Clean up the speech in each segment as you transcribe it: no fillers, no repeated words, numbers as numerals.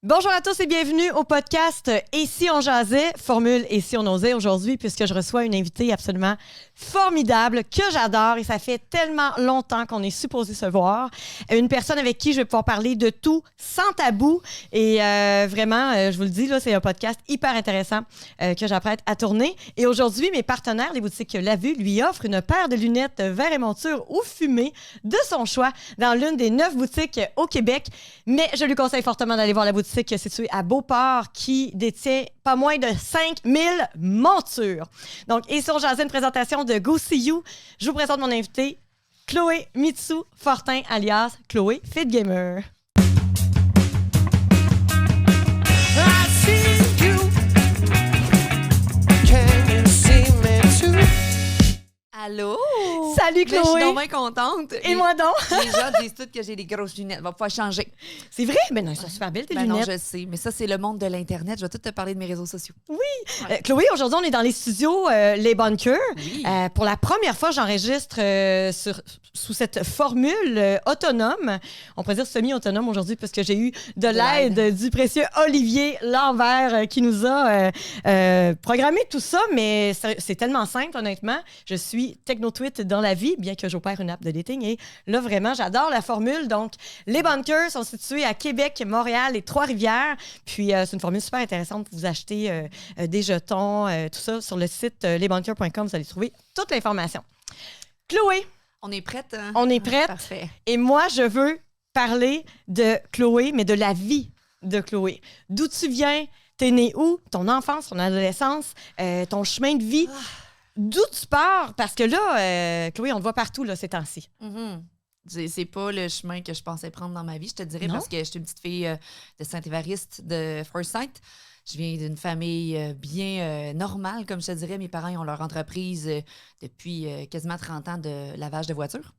Bonjour à tous et bienvenue au podcast Et si on jasait, formule Et si on osait aujourd'hui, puisque je reçois une invitée absolument formidable que j'adore et ça fait tellement longtemps qu'on est supposé se voir. Une personne avec qui je vais pouvoir parler de tout sans tabou et vraiment, je vous le dis, là, c'est un podcast hyper intéressant que j'apprête à tourner. Et aujourd'hui, mes partenaires, les boutiques La Vue, lui offrent une paire de lunettes verre et monture ou fumée de son choix dans l'une des 9 boutiques au Québec. Mais je lui conseille fortement d'aller voir la boutique située à Beauport qui détient pas moins de 5000 montures. Donc, et sur Jason, une présentation de Go See You, je vous présente mon invité, Chloé Mitsu Fortin, alias Chloé Fit Gamer. Allô? Salut Chloé! Je suis donc bien contente. Et moi donc? Les gens disent toutes que j'ai des grosses lunettes. Va pouvoir changer. C'est vrai? Mais non, elles sont super belles tes lunettes. Non, je sais. Mais ça, c'est le monde de l'Internet. Je vais tout te parler de mes réseaux sociaux. Oui! Chloé, aujourd'hui, on est dans les studios Les Bunkers. Oui. Pour la première fois, j'enregistre sous cette formule autonome. On pourrait dire semi-autonome aujourd'hui parce que j'ai eu de l'aide du précieux Olivier Lambert qui nous a programmé tout ça. Mais c'est tellement simple, honnêtement. Je suis techno-tweet dans la vie, bien que j'opère une app de dating. Et là, vraiment, j'adore la formule. Donc, les bunkers sont situés à Québec, Montréal et Trois-Rivières. Puis, c'est une formule super intéressante pour vous acheter des jetons, tout ça. Sur le site lesbunkers.com, vous allez trouver toute l'information. Chloé. On est prête? Hein? On est prête. Parfait. Et moi, je veux parler de Chloé, mais de la vie de Chloé. D'où tu viens? T'es née où? Ton enfance, ton adolescence, ton chemin de vie. D'où tu pars? Parce que là, Chloé, on te voit partout là, ces temps-ci. Mm-hmm. C'est pas le chemin que je pensais prendre dans ma vie, je te dirais, non? parce que je suis une petite fille de Saint-Évariste de Forsyth. Je viens d'une famille bien normale, comme je te dirais. Mes parents ont leur entreprise depuis quasiment 30 ans de lavage de voitures.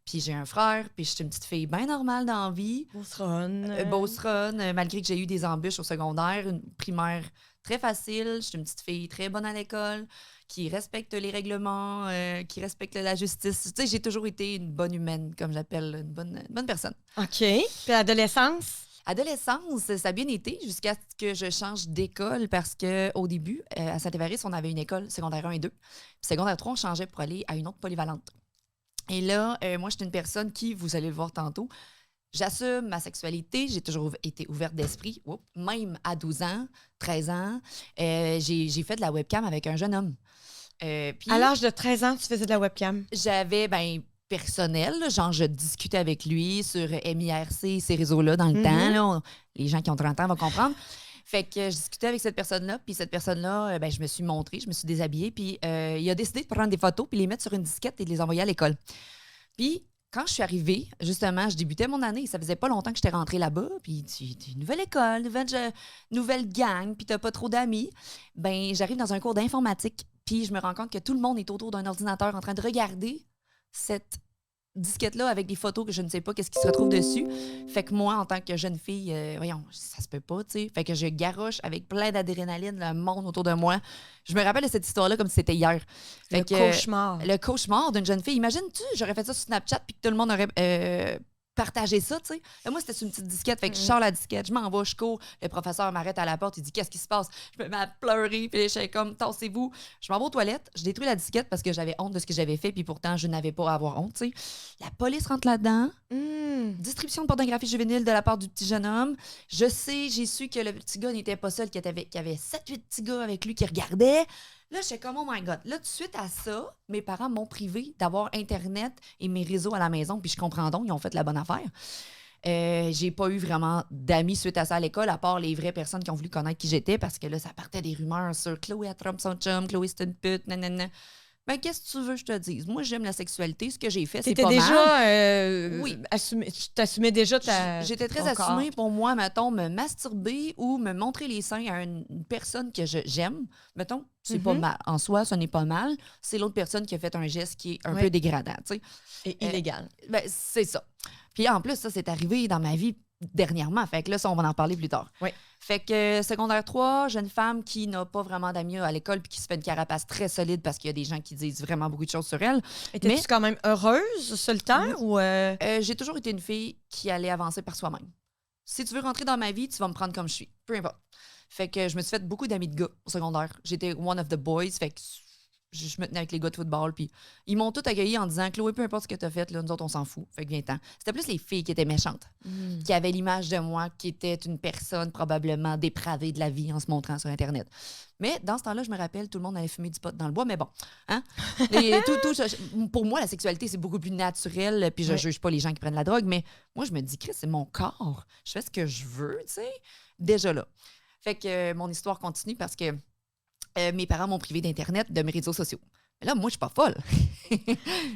Puis j'ai un frère, puis je suis une petite fille bien normale dans la vie. Beauceronne, malgré que j'ai eu des embûches au secondaire, une primaire très facile. Je suis une petite fille très bonne à l'école, qui respecte les règlements, qui respecte la justice. Tu sais, j'ai toujours été une bonne humaine, comme j'appelle, une bonne personne. OK. Puis l'adolescence? Adolescence, ça a bien été jusqu'à ce que je change d'école parce qu'au début, à Saint-Évariste, on avait une école secondaire 1 et 2. Puis secondaire 3, on changeait pour aller à une autre polyvalente. Et là, moi, je suis une personne qui, vous allez le voir tantôt, j'assume ma sexualité. J'ai toujours été ouverte d'esprit. Même à 12 ans, 13 ans, j'ai fait de la webcam avec un jeune homme. À l'âge de 13 ans, tu faisais de la webcam? J'avais, personnel, là, genre je discutais avec lui sur MIRC, ces réseaux-là dans le temps. Là, les gens qui ont 30 ans vont comprendre. Fait que je discutais avec cette personne-là, puis cette personne-là, je me suis montrée, je me suis déshabillée, puis il a décidé de prendre des photos puis les mettre sur une disquette et de les envoyer à l'école. Puis quand je suis arrivée, justement, je débutais mon année, ça faisait pas longtemps que j'étais rentrée là-bas, puis une nouvelle école, nouvelle gang, puis t'as pas trop d'amis. J'arrive dans un cours d'informatique, puis je me rends compte que tout le monde est autour d'un ordinateur en train de regarder cette disquette-là avec des photos que je ne sais pas qu'est-ce qui se retrouve dessus. Fait que moi, en tant que jeune fille, voyons, ça se peut pas, tu sais. Fait que je garoche avec plein d'adrénaline le monde autour de moi. Je me rappelle de cette histoire-là comme si c'était hier. Fait cauchemar. Le cauchemar d'une jeune fille. Imagine-tu, j'aurais fait ça sur Snapchat puis que tout le monde aurait partager ça, tu sais. Moi, c'était sur une petite disquette. Fait que je sors la disquette, je m'en vais, je cours. Le professeur m'arrête à la porte, il dit « Qu'est-ce qui se passe? » Je me mets à pleurer, puis je suis comme « Tassez-vous. » Je m'en vais aux toilettes, je détruis la disquette parce que j'avais honte de ce que j'avais fait, puis pourtant, je n'avais pas à avoir honte, tu sais. La police rentre là-dedans. Distribution de pornographie juvénile de la part du petit jeune homme. Je sais, j'ai su que le petit gars n'était pas seul, qu'il y avait 7-8 petits gars avec lui qui regardaient. Là, j'étais comme, oh my God. Là, tout de suite à ça, mes parents m'ont privé d'avoir Internet et mes réseaux à la maison. Puis je comprends donc, ils ont fait la bonne affaire. J'ai pas eu vraiment d'amis suite à ça à l'école, à part les vraies personnes qui ont voulu connaître qui j'étais, parce que là, ça partait des rumeurs sur Chloé a trompé son chum, Chloé c'est une pute, nanana. Qu'est-ce que tu veux que je te dise? Moi, j'aime la sexualité. Ce que j'ai fait, c'est pas mal. Oui. Tu t'assumais déjà J'étais très assumée pour moi, mettons, me masturber ou me montrer les seins à une personne que j'aime. Mettons, c'est pas mal. En soi, ce n'est pas mal. C'est l'autre personne qui a fait un geste qui est un peu dégradant, tu sais. Et illégal. C'est ça. Puis en plus, ça, c'est arrivé dans ma vie dernièrement. Fait que là, ça, on va en parler plus tard. Oui. Fait que secondaire 3, jeune femme qui n'a pas vraiment d'amis à l'école puis qui se fait une carapace très solide parce qu'il y a des gens qui disent vraiment beaucoup de choses sur elle. Étais-tu quand même heureuse solitaire ou... J'ai toujours été une fille qui allait avancer par soi-même. Si tu veux rentrer dans ma vie, tu vas me prendre comme je suis. Peu importe. Fait que je me suis fait beaucoup d'amis de gars au secondaire. J'étais one of the boys. Fait que je me tenais avec les gars de football. Puis ils m'ont tout accueilli en disant Chloé, peu importe ce que tu as fait, là, nous autres, on s'en fout. Fait que viens-t'en. C'était plus les filles qui étaient méchantes, qui avaient l'image de moi, qui était une personne probablement dépravée de la vie en se montrant sur Internet. Mais dans ce temps-là, je me rappelle, tout le monde allait fumer du pot dans le bois. Mais bon, hein? Et pour moi, la sexualité, c'est beaucoup plus naturel. Puis je juge pas les gens qui prennent la drogue. Mais moi, je me dis, Chris, c'est mon corps. Je fais ce que je veux, tu sais. Déjà là. Fait que mon histoire continue parce que mes parents m'ont privé d'Internet, de mes réseaux sociaux. Mais là, moi, je suis pas folle.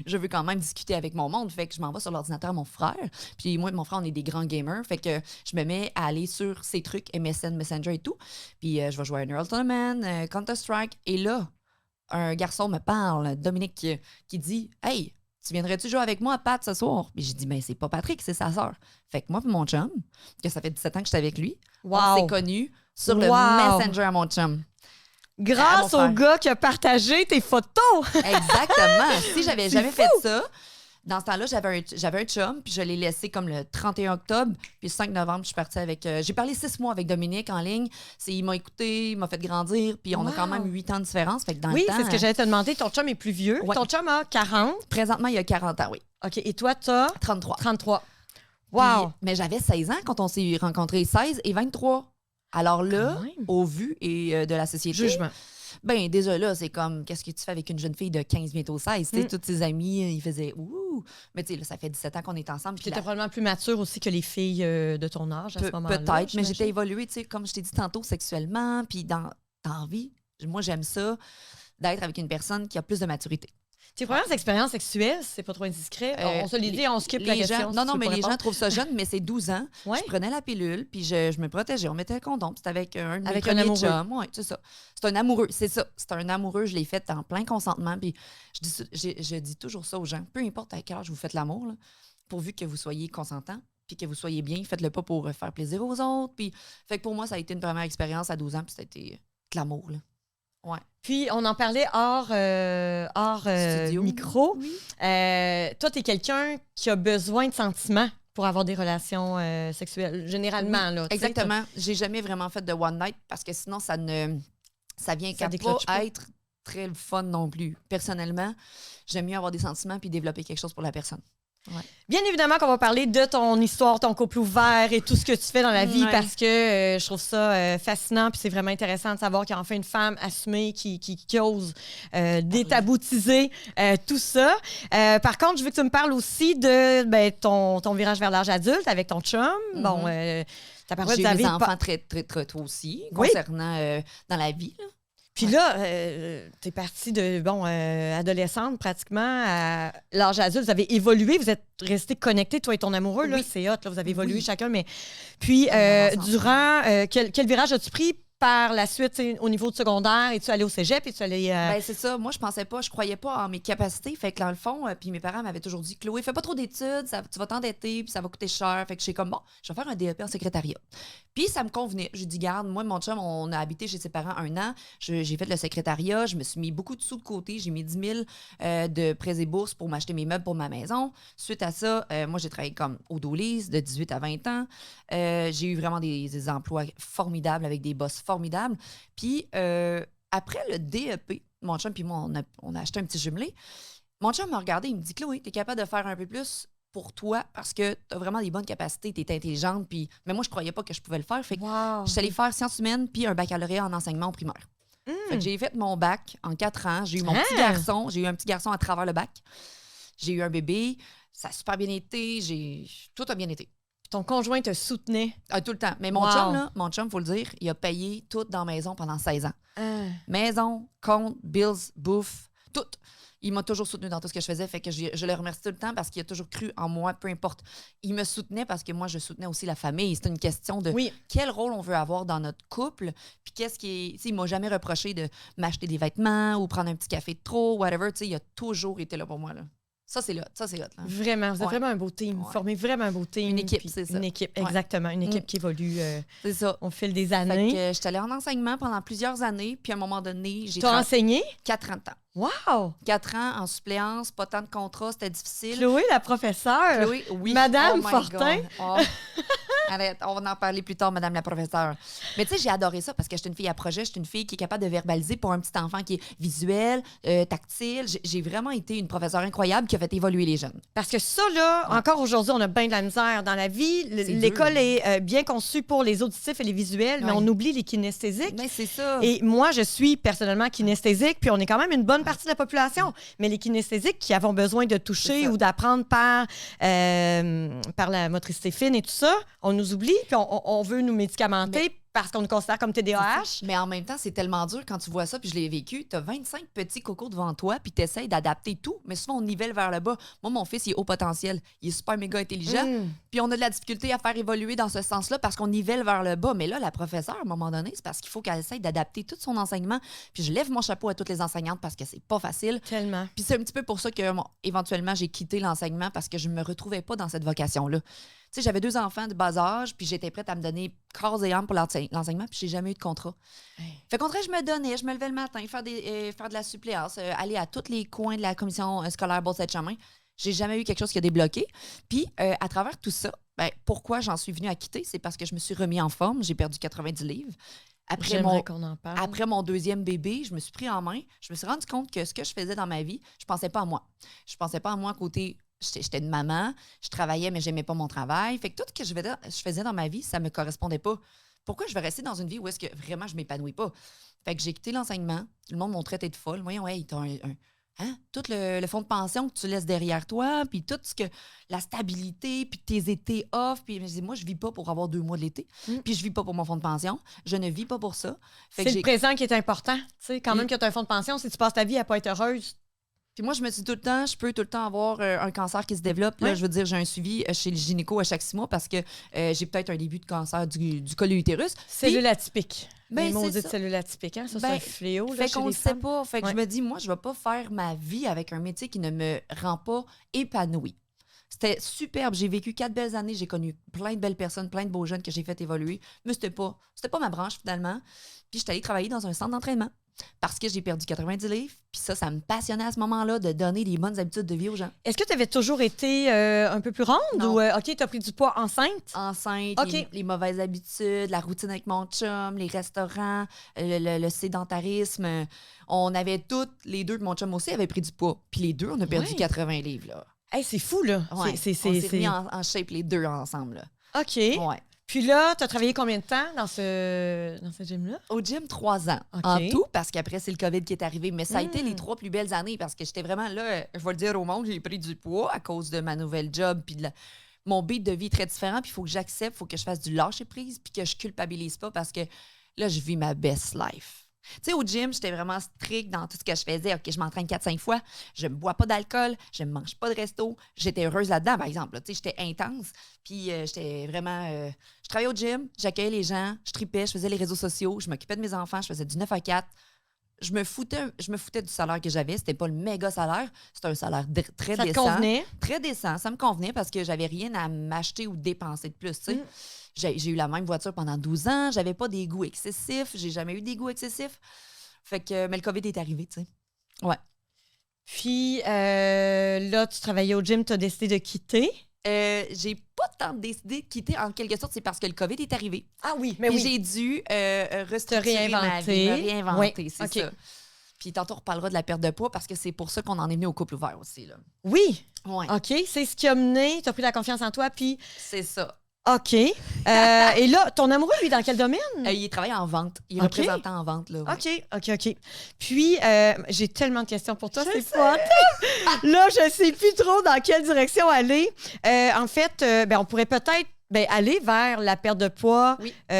Je veux quand même discuter avec mon monde. Fait que je m'en vais sur l'ordinateur à mon frère. Puis moi et mon frère, on est des grands gamers. Fait que je me mets à aller sur ces trucs, MSN, Messenger et tout. Puis je vais jouer à Neural Tournament, Counter-Strike. Et là, un garçon me parle, Dominique, qui dit « Hey, tu viendrais-tu jouer avec moi à Pat ce soir? » Puis j'ai dit « Ben, c'est pas Patrick, c'est sa sœur. » Fait que moi et mon chum, que ça fait 17 ans que j'étais avec lui, on s'est connus sur le Messenger à mon chum. Grâce au gars qui a partagé tes photos. Exactement. Si j'avais jamais fait ça, dans ce temps-là, j'avais un chum, puis je l'ai laissé comme le 31 octobre, puis le 5 novembre, je suis partie avec... j'ai parlé 6 mois avec Dominique en ligne. Il m'a écouté, il m'a fait grandir, puis on a quand même 8 ans de différence. Fait que dans le temps, c'est ce que j'allais te demander. Ton chum est plus vieux. Ouais. Ton chum a 40. Présentement, il a 40 ans, oui. OK. Et toi, t'as? 33. 33. Wow. Mais j'avais 16 ans quand on s'est rencontrés, 16 et 23. Alors là, au vu et de la société... Jugement. Ben déjà là, c'est comme, qu'est-ce que tu fais avec une jeune fille de 15, bientôt 16? Tu sais, tous ses amis, ils faisaient « Ouh! » Mais tu sais, là, ça fait 17 ans qu'on est ensemble. Puis t'étais probablement plus mature aussi que les filles de ton âge à ce moment-là. Peut-être, mais j'étais évoluée, tu sais, comme je t'ai dit tantôt, sexuellement, puis dans la vie. Moi, j'aime ça, d'être avec une personne qui a plus de maturité. Tes premières expériences sexuelles, c'est pas trop indiscret. On se l'est dit, on skip la question. Non, mais les gens trouvent ça jeune, mais c'est 12 ans. Ouais. Je prenais la pilule, puis je me protégeais. On mettait le condom. C'était avec un amoureux. Chum. Oui, c'est ça. C'est un amoureux, c'est ça. C'est un amoureux. Je l'ai fait en plein consentement. Puis je dis toujours ça aux gens. Peu importe à quel âge vous faites l'amour, là, pourvu que vous soyez consentant, puis que vous soyez bien, faites-le pas pour faire plaisir aux autres. Puis, fait que pour moi, ça a été une première expérience à 12 ans, puis ça a été de l'amour, là. Ouais. Puis, on en parlait hors micro. Oui. Toi, tu es quelqu'un qui a besoin de sentiments pour avoir des relations sexuelles, généralement. Oui, là, exactement. J'ai jamais vraiment fait de one night parce que sinon, ça vient qu'à pas être très fun non plus. Personnellement, j'aime mieux avoir des sentiments puis développer quelque chose pour la personne. Ouais. Bien évidemment qu'on va parler de ton histoire, ton couple ouvert et tout ce que tu fais dans la vie parce que je trouve ça fascinant puis c'est vraiment intéressant de savoir qu'il y a enfin une femme assumée qui ose détaboutiser tout ça. Par contre, je veux que tu me parles aussi de ton virage vers l'âge adulte avec ton chum. Bon, j'ai eu des enfants très, très, très tôt aussi concernant dans la vie, là. Puis là, t'es partie de, adolescente pratiquement à l'âge adulte. Vous avez évolué, vous êtes restés connectés, toi et ton amoureux. Là, c'est hot, là, vous avez évolué chacun. Mais puis, durant, quel virage as-tu pris par la suite au niveau du secondaire? Es-tu allé au cégep? Es-tu allé... Ben, c'est ça. Moi, je croyais pas en mes capacités. Fait que dans le fond, puis mes parents m'avaient toujours dit, Chloé, fais pas trop d'études, tu vas t'endetter, puis ça va coûter cher. Fait que je suis comme, bon, je vais faire un DEP en secrétariat. Puis ça me convenait. J'ai dit, garde, moi, mon chum, on a habité chez ses parents 1 an. J'ai fait le secrétariat. Je me suis mis beaucoup de sous de côté. J'ai mis 10 000 de prêts et bourses pour m'acheter mes meubles pour ma maison. Suite à ça, moi, j'ai travaillé comme au Doolies de 18 à 20 ans. J'ai eu vraiment des emplois formidables avec des boss formidables. Puis après le DEP, mon chum puis moi, on a acheté un petit jumelé. Mon chum m'a regardé, il me dit, Chloé, t'es capable de faire un peu plus pour toi parce que tu as vraiment des bonnes capacités, tu es intelligente. Puis... Mais moi, je croyais pas que je pouvais le faire. Fait que je suis allée faire sciences humaines puis un baccalauréat en enseignement au primaire. Fait que j'ai fait mon bac en 4 ans. J'ai eu mon petit garçon. J'ai eu un petit garçon à travers le bac. J'ai eu un bébé. Ça a super bien été. Tout a bien été. Ton conjoint te soutenait? Tout le temps. Mais mon chum, faut le dire, il a payé tout dans la maison pendant 16 ans. Maison, compte, bills, bouffe, tout. Il m'a toujours soutenu dans tout ce que je faisais, fait que je le remercie tout le temps parce qu'il a toujours cru en moi, peu importe. Il me soutenait parce que moi, je soutenais aussi la famille. C'est une question de quel rôle on veut avoir dans notre couple, puis qu'est-ce qui est... Il m'a jamais reproché de m'acheter des vêtements ou prendre un petit café de trop, whatever. Il a toujours été là pour moi, là. Ça, c'est hot. Là. Vraiment, vous êtes vraiment un beau team. Vous formez vraiment un beau team. Une équipe, c'est ça. Une équipe, exactement. Une équipe qui évolue c'est ça. Au fil des années. Fait que j'étais allée en enseignement pendant plusieurs années, puis à un moment donné, j'ai... T'as enseigné? 40 ans. Wow! 4 ans en suppléance, pas tant de contrats, c'était difficile. Chloé, la professeure. Chloé, oui. Madame my Fortin. God. Oh. Arrête, on va en parler plus tard, Madame la professeure. Mais tu sais, j'ai adoré ça parce que j'étais une fille à projet, j'étais une fille qui est capable de verbaliser pour un petit enfant qui est visuel, tactile. J'ai vraiment été une professeure incroyable qui a fait évoluer les jeunes. Parce que ça, là, encore aujourd'hui, on a bien de la misère dans la vie. L'école dur. est bien conçue pour les auditifs et les visuels, mais Ouais. on oublie les kinesthésiques. Mais c'est ça. Et moi, je suis personnellement kinesthésique, puis on est quand même une bonne partie de la population. Mais les kinesthésiques qui avons besoin de toucher ça. ou d'apprendre par la motricité fine et tout ça, on nous oublie, puis on veut nous médicamenter parce qu'on nous considère comme TDAH. Mais en même temps, c'est tellement dur quand tu vois ça, puis je l'ai vécu. Tu as 25 petits cocos devant toi, puis tu essaies d'adapter tout, mais souvent on nivelle vers le bas. Moi, mon fils, il est haut potentiel. Il est super méga intelligent, puis on a de la difficulté à faire évoluer dans ce sens-là parce qu'on nivelle vers le bas. Mais là, la professeure, à un moment donné, c'est parce qu'il faut qu'elle essaye d'adapter tout son enseignement. Puis je lève mon chapeau à toutes les enseignantes parce que c'est pas facile. Tellement. Puis c'est un petit peu pour ça que, éventuellement, j'ai quitté l'enseignement parce que je me retrouvais pas dans cette vocation-là. Tu sais, j'avais 2 enfants de bas âge, puis j'étais prête à me donner corps et âme pour l'enseignement, puis j'ai jamais eu de contrat. Fait qu'au contraire, je me donnais, je me levais le matin, faire de la suppléance, aller à tous les coins de la commission scolaire Beauce-Saint-Germain. J'ai jamais eu quelque chose qui a débloqué. Puis, à travers tout ça, pourquoi j'en suis venue à quitter? C'est parce que je me suis remis en forme. J'ai perdu 90 livres. J'aimerais qu'on en parle. Après mon 2e bébé, je me suis pris en main. Je me suis rendu compte que ce que je faisais dans ma vie, je pensais pas à moi. Je pensais pas à moi côté... J'étais une maman, je travaillais, mais j'aimais pas mon travail. Fait que tout ce que je faisais dans ma vie, ça me correspondait pas. Pourquoi je vais rester dans une vie où est-ce que vraiment je m'épanouis pas? Fait que j'ai quitté l'enseignement. Tout le monde m'a traité de folle. Voyons, hey, t'as tout le fonds de pension que tu laisses derrière toi, puis tout ce que... La stabilité, puis tes étés off. Puis je dis, moi, je vis pas pour avoir 2 mois de l'été. Puis je vis pas pour mon fonds de pension. Je ne vis pas pour ça. Fait que C'est le présent qui est important. Tu sais, quand même que tu as un fonds de pension, si tu passes ta vie à pas être heureuse. Puis moi, je me dis tout le temps, je peux tout le temps avoir un cancer qui se développe. Là, je veux dire, j'ai un suivi chez le gynéco à chaque 6 mois parce que j'ai peut-être un début de cancer du col de l'utérus. Cellule atypique. Ben, les c'est maudites ça. cellules atypiques, hein? Ça, c'est un fléau. Là, Fait chez qu'on les le sait femmes. pas. Fait que je me dis, moi, je vais pas faire ma vie avec un métier qui ne me rend pas épanouie. C'était superbe. J'ai vécu 4 belles années. J'ai connu plein de belles personnes, plein de beaux jeunes que j'ai fait évoluer. Mais c'était pas ma branche, finalement. Puis, je suis allée travailler dans un centre d'entraînement parce que j'ai perdu 90 livres. Puis ça me passionnait à ce moment-là de donner des bonnes habitudes de vie aux gens. Est-ce que tu avais toujours été un peu plus ronde Non. ou, OK, tu as pris du poids enceinte? Enceinte, OK. les mauvaises habitudes, la routine avec mon chum, les restaurants, le sédentarisme. On avait toutes, les deux, mon chum aussi, avait pris du poids. Puis les deux, on a perdu Ouais. 80 livres. Là. Hey, c'est fou, là. Ouais. On s'est remis en shape les deux ensemble. Là. OK. Ouais. Puis là, tu as travaillé combien de temps dans ce gym-là? Au gym, 3 ans OK. en tout, parce qu'après, c'est le COVID qui est arrivé. Mais ça a été les 3 plus belles années parce que j'étais vraiment là, je vais le dire au monde, j'ai pris du poids à cause de ma nouvelle job. Puis mon beat de vie est très différent. Puis il faut que j'accepte, il faut que je fasse du lâcher-prise, puis que je culpabilise pas parce que là, je vis ma best life. Tu sais, au gym, j'étais vraiment stricte dans tout ce que je faisais. OK, je m'entraîne 4-5 fois, je ne bois pas d'alcool, je ne mange pas de resto. J'étais heureuse là-dedans, par exemple. Tu sais, j'étais intense. Puis j'étais vraiment... je travaillais au gym, j'accueillais les gens, je tripais, je faisais les réseaux sociaux, je m'occupais de mes enfants, je faisais du 9 à 4. Je me foutais du salaire que j'avais. C'était pas le méga salaire. C'était un salaire très Ça te décent. convenait? Très décent. Ça me convenait parce que j'avais rien à m'acheter ou dépenser de plus. Tu sais. J'ai eu la même voiture pendant 12 ans. J'avais pas des goûts excessifs. J'ai jamais eu des goûts excessifs. Fait que, mais le COVID est arrivé, tu sais. Ouais. Puis là, tu travaillais au gym, tu as décidé de quitter. J'ai pas tant décidé de quitter, en quelque sorte, c'est parce que le COVID est arrivé. Ah oui, mais Puis oui. j'ai dû Te restructurer ma vie, me réinventer, Oui, c'est OK. ça. Puis tantôt, on reparlera de la perte de poids parce que c'est pour ça qu'on en est venu au couple ouvert aussi. Là. Oui. Ouais, OK, c'est ce qui a mené, tu as pris la confiance en toi, puis c'est ça. OK. Et là, ton amoureux, lui, dans quel domaine? Il travaille en vente. Il est OK. représentant en vente. Là, ouais. OK. Puis, j'ai tellement de questions pour toi, c'est fun. Là, je sais plus trop dans quelle direction aller. En fait, on pourrait peut-être aller vers la perte de poids Oui. qui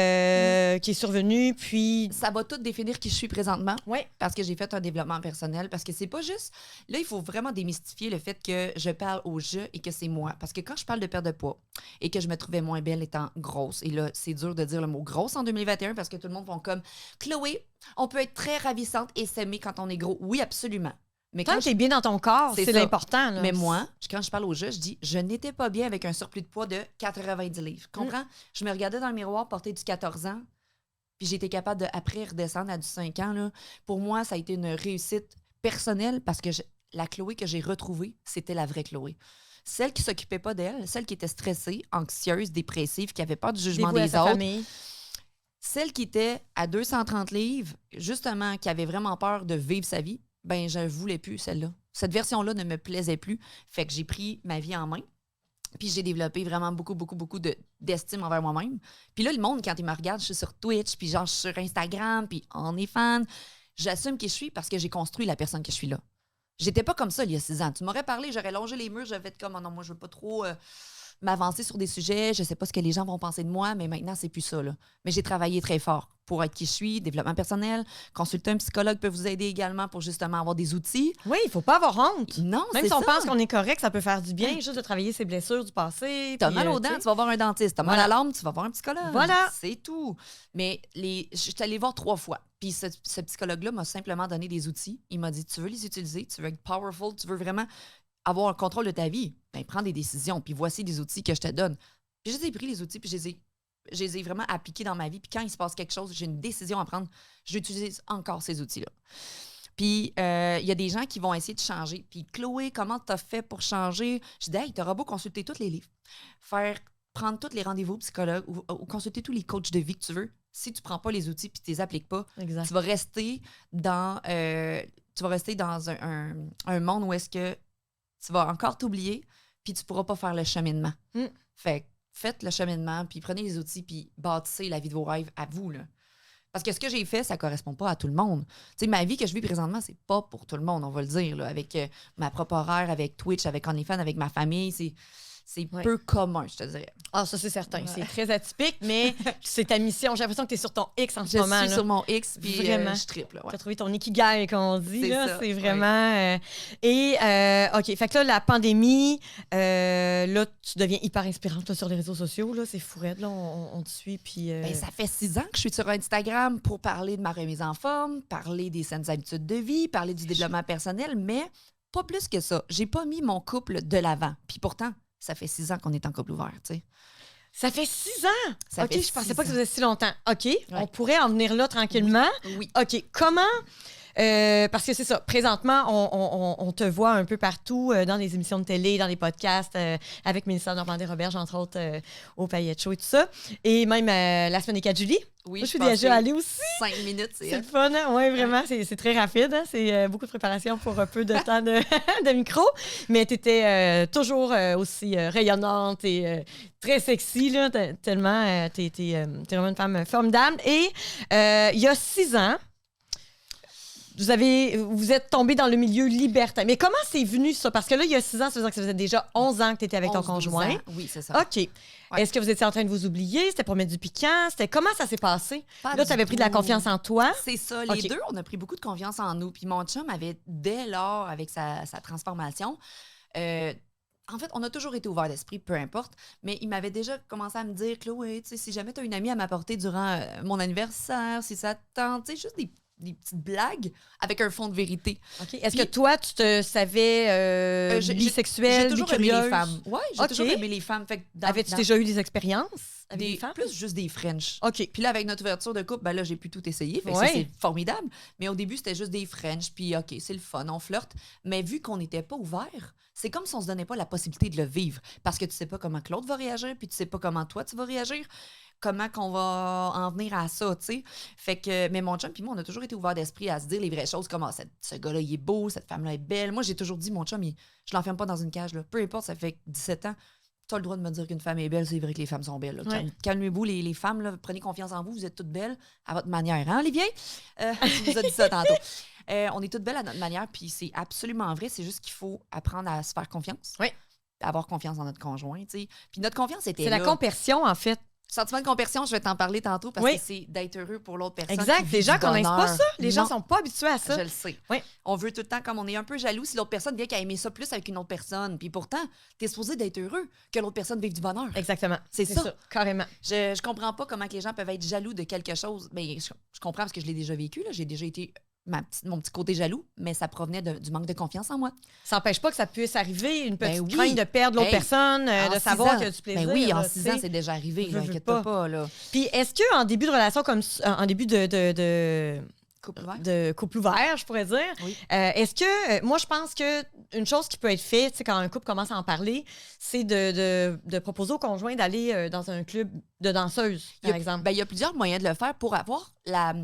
est survenue, puis... Ça va tout définir qui je suis présentement. Oui. Parce que j'ai fait un développement personnel. Parce que c'est pas juste... Là, il faut vraiment démystifier le fait que je parle au je et que c'est moi. Parce que quand je parle de perte de poids et que je me trouvais moins belle étant grosse, et là, c'est dur de dire le mot grosse en 2021 parce que tout le monde va comme « Chloé, on peut être très ravissante et s'aimer quand on est gros. » Oui, absolument. Mais Tant quand que t'es bien dans ton corps, c'est ça. l'important. Là. Mais moi, quand je parle au jeu, je dis je n'étais pas bien avec un surplus de poids de 90 livres. Comprends? Je me regardais dans le miroir porter du 14 ans, puis j'étais capable de, après, redescendre à du 5 ans. Là. Pour moi, ça a été une réussite personnel parce que la Chloé que j'ai retrouvée, c'était la vraie Chloé. Celle qui s'occupait pas d'elle, celle qui était stressée, anxieuse, dépressive, qui avait peur du jugement Dévouée à des sa autres. famille. Celle qui était à 230 livres, justement, qui avait vraiment peur de vivre sa vie, ben je voulais plus celle-là. Cette version-là ne me plaisait plus. Fait que j'ai pris ma vie en main. Puis j'ai développé vraiment beaucoup d'estime envers moi-même. Puis là, le monde, quand il me regarde, je suis sur Twitch, puis genre, je suis sur Instagram, puis on est fan. J'assume qui je suis parce que j'ai construit la personne que je suis là. J'étais pas comme ça il y a 6 ans. Tu m'aurais parlé, j'aurais longé les murs, j'avais été comme, oh non, moi, je veux pas trop m'avancer sur des sujets, je sais pas ce que les gens vont penser de moi, mais maintenant, c'est plus ça, là. Mais j'ai travaillé très fort pour être qui je suis, développement personnel. Consulter un psychologue peut vous aider également pour justement avoir des outils. Oui, il faut pas avoir honte. Non, Même c'est si on ça. pense qu'on est correct, ça peut faire du bien juste de travailler ses blessures du passé. T'as puis, mal aux tu dents, sais. tu vas voir un dentiste. T'as mal à l'âme, tu vas voir un psychologue. Voilà. C'est tout. Mais je suis allée voir 3 fois. Puis ce psychologue-là m'a simplement donné des outils. Il m'a dit, tu veux les utiliser, tu veux être powerful, tu veux vraiment avoir un contrôle de ta vie. Ben, prends des décisions. Puis voici des outils que je te donne. Puis je les ai pris, les outils, puis je les ai vraiment appliqués dans ma vie. Puis quand il se passe quelque chose, j'ai une décision à prendre, j'utilise encore ces outils-là. Puis, il y a des gens qui vont essayer de changer. Puis, Chloé, comment t'as fait pour changer? Je dis, hey, t'auras beau consulter tous les livres, prendre tous les rendez-vous psychologues ou consulter tous les coachs de vie que tu veux. Si tu prends pas les outils puis tu les appliques pas, Exact. tu vas rester dans, un monde où est-ce que tu vas encore t'oublier puis tu pourras pas faire le cheminement. Fait que faites le cheminement, puis prenez les outils, puis bâtissez la vie de vos rêves à vous, là. Parce que ce que j'ai fait, ça correspond pas à tout le monde. Tu sais, ma vie que je vis présentement, c'est pas pour tout le monde, on va le dire, là, avec ma propre horaire, avec Twitch, avec OnlyFans, avec ma famille, c'est peu commun, je te dirais. Ah, ça, c'est certain. Ouais. C'est très atypique, mais c'est ta mission. J'ai l'impression que tu es sur ton X en ce moment. Je suis sur mon X, puis je triple. Tu as trouvé ton ikigai, comme on dit. C'est vraiment... OK, fait que là, la pandémie, là, tu deviens hyper inspirante là, sur les réseaux sociaux. Là, c'est fou raide, là, on te suit. Puis, Ben, ça fait 6 ans que je suis sur Instagram pour parler de ma remise en forme, parler des saines habitudes de vie, parler du développement personnel, mais pas plus que ça. J'ai pas mis mon couple de l'avant. Puis pourtant, ça fait 6 ans qu'on est en couple ouvert, tu sais. Ça fait 6 ans? OK, je pensais pas que ça faisait si longtemps. OK, on pourrait en venir là tranquillement. Oui. OK, comment... parce que c'est ça, présentement, on te voit un peu partout dans des émissions de télé, dans des podcasts, avec Mélissa Normandin-Roberge, entre autres, au Paillette Show et tout ça. Et même la semaine des 4 juillet. Oui, moi, je suis déjà allée aussi. 5 minutes, c'est le fun, hein? Oui, vraiment, c'est très rapide. Hein? C'est beaucoup de préparation pour un peu de temps de micro. Mais tu étais toujours aussi rayonnante et très sexy, là, tellement t'es vraiment une femme formidable. Et il y a 6 ans, vous êtes tombé dans le milieu libertin. Mais comment c'est venu ça? Parce que là, il y a 6 ans, ça veut dire que ça faisait déjà 11 ans que tu étais avec ton conjoint. Ans. Oui, c'est ça. OK. Ouais. Est-ce que vous étiez en train de vous oublier? C'était pour mettre du piquant? Comment ça s'est passé? Là, tu avais pris de la confiance en toi. C'est ça. Les deux, on a pris beaucoup de confiance en nous. Puis mon chum avait, dès lors, avec sa transformation, en fait, on a toujours été ouvert d'esprit, peu importe, mais il m'avait déjà commencé à me dire, Chloé, tu sais, si jamais tu as une amie à m'apporter durant mon anniversaire, si ça te tente, tu sais, juste des petites blagues avec un fond de vérité. OK. Est-ce que toi, tu te savais bisexuelle, j'ai toujours aimé les femmes. Oui, j'ai toujours aimé les femmes. Avais-tu déjà eu des expériences avec des femmes? Plus juste des French. OK. Puis là, avec notre ouverture de couple, ben là, j'ai pu tout essayer. Fait que ça, c'est formidable. Mais au début, c'était juste des French. Puis OK, c'est le fun, on flirte. Mais vu qu'on n'était pas ouvert, c'est comme si on se donnait pas la possibilité de le vivre. Parce que tu sais pas comment Claude va réagir, puis tu sais pas comment toi, tu vas réagir. Comment qu'on va en venir à ça, tu sais. Fait que, mais mon chum puis moi, on a toujours été ouverts d'esprit à se dire les vraies choses, comme ce gars-là, il est beau, cette femme-là est belle. Moi, j'ai toujours dit, mon chum, je l'enferme pas dans une cage, là. Peu importe, ça fait 17 ans. Tu as le droit de me dire qu'une femme est belle, c'est vrai que les femmes sont belles. Ouais. Calmez-vous, les femmes, là, prenez confiance en vous, vous êtes toutes belles à votre manière. Hein, Olivier? Je vous ai dit ça tantôt. On est toutes belles à notre manière, puis c'est absolument vrai. C'est juste qu'il faut apprendre à se faire confiance. Oui. Avoir confiance dans notre conjoint, tu sais. Puis notre confiance était là. C'est la compersion, en fait. Sentiment de compersion, je vais t'en parler tantôt parce que c'est d'être heureux pour l'autre personne. Exact. Les gens connaissent pas ça. Les gens sont pas habitués à ça. Je le sais. Oui. On veut tout le temps, comme on est un peu jaloux, si l'autre personne vient qu'à aimer ça plus avec une autre personne. Puis pourtant, t'es supposé d'être heureux que l'autre personne vive du bonheur. Exactement. C'est ça. Carrément. Je comprends pas comment que les gens peuvent être jaloux de quelque chose. Mais je comprends parce que je l'ai déjà vécu. Là. J'ai déjà été mon petit côté jaloux, mais ça provenait du manque de confiance en moi. Ça n'empêche pas que ça puisse arriver, une petite crainte de perdre l'autre personne, de savoir qu'il y a du plaisir. Ben oui, en 6 ans, c'est déjà arrivé. Inquiète-toi pas. Là. Puis est-ce qu'en début de relation, comme en début de de couple ouvert, je pourrais dire. Oui. Est-ce que, moi, je pense que une chose qui peut être faite, tu sais, quand un couple commence à en parler, c'est de proposer au conjoint d'aller dans un club de danseuses, par exemple. Ben, il y a plusieurs moyens de le faire pour avoir la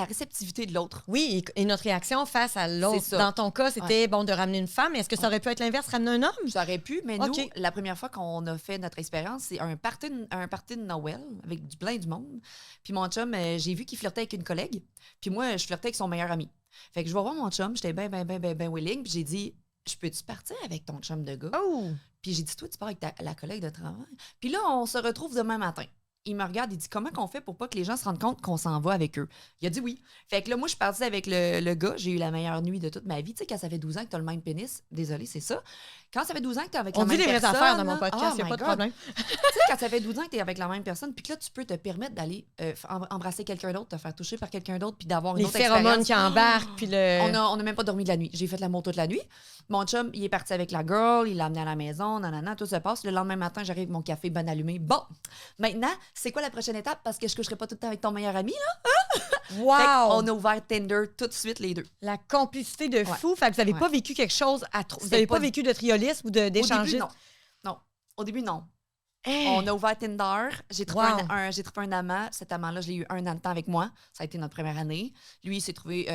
réceptivité de l'autre. Oui, et notre réaction face à l'autre. C'est ça. Dans ton cas, c'était bon de ramener une femme. Est-ce que ça aurait pu être l'inverse, ramener un homme? Ça aurait pu, mais OK. nous, la première fois qu'on a fait notre expérience, c'est un party de Noël avec plein du monde. Puis mon chum, j'ai vu qu'il flirtait avec une collègue. Puis moi, je flirtais avec son meilleur ami. Fait que je vais voir mon chum, j'étais ben willing. Puis j'ai dit, je peux-tu partir avec ton chum de gars? Oh! Puis j'ai dit, toi, tu pars avec la collègue de travail. Puis là, on se retrouve demain matin. Il me regarde, il dit, comment qu'on fait pour pas que les gens se rendent compte qu'on s'en va avec eux? Il a dit oui. Fait que là, moi, je suis partie avec le gars. J'ai eu la meilleure nuit de toute ma vie. Tu sais, quand ça fait 12 ans que t'as le même pénis, désolé, c'est ça. Quand ça fait 12 ans que t'es avec la même personne... On dit les vraies affaires dans mon là, podcast, il oh n'y a pas my de God. problème. Tu sais, quand ça fait 12 ans que t'es avec la même personne, puis que là, tu peux te permettre d'aller embrasser quelqu'un d'autre, te faire toucher par quelqu'un d'autre, puis d'avoir une Les autre phéromones expérience. qui embarquent, puis le... On n'a même pas dormi de la nuit. J'ai fait l'amour toute la nuit. Mon chum, il est parti avec la girl, il l'a amené à la maison, nanana, tout se passe. Le lendemain matin, j'arrive avec mon café bien allumé. Bon, maintenant, c'est quoi la prochaine étape? Parce que je coucherai pas tout le temps avec ton meilleur ami, là. Wow! Fait qu'on a ouvert Tinder tout de suite, les deux. La complicité de fou. Fait que vous n'avez pas vécu quelque chose à trop. Vous C'était n'avez pas pas- vécu de triolisme ou Au début, d'échangisme? non. Non. Au début, non. Hey! On a ouvert Tinder. J'ai trouvé, Wow. j'ai trouvé un amant. Cet amant-là, je l'ai eu 1 an de temps avec moi. Ça a été notre première année. Lui, il s'est trouvé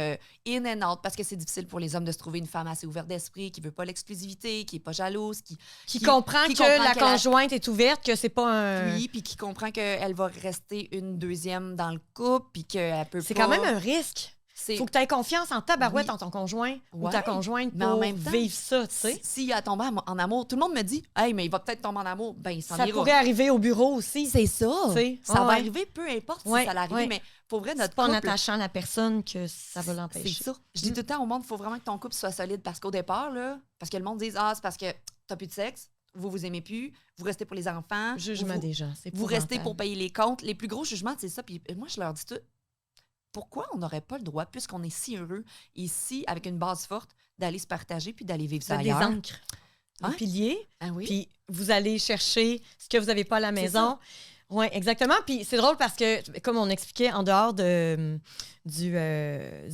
in and out parce que c'est difficile pour les hommes de se trouver une femme assez ouverte d'esprit, qui veut pas l'exclusivité, qui est pas jalouse, Qui comprend qui que comprend la qu'elle a- conjointe est ouverte, que c'est pas un... Oui, puis qui comprend qu'elle va rester une deuxième dans le couple, puis qu'elle peut C'est pas... quand même un risque. C'est- Faut que tu aies confiance en tabarouette Oui. en ton conjoint ou Ouais, ta conjointe mais en pour même temps, vivre ça, tu sais. S'il a tombé en amour, tout le monde me dit « Hey, mais il va peut-être tomber en amour. » Ben, il s'en Ça ira. pourrait arriver au bureau aussi. C'est ça. Tu sais, Ça va ouais. arriver, peu importe Ouais, si ça l'arrive, ouais. mais pour vrai, C'est notre pas en couple... attachant la personne que ça va C'est l'empêcher. ça. Je dis tout le temps au monde, il faut vraiment que ton couple soit solide parce qu'au départ, là, parce que le monde dit « Ah, c'est parce que t'as plus de sexe, vous vous aimez plus, vous restez pour les enfants. » Jugement vous, des gens, c'est Vous restez épouvantable. pour payer les comptes. Les plus gros jugements, c'est ça. Puis moi, je leur dis tout. Pourquoi on n'aurait pas le droit, puisqu'on est si heureux, ici, avec une base forte, d'aller se partager puis d'aller vivre Vous ça êtes des ailleurs? ancres, des Hein? piliers, Ah oui? puis vous allez chercher ce que vous n'avez pas à la maison. Oui, exactement. Puis c'est drôle parce que, comme on expliquait en dehors du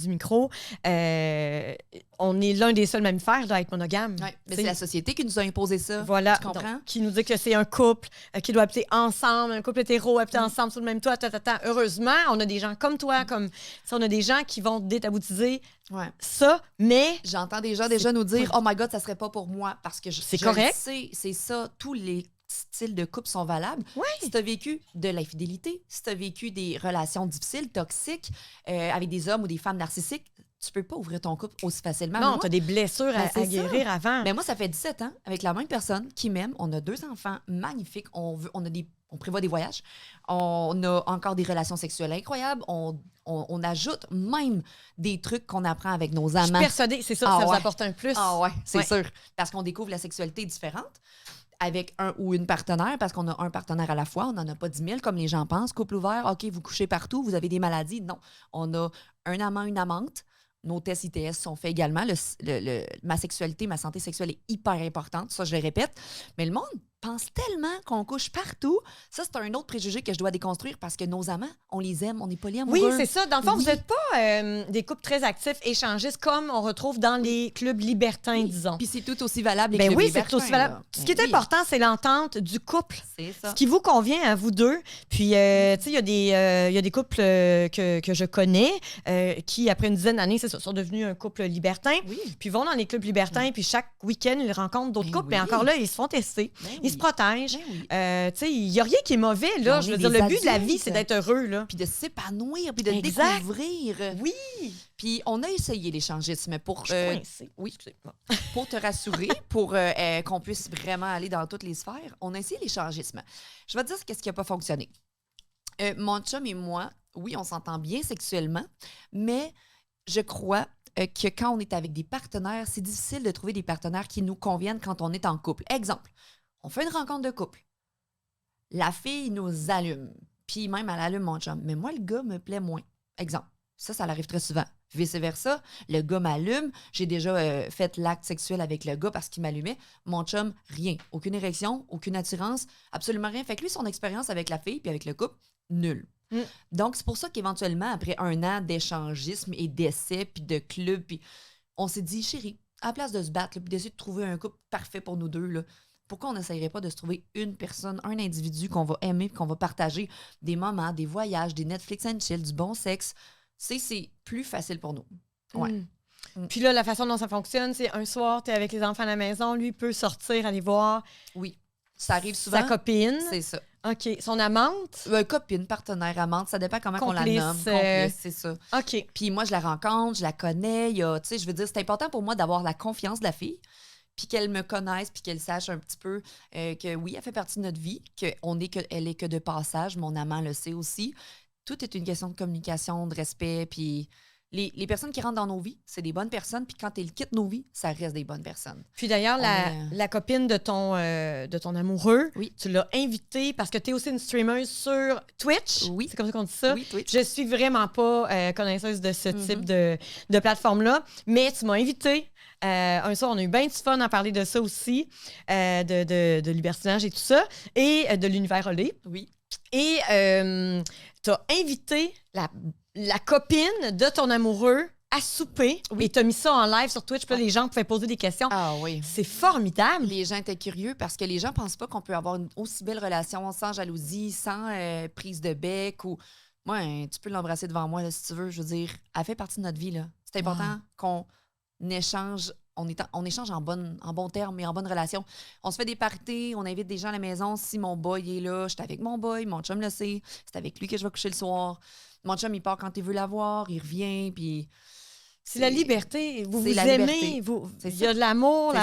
micro, on est l'un des seuls mammifères à être monogame. Ouais, mais T'sais, c'est la société qui nous a imposé ça. Voilà, Tu comprends? donc, qui nous dit que c'est un couple qui doit habiter ensemble, un couple hétéro habiter ensemble sous le même toit. Heureusement, on a des gens comme toi, comme on a des gens qui vont détaboutiser Ouais. ça, mais J'entends des gens déjà nous dire « Oh my God, ça serait pas pour moi. » Parce que C'est je correct. le sais, c'est ça. Tous les styles de couple sont valables. Oui. Si tu as vécu de l'infidélité, si tu as vécu des relations difficiles, toxiques, avec des hommes ou des femmes narcissiques, tu peux pas ouvrir ton couple aussi facilement. non, Moi, tu as des blessures Ben, c'est à guérir avant. mais moi, ça fait 17 ans avec la même personne qui m'aime. On a 2 enfants magnifiques. On prévoit des voyages. On a encore des relations sexuelles incroyables. On ajoute même des trucs qu'on apprend avec nos Je suis amants. persuadée, c'est ça, Ah ça vous ouais. apporte un plus. Ah ouais, c'est Ouais. sûr. Parce qu'on découvre la sexualité différente avec un ou une partenaire, parce qu'on a un partenaire à la fois. On n'en a pas 10 000 comme les gens pensent. Couple ouvert, OK, vous couchez partout, vous avez des maladies. Non. On a un amant, une amante. Nos tests ITS sont faits également. Ma sexualité, ma santé sexuelle est hyper importante. Ça, je le répète. Mais le monde pense tellement qu'on couche partout. Ça, c'est un autre préjugé que je dois déconstruire parce que nos amants, on les aime, on est polyamoureux. Oui, c'est ça. Dans le fond, Oui. vous n'êtes pas des couples très actifs, échangistes, comme on retrouve dans les clubs libertins, Oui. disons. Puis c'est tout aussi valable. Les Ben clubs oui, c'est libertins, aussi valable. là. Ce qui est Ben oui, important, c'est l'entente du couple. c'est ça. Ce qui vous convient à vous deux. Puis, tu sais, il y a des couples que je connais qui, après une dizaine d'années, c'est ça, sont devenus un couple libertin. Oui. Puis vont dans les clubs libertins, puis chaque week-end, ils rencontrent d'autres Ben couples. Mais oui. encore là, ils se font tester. Ben Ils se oui. protègent. Ben oui. Tu sais, il n'y a rien qui est mauvais, là. On Je est veux dire, des le but de la vie, adultes. c'est d'être heureux, là. Puis de s'épanouir, puis de Exact. découvrir. Oui. Puis on a essayé l'échangisme pour, Je suis coincée. oui. Excusez-moi. pour te rassurer, pour qu'on puisse vraiment aller dans toutes les sphères. On a essayé l'échangisme. Je vais te dire qu'est-ce qui n'a pas fonctionné. Mon chum et moi, oui, on s'entend bien sexuellement, mais je crois que quand on est avec des partenaires, c'est difficile de trouver des partenaires qui nous conviennent quand on est en couple. Exemple, on fait une rencontre de couple. La fille nous allume, puis même elle allume mon chum. Mais moi, le gars me plaît moins. Exemple, ça l'arrive très souvent. Vice-versa, le gars m'allume. J'ai déjà fait l'acte sexuel avec le gars parce qu'il m'allumait. Mon chum, rien. Aucune érection, aucune attirance, absolument rien. Fait que lui, son expérience avec la fille puis avec le couple, nul. Donc, c'est pour ça qu'éventuellement, après 1 an d'échangisme et d'essais, puis de club, puis on s'est dit, chérie, à la place de se battre, puis d'essayer de trouver un couple parfait pour nous deux, là, pourquoi on n'essayerait pas de se trouver une personne, un individu qu'on va aimer, qu'on va partager des moments, des voyages, des Netflix and chill, du bon sexe? C'est plus facile pour nous. Ouais. Puis là, la façon dont ça fonctionne, c'est un soir, tu es avec les enfants à la maison, lui peut sortir, aller voir Oui. Ça arrive souvent. sa copine. C'est ça. OK. Son amante? Copine, partenaire, amante, ça dépend comment on la Complice, nomme. Complice, c'est ça. OK. Puis moi, je la rencontre, je la connais. Tu sais, je veux dire, c'est important pour moi d'avoir la confiance de la fille, puis qu'elle me connaisse, puis qu'elle sache un petit peu que oui, elle fait partie de notre vie, qu'elle est que de passage. Mon amant le sait aussi. Tout est une question de communication, de respect, puis les personnes qui rentrent dans nos vies, c'est des bonnes personnes, puis quand elles quittent nos vies, ça reste des bonnes personnes. Puis d'ailleurs, la copine de ton amoureux, Oui. tu l'as invitée parce que tu es aussi une streameuse sur Twitch. Oui. C'est comme ça qu'on dit ça. Oui, Twitch. Je suis vraiment pas connaisseuse de ce type de plateforme-là, mais tu m'as invitée. Un soir, on a eu bien du fun à parler de ça aussi, de libertinage et tout ça, et de l'univers relais. Oui. Et tu as invité la copine de ton amoureux à souper. Oui. Et tu as mis ça en live sur Twitch. Puis là, les gens pouvaient poser des questions. Ah oui. C'est formidable. Les gens étaient curieux parce que les gens pensent pas qu'on peut avoir une aussi belle relation sans jalousie, sans prise de bec ou... Moi, tu peux l'embrasser devant moi là, si tu veux. Je veux dire, elle fait partie de notre vie. Là. C'est important qu'on échange... On échange en bons termes et en bonne relation. On se fait des parties, on invite des gens à la maison. Si mon boy est là, je suis avec mon boy, mon chum le sait. C'est avec lui que je vais coucher le soir. Mon chum, il part quand il veut l'avoir, il revient, puis... C'est la liberté. Vous c'est vous la aimez. liberté. Il y a de l'amour.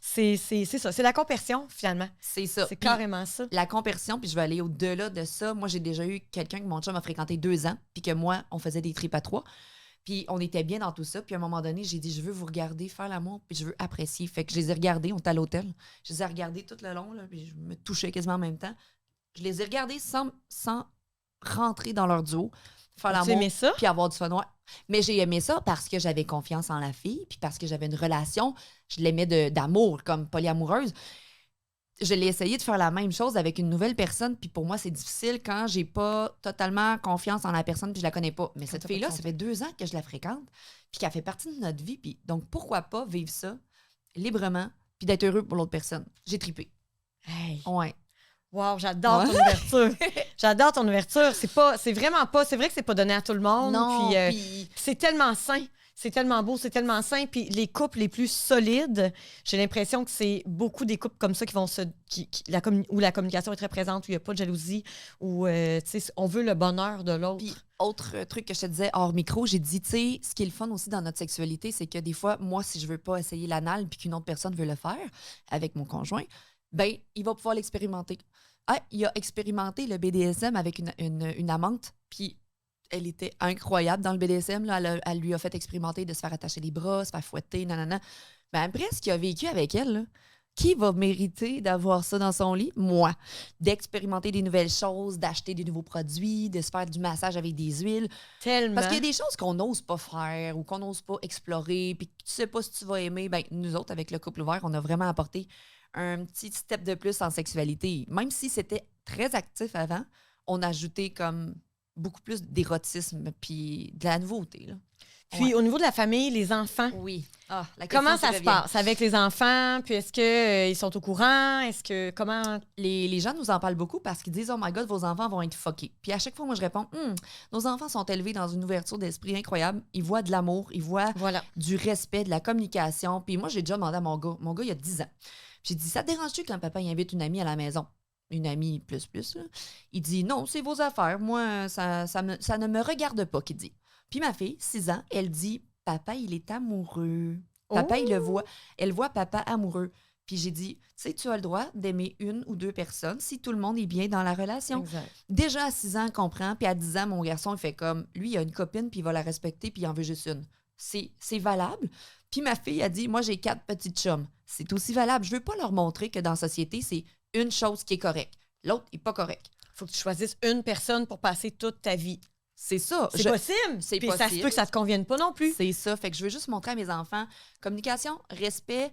C'est C'est ça. C'est la compersion, finalement. C'est ça. C'est Puis carrément ça. la compersion, puis je vais aller au-delà de ça. Moi, j'ai déjà eu quelqu'un que mon chum a fréquenté 2 ans, puis que moi, on faisait des trips à 3. Puis on était bien dans tout ça. Puis à un moment donné, j'ai dit, je veux vous regarder faire l'amour, puis je veux apprécier. Fait que je les ai regardés, on était à l'hôtel. Je les ai regardés tout le long, là, puis je me touchais quasiment en même temps. Je les ai regardés sans rentrer dans leur duo, faire Tu l'amour, aimais ça? puis avoir du fun. Ouais. Mais j'ai aimé ça parce que j'avais confiance en la fille, puis parce que j'avais une relation. Je l'aimais d'amour, comme polyamoureuse. Je l'ai essayé de faire la même chose avec une nouvelle personne, puis pour moi, c'est difficile quand j'ai pas totalement confiance en la personne, puis je la connais pas. Mais cette fille-là, ça fait 2 ans que je la fréquente, puis qu'elle fait partie de notre vie, puis donc pourquoi pas vivre ça librement, puis d'être heureux pour l'autre personne. J'ai trippé. Hey. Ouais. Wow, j'adore ton ouverture. J'adore ton ouverture. C'est vraiment pas... C'est vrai que c'est pas donné à tout le monde. Non, puis c'est tellement sain. C'est tellement beau, c'est tellement sain. Puis les couples les plus solides, j'ai l'impression que c'est beaucoup des couples comme ça qui vont où la communication est très présente, où il n'y a pas de jalousie, où on veut le bonheur de l'autre. Puis, autre truc que je te disais hors micro, j'ai dit, tu sais, ce qui est le fun aussi dans notre sexualité, c'est que des fois, moi, si je veux pas essayer l'anal puis qu'une autre personne veut le faire avec mon conjoint, ben il va pouvoir l'expérimenter. Ah, il a expérimenté le BDSM avec une amante, puis elle était incroyable dans le BDSM. Là. Elle lui a fait expérimenter de se faire attacher les bras, se faire fouetter, nanana. Ben, après, ce qu'il a vécu avec elle, là, qui va mériter d'avoir ça dans son lit? Moi. D'expérimenter des nouvelles choses, d'acheter des nouveaux produits, de se faire du massage avec des huiles. Tellement. Parce qu'il y a des choses qu'on n'ose pas faire ou qu'on n'ose pas explorer, puis que tu sais pas si tu vas aimer. Ben, nous autres, avec le couple ouvert, on a vraiment apporté un petit step de plus en sexualité. Même si c'était très actif avant, on a ajouté comme beaucoup plus d'érotisme puis de la nouveauté. Là. Puis au niveau de la famille, les enfants, Oui. Ah, la comment question ça qui se revient. passe avec les enfants? Puis est-ce que ils sont au courant? Comment... Les gens nous en parlent beaucoup parce qu'ils disent « Oh my God, vos enfants vont être fuckés. » Puis à chaque fois, moi, je réponds « Nos enfants sont élevés dans une ouverture d'esprit incroyable. Ils voient de l'amour, ils voient du respect, de la communication. » Puis moi, j'ai déjà demandé à mon gars, il a 10 ans. J'ai dit « Ça te dérange-tu quand papa il invite une amie à la maison? » Une amie plus. Là. Il dit « Non, c'est vos affaires. Moi, ça ne me regarde pas. » qu'il dit. Puis ma fille, 6 ans, elle dit « Papa, il est amoureux. » Papa, il le voit. Elle voit papa amoureux. Puis j'ai dit, tu sais, tu as le droit d'aimer 1 ou 2 personnes si tout le monde est bien dans la relation. Exact. Déjà à 6 ans, il comprend. Puis à 10 ans, mon garçon, il fait comme, lui, il a une copine, puis il va la respecter, puis il en veut juste une. C'est valable. Puis ma fille a dit, moi, j'ai 4 petites chums. C'est aussi valable. Je veux pas leur montrer que dans la société, c'est une chose qui est correcte. L'autre n'est pas correct. Faut que tu choisisses une personne pour passer toute ta vie. C'est ça. C'est possible. C'est Puis ça se possible. peut que ça te convienne pas non plus. C'est ça. Fait que je veux juste montrer à mes enfants communication, respect,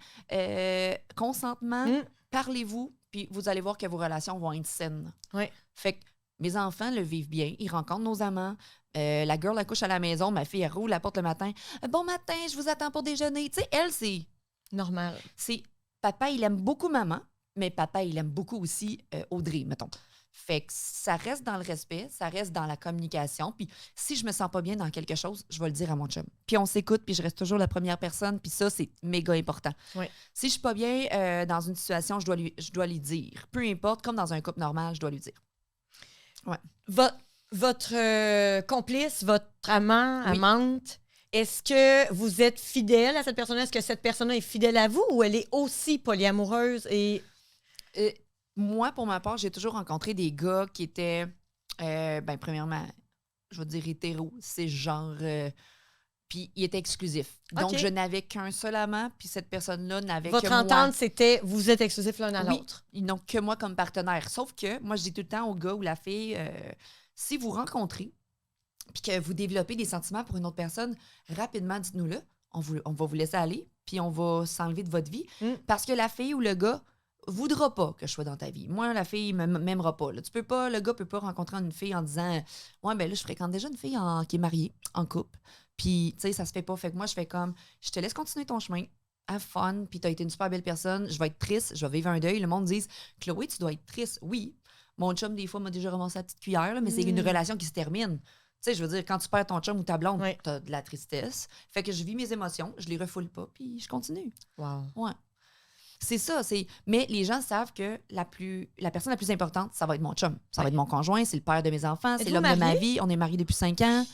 consentement, parlez-vous, puis vous allez voir que vos relations vont être saines. Ouais. Fait que Mes enfants le vivent bien. Ils rencontrent nos amants. La girl accouche à la maison. Ma fille, elle roule la porte le matin. Bon matin, je vous attends pour déjeuner. Tu sais, elle, Normal. c'est... Papa, il aime beaucoup maman, mais papa, il aime beaucoup aussi Audrey, mettons. Fait que ça reste dans le respect, ça reste dans la communication. Puis si je me sens pas bien dans quelque chose, je vais le dire à mon chum. Puis on s'écoute, puis je reste toujours la première personne. Puis ça, c'est méga important. Oui. Si je suis pas bien dans une situation, je dois lui dire. Peu importe, comme dans un couple normal, je dois lui dire. Ouais. Votre complice, votre amant, Oui. amante, est-ce que vous êtes fidèle à cette personne-là? Est-ce que cette personne-là est fidèle à vous ou elle est aussi polyamoureuse et... Moi, pour ma part, j'ai toujours rencontré des gars qui étaient, premièrement, je vais dire hétéro, c'est genre... puis il était exclusif. Donc, OK. je n'avais qu'un seul amant, puis cette personne-là n'avait que Votre moi. entente, c'était vous êtes exclusifs l'un à Oui, l'autre. ils n'ont que moi comme partenaire. Sauf que, moi, je dis tout le temps au gars ou la fille, si vous rencontrez, puis que vous développez des sentiments pour une autre personne, rapidement, dites-nous-le. On va vous laisser aller, puis on va s'enlever de votre vie. Parce que la fille ou le gars voudra pas que je sois dans ta vie. Moi, la fille m'aimera pas. Là. Le gars peut pas rencontrer une fille en disant « Ouais, ben là, je fréquente déjà une fille qui est mariée, en couple. » Puis, tu sais, ça se fait pas. Fait que moi, je fais comme « Je te laisse continuer ton chemin. Have fun. Puis t'as été une super belle personne. Je vais être triste. Je vais vivre un deuil. » Le monde dit « Chloé, tu dois être triste. » Oui. Mon chum, des fois, m'a déjà ramassé la petite cuillère, là, mais c'est une relation qui se termine. Tu sais, je veux dire, quand tu perds ton chum ou ta blonde, Ouais. t'as de la tristesse. Fait que je vis mes émotions, je les refoule pas, puis je continue. Wow. Ouais. C'est ça. Mais les gens savent que la personne la plus importante, ça va être mon chum. Ça va être mon conjoint, c'est le père de mes enfants, c'est Êtes-vous l'homme de ma mariés? vie. On est mariés depuis 5 ans.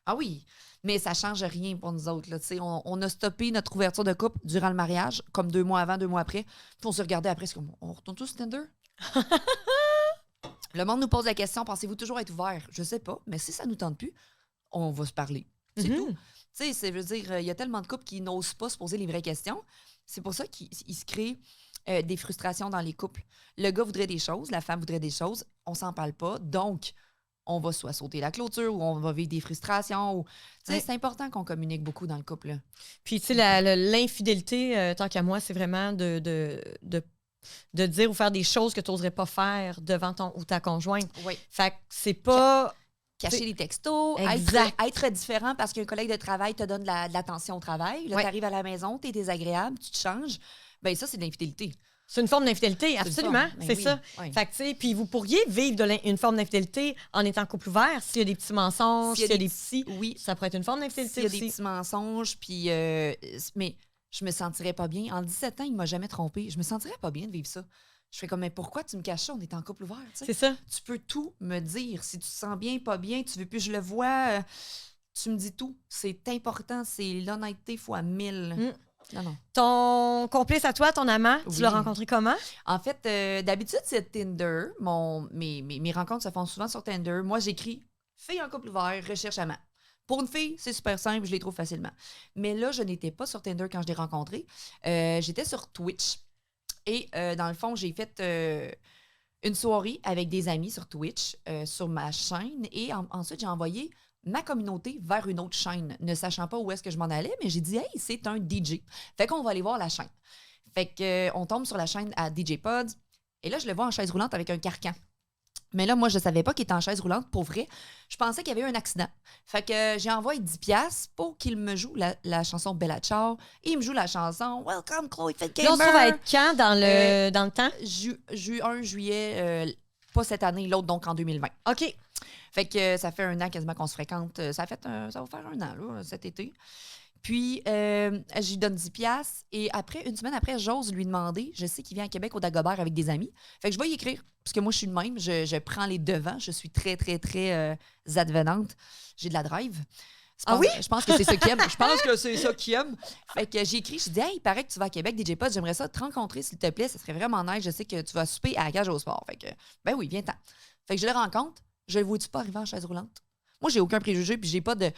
Ah oui. Mais ça change rien pour nous autres. Là. On a stoppé notre ouverture de couple durant le mariage, comme 2 mois avant, 2 mois après. Puis on se regardait après, c'est comme, on retourne tous sur Tinder? Le monde nous pose la question, pensez-vous toujours être ouvert? Je sais pas, mais si ça nous tente plus, on va se parler. C'est tout. Tu sais, je veux dire, il y a tellement de couples qui n'osent pas se poser les vraies questions. C'est pour ça qu'il se crée des frustrations dans les couples. Le gars voudrait des choses, la femme voudrait des choses, on s'en parle pas. Donc, on va soit sauter la clôture ou on va vivre des frustrations. Ou... Ouais. C'est important qu'on communique beaucoup dans le couple. Là. Puis, tu sais, l'infidélité, tant qu'à moi, c'est vraiment de dire ou faire des choses que tu n'oserais pas faire devant ton ou ta conjointe. Oui. Fait que c'est pas... Cacher les textos, être différent parce qu'un collègue de travail te donne de l'attention au travail. Là, Ouais. tu arrives à la maison, tu es désagréable, tu te changes. Bien, ça, c'est de l'infidélité. C'est une forme d'infidélité, absolument. Ben C'est oui, ça. oui. Fait que, tu sais, puis vous pourriez vivre une forme d'infidélité en étant couple ouvert. S'il y a des petits mensonges, s'il y a des petits... Oui. Ça pourrait être une forme S'il d'infidélité y a aussi. des petits mensonges, puis... mais je me sentirais pas bien. En 17 ans, il m'a jamais trompé. Je me sentirais pas bien de vivre ça. Je fais comme, mais pourquoi tu me caches ça? On est en couple ouvert, tu sais. C'est ça. Tu peux tout me dire. Si tu te sens bien, pas bien, tu veux plus que je le vois, tu me dis tout. C'est important, c'est l'honnêteté fois 1000. Non. Ton complice à toi, ton amant, Oui. tu l'as rencontré comment? En fait, d'habitude, c'est Tinder. Mes rencontres se font souvent sur Tinder. Moi, j'écris « Fille en couple ouvert, recherche amant ». Pour une fille, c'est super simple, je les trouve facilement. Mais là, je n'étais pas sur Tinder quand je l'ai rencontré. J'étais sur Twitch. Et dans le fond, j'ai fait une soirée avec des amis sur Twitch, sur ma chaîne. Et ensuite, j'ai envoyé ma communauté vers une autre chaîne, ne sachant pas où est-ce que je m'en allais. Mais j'ai dit, hey, c'est un DJ. Fait qu'on va aller voir la chaîne. Fait qu'on tombe sur la chaîne à DJ Pod. Et là, je le vois en chaise roulante avec un carcan. Mais là, moi, je ne savais pas qu'il était en chaise roulante pour vrai. Je pensais qu'il y avait eu un accident. Fait que j'ai envoyé 10$ pour qu'il me joue la chanson Bella Ciao. Et il me joue la chanson Welcome Chloé Fit Gamer. Là, on se trouve à être quand dans le temps? Juillet, pas cette année, l'autre donc en 2020. OK. Fait que ça fait 1 an quasiment qu'on se fréquente. Ça va faire 1 an là, cet été. Puis, je lui donne 10$. Et après, une semaine après, j'ose lui demander. Je sais qu'il vient à Québec au Dagobert avec des amis. Fait que je vais y écrire. Parce que moi, je suis de même. Je prends les devants. Je suis très, très, très advenante. J'ai de la drive. Oui? Je pense que c'est ça qu'il aime. Je pense que c'est ça qu'il aime. Fait que j'ai écrit. Je dis, hey, il paraît que tu vas à Québec, DJ Pod. J'aimerais ça te rencontrer, s'il te plaît. Ça serait vraiment nice. Je sais que tu vas souper à la cage au sport. Fait que, ben oui, viens-t'en. Fait que je le rencontre. Je le vois-tu pas arriver en chaise roulante? Moi, j'ai aucun préjugé. Puis j'ai pas de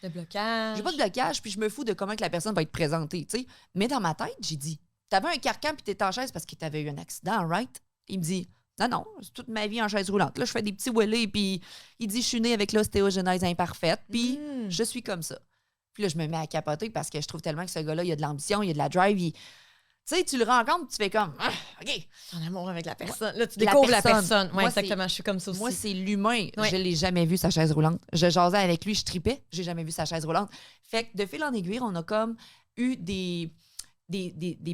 Le blocage. j'ai pas de blocage, puis je me fous de comment que la personne va être présentée, tu sais. Mais dans ma tête, j'ai dit, t'avais un carcan puis t'étais en chaise parce que t'avais eu un accident, right? Il me dit, non, c'est toute ma vie en chaise roulante. Là, je fais des petits wheelies, puis il dit, je suis née avec l'ostéogenèse imparfaite, puis je suis comme ça. Puis là, je me mets à capoter parce que je trouve tellement que ce gars-là, il a de l'ambition, il a de la drive, Tu sais, tu le rencontres, tu fais comme, ah, OK. En amour avec la personne. Là, tu La découvres la personne. personne. Oui, Moi, exactement. Je suis comme ça aussi. Moi, c'est l'humain. Ouais. Je l'ai jamais vu, sa chaise roulante. Je jasais avec lui, je tripais. J'ai jamais vu sa chaise roulante. Fait que de fil en aiguille, on a comme eu des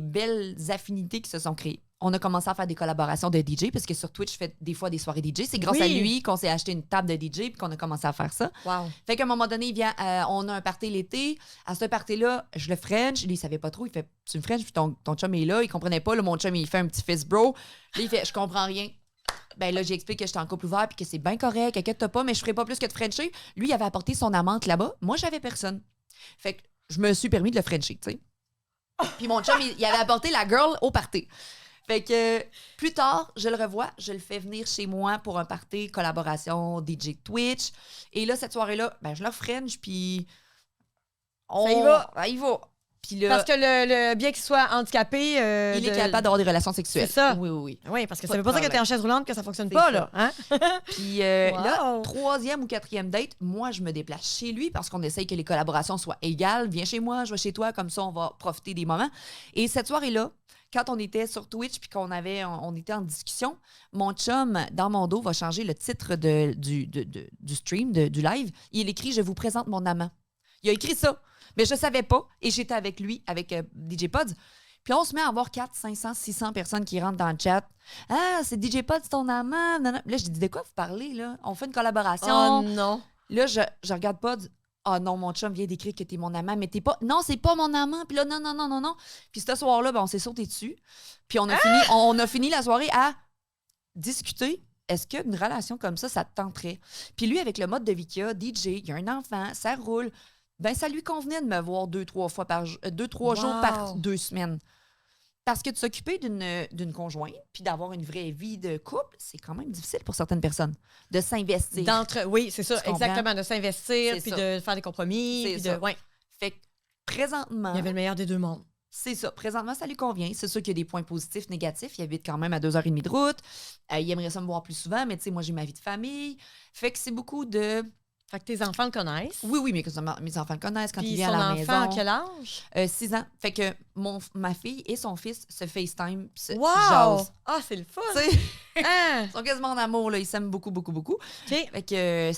belles affinités qui se sont créées. On a commencé à faire des collaborations de DJ, parce que sur Twitch, je fais des fois des soirées DJ. C'est grâce à lui qu'on s'est acheté une table de DJ puis qu'on a commencé à faire ça. Wow. Fait qu'à un moment donné, il vient, on a un party l'été. À ce party-là, je le French. Lui, il savait pas trop. Il fait, tu me French, puis ton chum est là. Il comprenait pas. Là, mon chum, il fait un petit fist bro. Là, il fait, je comprends rien. Ben là, j'explique que j'étais en couple ouvert puis que c'est bien correct, inquiète-toi pas, mais je ferai pas plus que de Frencher. Lui, il avait apporté son amante là-bas. Moi, j'avais personne. Fait que je me suis permis de le Frencher, tu sais. Puis mon chum, il avait apporté la girl au party. Fait que plus tard, je le revois, je le fais venir chez moi pour un party, collaboration, DJ Twitch. Et là, cette soirée-là, ben, je le French, puis Ça y va. Ça y va. Puis là, Parce que le bien qu'il soit handicapé... il est capable d'avoir des relations sexuelles. C'est ça. Oui, oui, oui. Oui, parce que Pas ça de veut pas dire que problème. t'es en chaise roulante que ça fonctionne C'est pas, ça. là. Hein? Puis Wow. là, 3e ou 4e date, moi, je me déplace chez lui parce qu'on essaye que les collaborations soient égales. Viens chez moi, je vais chez toi, comme ça, on va profiter des moments. Et cette soirée-là, quand on était sur Twitch puis on était en discussion, mon chum, dans mon dos, va changer le titre du stream, du live. Il écrit « Je vous présente mon amant ». Il a écrit ça, mais je ne savais pas. Et j'étais avec lui, avec DJ Pods. Puis on se met à avoir 400, 500, 600 personnes qui rentrent dans le chat. « Ah, c'est DJ Pods, ton amant. » Là, je dis « De quoi vous parlez, là? On fait une collaboration. Oh non. Là, je regarde Pods. Ah non, mon chum vient d'écrire que t'es mon amant, mais t'es pas. Non, c'est pas mon amant. Puis là, non. Puis ce soir-là, ben, on s'est sauté dessus. Puis on a fini la soirée à discuter. Est-ce qu'une relation comme ça te tenterait? Puis lui, avec le mode de vie qu'il a, DJ, il a un enfant, ça roule. Ben, ça lui convenait de me voir 2-3 fois par jour, 2-3 jours par 2 semaines. Parce que de s'occuper d'une conjointe puis d'avoir une vraie vie de couple, c'est quand même difficile pour certaines personnes. De s'investir. Oui, c'est ça, Tu comprends? exactement. De s'investir, C'est puis ça. de faire des compromis. C'est Puis ça. ouais. Fait que présentement, Il y avait le meilleur des deux mondes. c'est ça. Présentement, ça lui convient. C'est sûr qu'il y a des points positifs, négatifs. Il habite quand même à 2h30 de route. Il aimerait ça me voir plus souvent, mais tu sais, moi, j'ai ma vie de famille. Fait que c'est beaucoup de... Fait que tes enfants le connaissent. Oui, mais que mes enfants le connaissent quand Puis il vient son à la enfant, maison. à quel âge? 6 ans. Fait que ma fille et son fils se FaceTime, se Wow! jasent. Ah, c'est le fun! Tu sais, Hein? ils sont quasiment en amour, là. Ils s'aiment beaucoup, beaucoup, beaucoup. OK. Fait que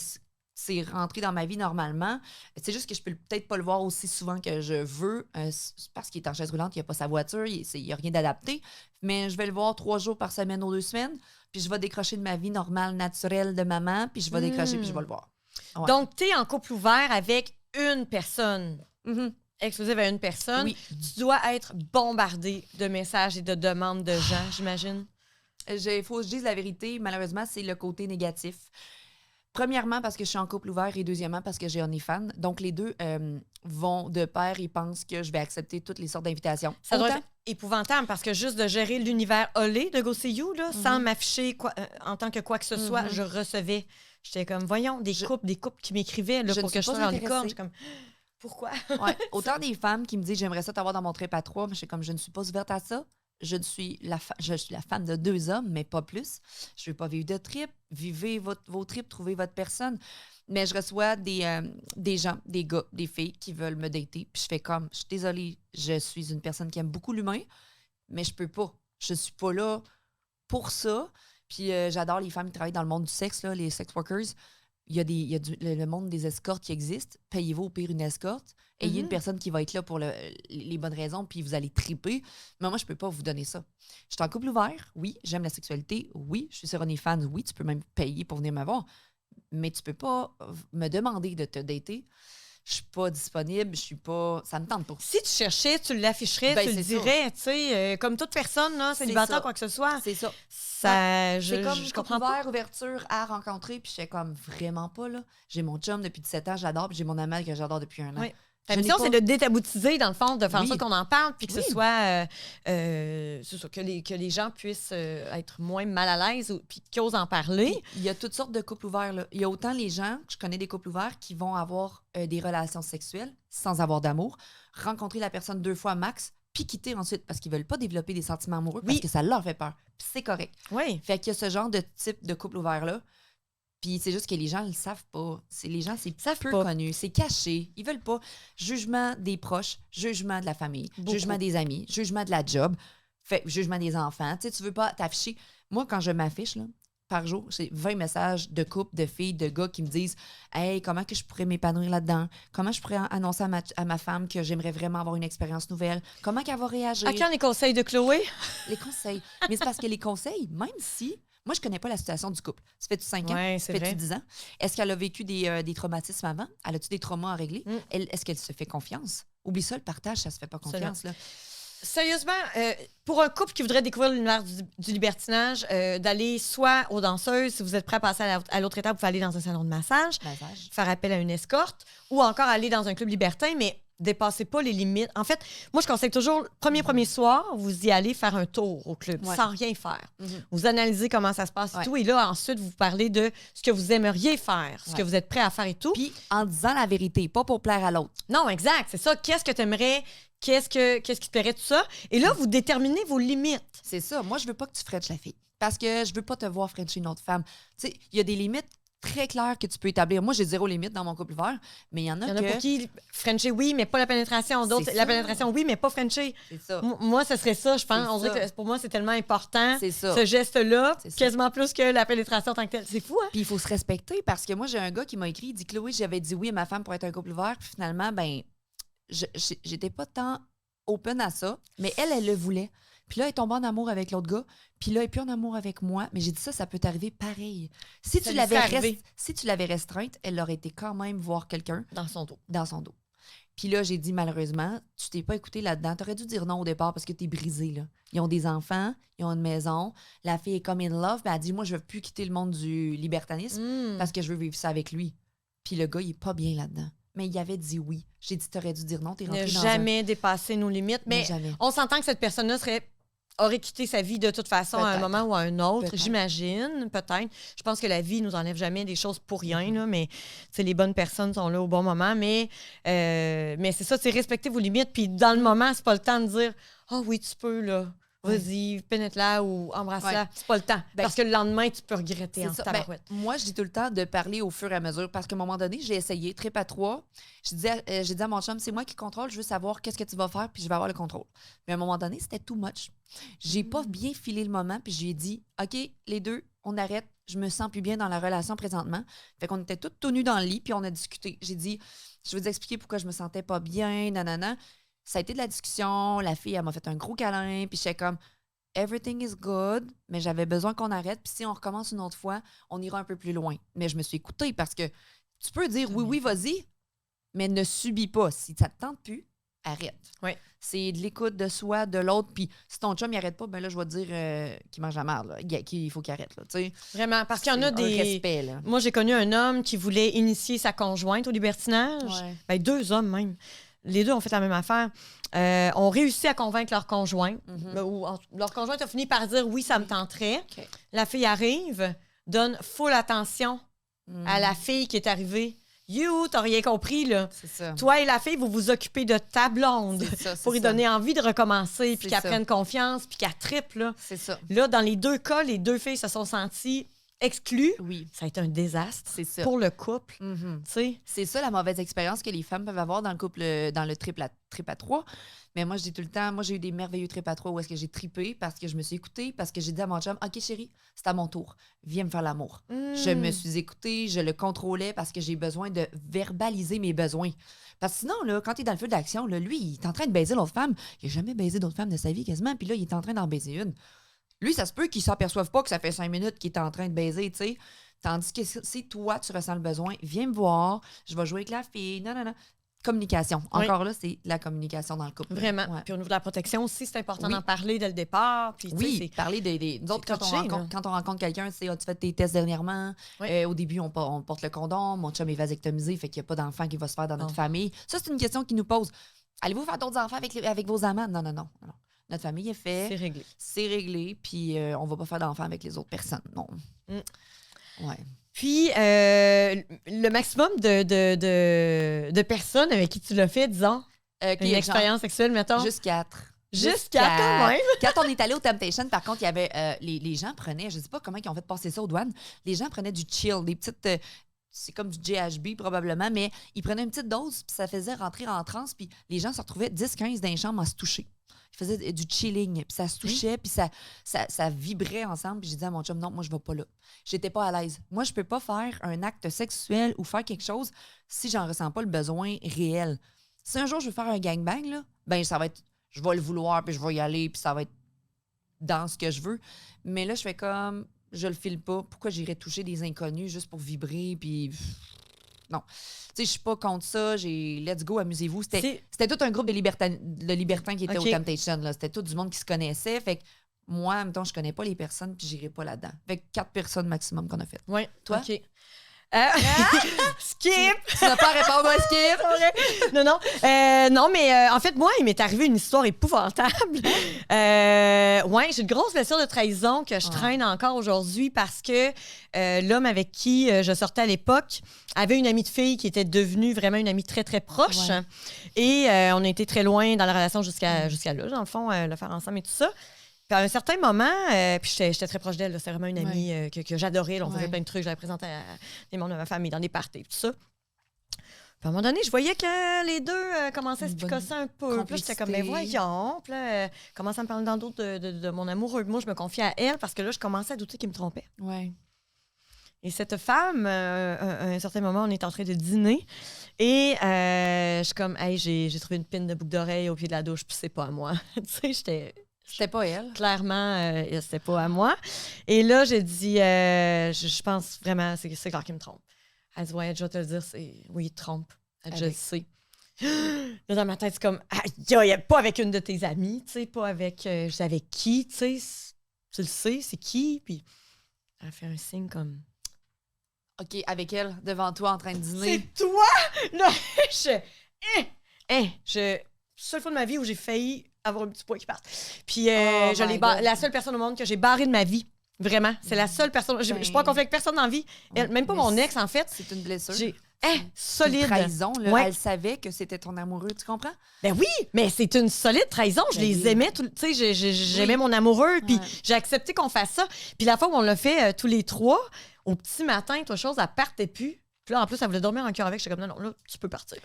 c'est rentré dans ma vie normalement. C'est juste que je peux peut-être pas le voir aussi souvent que je veux. C'est parce qu'il est en chaise roulante, il n'a pas sa voiture, il n'y a rien d'adapté. Mais je vais le voir 3 jours par semaine ou 2 semaines. Puis je vais décrocher de ma vie normale, naturelle de maman. Puis je vais décrocher, puis je vais le voir. Ouais. Donc, tu es en couple ouvert avec une personne, Mhm. exclusive à une personne. Oui. Tu dois être bombardé de messages et de demandes de gens, j'imagine. Il faut que je dise la vérité. Malheureusement, c'est le côté négatif. Premièrement, parce que je suis en couple ouvert et deuxièmement, parce que j'ai OnlyFans. Donc, les deux vont de pair et pensent que je vais accepter toutes les sortes d'invitations. Ça doit Autant- être épouvantable parce que juste de gérer l'univers olé de Go See You, là, sans m'afficher en tant que quoi que ce soit, je recevais. J'étais comme, voyons, des couples qui m'écrivaient là, Je pour ne que suis je pas sois en intéressée. licorne. J'étais comme, pourquoi? Ouais. Autant des femmes qui me disent j'aimerais ça t'avoir dans mon trip à 3, mais je suis comme je ne suis pas ouverte à ça. Je suis la femme de 2 hommes, mais pas plus. Je ne veux pas vivre de trip. Vivez vos trips, trouvez votre personne. Mais je reçois des gens, des gars, des filles qui veulent me dater. Puis je fais comme, je suis désolée, je suis une personne qui aime beaucoup l'humain, mais je peux pas. Je suis pas là pour ça. Puis j'adore les femmes qui travaillent dans le monde du sexe, là, les sex workers. Il y a le monde des escortes qui existe. Payez-vous au pire une escorte. Ayez une personne qui va être là pour les bonnes raisons, puis vous allez triper. Mais moi, je peux pas vous donner ça. Je suis en couple ouvert. Oui, j'aime la sexualité. Oui, je suis sur OnlyFans. Oui, tu peux même payer pour venir me voir. Mais tu peux pas me demander de te dater. Je suis pas disponible. Je suis pas... Ça me tente pas. Si tu cherchais, tu l'afficherais, Ben, tu le c'est dirais, tu sais, comme toute personne, là, célibataire, ça. quoi que ce soit. C'est ça. Je comme je comprends pas. ouvert, ouverture à rencontrer, puis j'étais comme vraiment pas, là. J'ai mon chum depuis 17 ans, j'adore, puis j'ai mon amant que j'adore depuis 1 an. Oui. Je Ta n'ai mission, pas- c'est de détaboutiser, dans le fond, de faire en Oui. sorte qu'on en parle, puis que Oui. ce soit, c'est ça, que les gens puissent être moins mal à l'aise, puis qu'ils osent en parler. Puis, il y a toutes sortes de couples ouverts, là. Il y a autant les gens, je connais des couples ouverts, qui vont avoir des relations sexuelles sans avoir d'amour, rencontrer la personne 2 fois max, puis quitter ensuite parce qu'ils veulent pas développer des sentiments amoureux Oui. parce que ça leur fait peur. Puis c'est correct. Oui. Fait qu'il y a ce genre de type de couple ouvert-là. Puis c'est juste que les gens ne le savent pas. Les gens, c'est savent peu pas. connu. C'est caché. Ils veulent pas. Jugement des proches, jugement de la famille, Beaucoup. jugement des amis, jugement de la job, jugement des enfants. Tu sais, tu veux pas t'afficher. Moi, quand je m'affiche, là, par jour, j'ai 20 messages de couples, de filles, de gars qui me disent « Hey, comment que je pourrais m'épanouir là-dedans? Comment je pourrais annoncer à ma femme que j'aimerais vraiment avoir une expérience nouvelle? Comment qu'elle va réagir? » À quand les conseils de Chloé? Les conseils. Mais c'est parce que les conseils, même si... Moi, je connais pas la situation du couple. Ça fait-tu 5 ans? Ouais, Ça c'est fait-tu vrai. 10 ans? Est-ce qu'elle a vécu des traumatismes avant? Elle a-tu des traumas à régler? Est-ce qu'elle se fait confiance? Oublie ça, le partage, ça se fait pas confiance. Là. Sérieusement, pour un couple qui voudrait découvrir l'univers du libertinage, d'aller soit aux danseuses, si vous êtes prêt à passer à l'autre étape, vous pouvez aller dans un salon de massage, faire appel à une escorte, ou encore aller dans un club libertin, mais dépassez pas les limites. En fait, moi, je conseille toujours, premier soir, vous y allez faire un tour au club, sans rien faire. Vous analysez comment ça se passe et tout, et là, ensuite, vous parlez de ce que vous aimeriez faire, ce que vous êtes prêt à faire et tout. Puis, en disant la vérité, pas pour plaire à l'autre. Non, exact, c'est ça. Qu'est-ce que tu aimerais? Qu'est-ce qui te plairait, tout ça? Et là, vous déterminez vos limites. C'est ça. Moi, je veux pas que tu frenches la fille. Parce que je veux pas te voir frencher une autre femme. Tu sais, il y a des limites très claires que tu peux établir. Moi, j'ai 0 limite dans mon couple ouvert, mais il y en a pour qui Frencher, oui, mais pas la pénétration. D'autres, la pénétration, oui, mais pas Frencher. C'est ça. Moi, ce serait ça, je pense. On dirait que pour moi, c'est tellement important. C'est ça. Ce geste-là, quasiment plus que la pénétration en tant que telle. C'est fou, hein? Puis il faut se respecter parce que moi, j'ai un gars qui m'a écrit, il dit « Chloé, j'avais dit oui à ma femme pour être un couple ouvert. » Puis finalement, ben j'étais pas tant open à ça, mais elle le voulait. Puis là, elle est tombée en amour avec l'autre gars. Puis là, elle est plus en amour avec moi. Mais j'ai dit ça peut t'arriver pareil. Si tu l'avais restreinte, elle aurait été quand même voir quelqu'un. Dans son dos. Dans son dos. Puis là, j'ai dit, malheureusement, tu t'es pas écouté là-dedans. T'aurais dû dire non au départ parce que t'es brisée, là. Ils ont des enfants, ils ont une maison. La fille est comme in love. Ben, elle dit, moi, je veux plus quitter le monde du libertanisme parce que je veux vivre ça avec lui. Puis le gars, il est pas bien là-dedans. Mais il avait dit oui. J'ai dit, t'aurais dû dire non, t'es rentrée dans jamais dépasser nos limites. Mais on s'entend que cette personne-là aurait quitté sa vie de toute façon à un moment ou à un autre, j'imagine, peut-être. Je pense que la vie nous enlève jamais des choses pour rien, là, mais les bonnes personnes sont là au bon moment. Mais c'est ça, c'est respecter vos limites. Puis dans le moment, c'est pas le temps de dire « Ah oui, tu peux, là. Vas-y, pénètre-la ou embrasse-la. » C'est pas le temps. Parce que le lendemain, tu peux regretter en tabarouette. Moi, je dis tout le temps de parler au fur et à mesure parce qu'à un moment donné, j'ai essayé, trip à 3. J'ai dit à mon chum, c'est moi qui contrôle, je veux savoir qu'est-ce que tu vas faire puis je vais avoir le contrôle. Mais à un moment donné, c'était too much. J'ai pas bien filé le moment puis je lui ai dit, OK, les deux, on arrête. Je me sens plus bien dans la relation présentement. Fait qu'on était toutes tout nus dans le lit puis on a discuté. J'ai dit, je vais vous expliquer pourquoi je me sentais pas bien, nanana. Ça a été de la discussion. La fille, elle m'a fait un gros câlin. Puis j'étais comme, everything is good, mais j'avais besoin qu'on arrête. Puis si on recommence une autre fois, on ira un peu plus loin. Mais je me suis écoutée parce que tu peux dire oui, vas-y, mais ne subis pas. Si ça te tente plus, arrête. Oui. C'est de l'écoute de soi, de l'autre. Puis si ton chum, il arrête pas, ben là, je vais te dire qu'il mange la merde. Il faut qu'il arrête. Là, vraiment, parce qu'il y en a des... respect, là. Moi, j'ai connu un homme qui voulait initier sa conjointe au libertinage. Ouais. Ben, 2 hommes même. Les 2 ont fait la même affaire. Ont réussi à convaincre leur conjoint. Leur conjoint a fini par dire oui, ça me tenterait. Okay. La fille arrive, donne full attention à la fille qui est arrivée. You, t'as rien compris, là. C'est ça. Toi et la fille, vous vous occupez de ta blonde pour lui donner envie de recommencer, puis qu'elle prenne confiance, puis qu'elle trippe, là. C'est ça. Là, dans les 2 cas, les 2 filles se sont senties exclues. Oui. Ça a été un désastre ça. pour le couple. C'est ça la mauvaise expérience que les femmes peuvent avoir dans le couple, dans le trip à 3. Mais moi, je dis tout le temps, moi, j'ai eu des merveilleux trip à 3 où est-ce que j'ai trippé parce que je me suis écoutée, parce que j'ai dit à mon chum, OK, chérie, c'est à mon tour. Viens me faire l'amour. Je me suis écoutée, je le contrôlais parce que j'ai besoin de verbaliser mes besoins. Parce que sinon, là, quand il est dans le feu d'action, là, lui, il est en train de baiser l'autre femme. Il n'a jamais baisé d'autres femmes de sa vie quasiment, puis là, il est en train d'en baiser une. Lui, ça se peut qu'il ne s'aperçoive pas que ça fait 5 minutes qu'il est en train de baiser, tu sais. Tandis que si toi, tu ressens le besoin, viens me voir, je vais jouer avec la fille, non. Communication. Encore là, c'est la communication dans le couple. Vraiment. Ouais. Puis au niveau de la protection aussi, c'est important d'en parler dès le départ. Puis, parler des... Nous autres, quand on rencontre quelqu'un, tu as fait tes tests dernièrement. Au début, on porte le condom. Mon chum est vasectomisé, fait qu'il n'y a pas d'enfant qui va se faire dans notre famille. Ça, c'est une question qu'il nous pose. Allez-vous faire d'autres enfants avec vos amants? Non. Notre famille est faite. C'est réglé. C'est réglé, puis on va pas faire d'enfants avec les autres personnes. Non. Ouais. Puis, le maximum de personnes avec qui tu l'as fait, disons, une expérience sexuelle, mettons? Juste 4. Jusqu'à quand même. Quand on est allé au Temptation, par contre, il y avait les gens prenaient, je sais pas comment ils ont fait passer ça aux douanes, les gens prenaient du chill, des petites. C'est comme du GHB probablement, mais ils prenaient une petite dose, puis ça faisait rentrer en transe, puis les gens se retrouvaient 10-15 dans les chambres à se toucher. Ils faisaient du chilling, puis ça se touchait, puis ça vibrait ensemble. Puis j'ai dit à mon chum, non, moi, je vais pas là. J'étais pas à l'aise. Moi, je peux pas faire un acte sexuel ou faire quelque chose si j'en ressens pas le besoin réel. Si un jour, je veux faire un gangbang, là, ben ça va être, je vais le vouloir, puis je vais y aller, puis ça va être dans ce que je veux. Mais là, je fais comme, je le file pas. Pourquoi j'irais toucher des inconnus juste pour vibrer, puis... Non. Tu sais, je suis pas contre ça. Let's go, amusez-vous. C'était tout un groupe de libertins qui étaient au Temptation. Là. C'était tout du monde qui se connaissait. Fait que moi, en même temps, je connais pas les personnes, puis j'irai pas là-dedans. Fait que 4 personnes maximum qu'on a fait. Oui. Toi? OK. Skip! Tu n'as pas à répondre à skip! Non, mais en fait, moi, il m'est arrivé une histoire épouvantable. Ouais, j'ai une grosse blessure de trahison que je traîne encore aujourd'hui parce que l'homme avec qui je sortais à l'époque avait une amie de fille qui était devenue vraiment une amie très, très proche. Ouais. Et on a été très loin dans la relation jusqu'à là, dans le fond, le faire ensemble et tout ça. Puis à un certain moment, puis j'étais très proche d'elle, c'était vraiment une amie que j'adorais. Là, on faisait plein de trucs, je l'avais présentée à des membres de ma famille, dans des parties, tout ça. Puis à un moment donné, je voyais que les deux commençaient à se picosser un peu. Puis là, j'étais comme, mais voyons. Puis là, commençaient à me parler dans d'autres de mon amoureux. Moi, je me confiais à elle parce que là, je commençais à douter qu'il me trompait. Ouais. Et cette femme, à un certain moment, on est en train de dîner et je suis comme, hey, j'ai trouvé une pine de boucle d'oreille au pied de la douche, puis c'est pas à moi. Tu sais, C'était pas elle. Clairement, c'était pas à moi. Et là, j'ai dit, je pense vraiment, c'est clair qu'il me trompe. Elle dit, ouais, je vais te le dire, oui, il te trompe. Elle dit, je le sais. Là, dans ma tête, c'est comme, pas avec une de tes amies, tu sais, pas avec, je sais avec qui, tu sais, tu le sais, c'est qui? Puis elle fait un signe comme... OK, avec elle, devant toi, en train de dîner. C'est toi? Là, seule fois de ma vie où j'ai failli avoir un petit poids qui parte. Puis la seule personne au monde que j'ai barrée de ma vie. Vraiment. C'est la seule personne. Je suis pas en conflit avec personne dans la vie. Même pas mon ex, en fait. C'est une blessure. Solide. Une trahison, là. Ouais. Elle savait que c'était ton amoureux, tu comprends? Ben oui, mais c'est une solide trahison. Je les aimais, tu sais, j'aimais mon amoureux, puis j'ai accepté qu'on fasse ça. Puis la fois où on l'a fait tous les trois, au petit matin, toi chose, elle partait plus. Puis là, en plus, elle voulait dormir en cœur avec. J'étais comme, non, là, tu peux partir.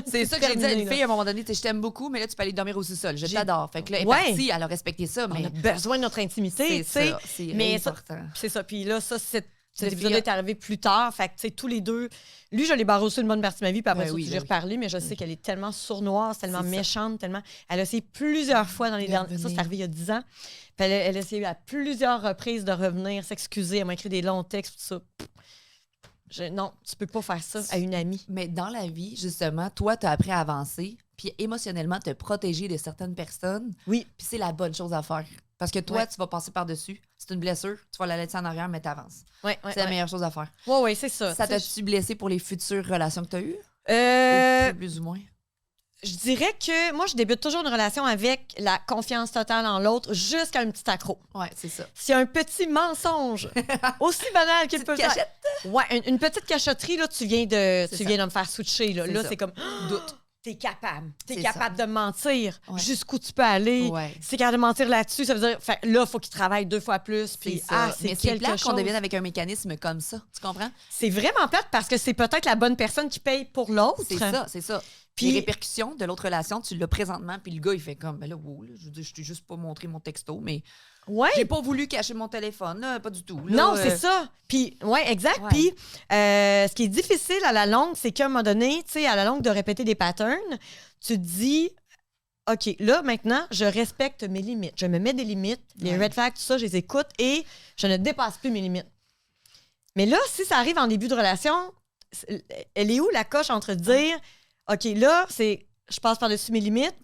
C'est ça que j'ai dit à une fille à un moment donné, je t'aime beaucoup, mais là, tu peux aller dormir au sous-sol. Je t'adore. Fait que là, elle est partie, elle a respecté ça. Mais... On a besoin de notre intimité, tu sais. C'est important. C'est ça. Puis là, cet épisode est arrivé plus tard. Fait que, tu sais, tous les deux... Lui, je l'ai barré aussi une bonne partie de ma vie, puis après j'ai reparlé, mais je sais qu'elle est tellement sournoise, tellement méchante, tellement... Elle a essayé plusieurs fois dans les derniers... Ça, c'est arrivé il y a 10 ans. Puis elle a essayé à plusieurs reprises de revenir, s'excuser. Elle m'a écrit des longs textes, tout ça. Non, tu peux pas faire ça à une amie. Mais dans la vie, justement, toi, tu as appris à avancer, puis émotionnellement, te protéger de certaines personnes. Oui. Puis c'est la bonne chose à faire. Parce que toi, tu vas passer par-dessus. C'est une blessure, tu vas la laisser en arrière, mais t'avances. C'est la meilleure chose à faire. Oui, c'est ça. Ça t'a-tu blessé pour les futures relations que tu as eues? Plus ou moins. Je dirais que moi, je débute toujours une relation avec la confiance totale en l'autre jusqu'à un petit accro. Oui, c'est ça. S'il y a un petit mensonge, aussi banal qu'il peut cachette. Faire. Ouais, une petite cachotterie, là, tu viens de me faire switcher. Là, c'est comme... Doute. T'es capable. T'es capable de mentir jusqu'où tu peux aller. Ouais. Si t'es capable de mentir là-dessus, ça veut dire... Fait, là, il faut qu'il travaille 2 fois plus. Puis, c'est plate qu'on devienne avec un mécanisme comme ça. Tu comprends? C'est vraiment plate parce que c'est peut-être la bonne personne qui paye pour l'autre. C'est ça. Puis les répercussions de l'autre relation, tu l'as présentement, puis le gars, il fait comme, ben là, wow, là, je veux dire, je t'ai juste pas montré mon texto, mais j'ai pas voulu cacher mon téléphone, là, pas du tout. Là, non, c'est ça. Puis, exact. Ouais. Puis, ce qui est difficile à la longue, c'est qu'à un moment donné, tu sais, à la longue de répéter des patterns, tu te dis, OK, là, maintenant, je respecte mes limites. Je me mets des limites, les red flags, tout ça, je les écoute et je ne dépasse plus mes limites. Mais là, si ça arrive en début de relation, elle est où la coche entre dire... OK, là, je passe par-dessus mes limites.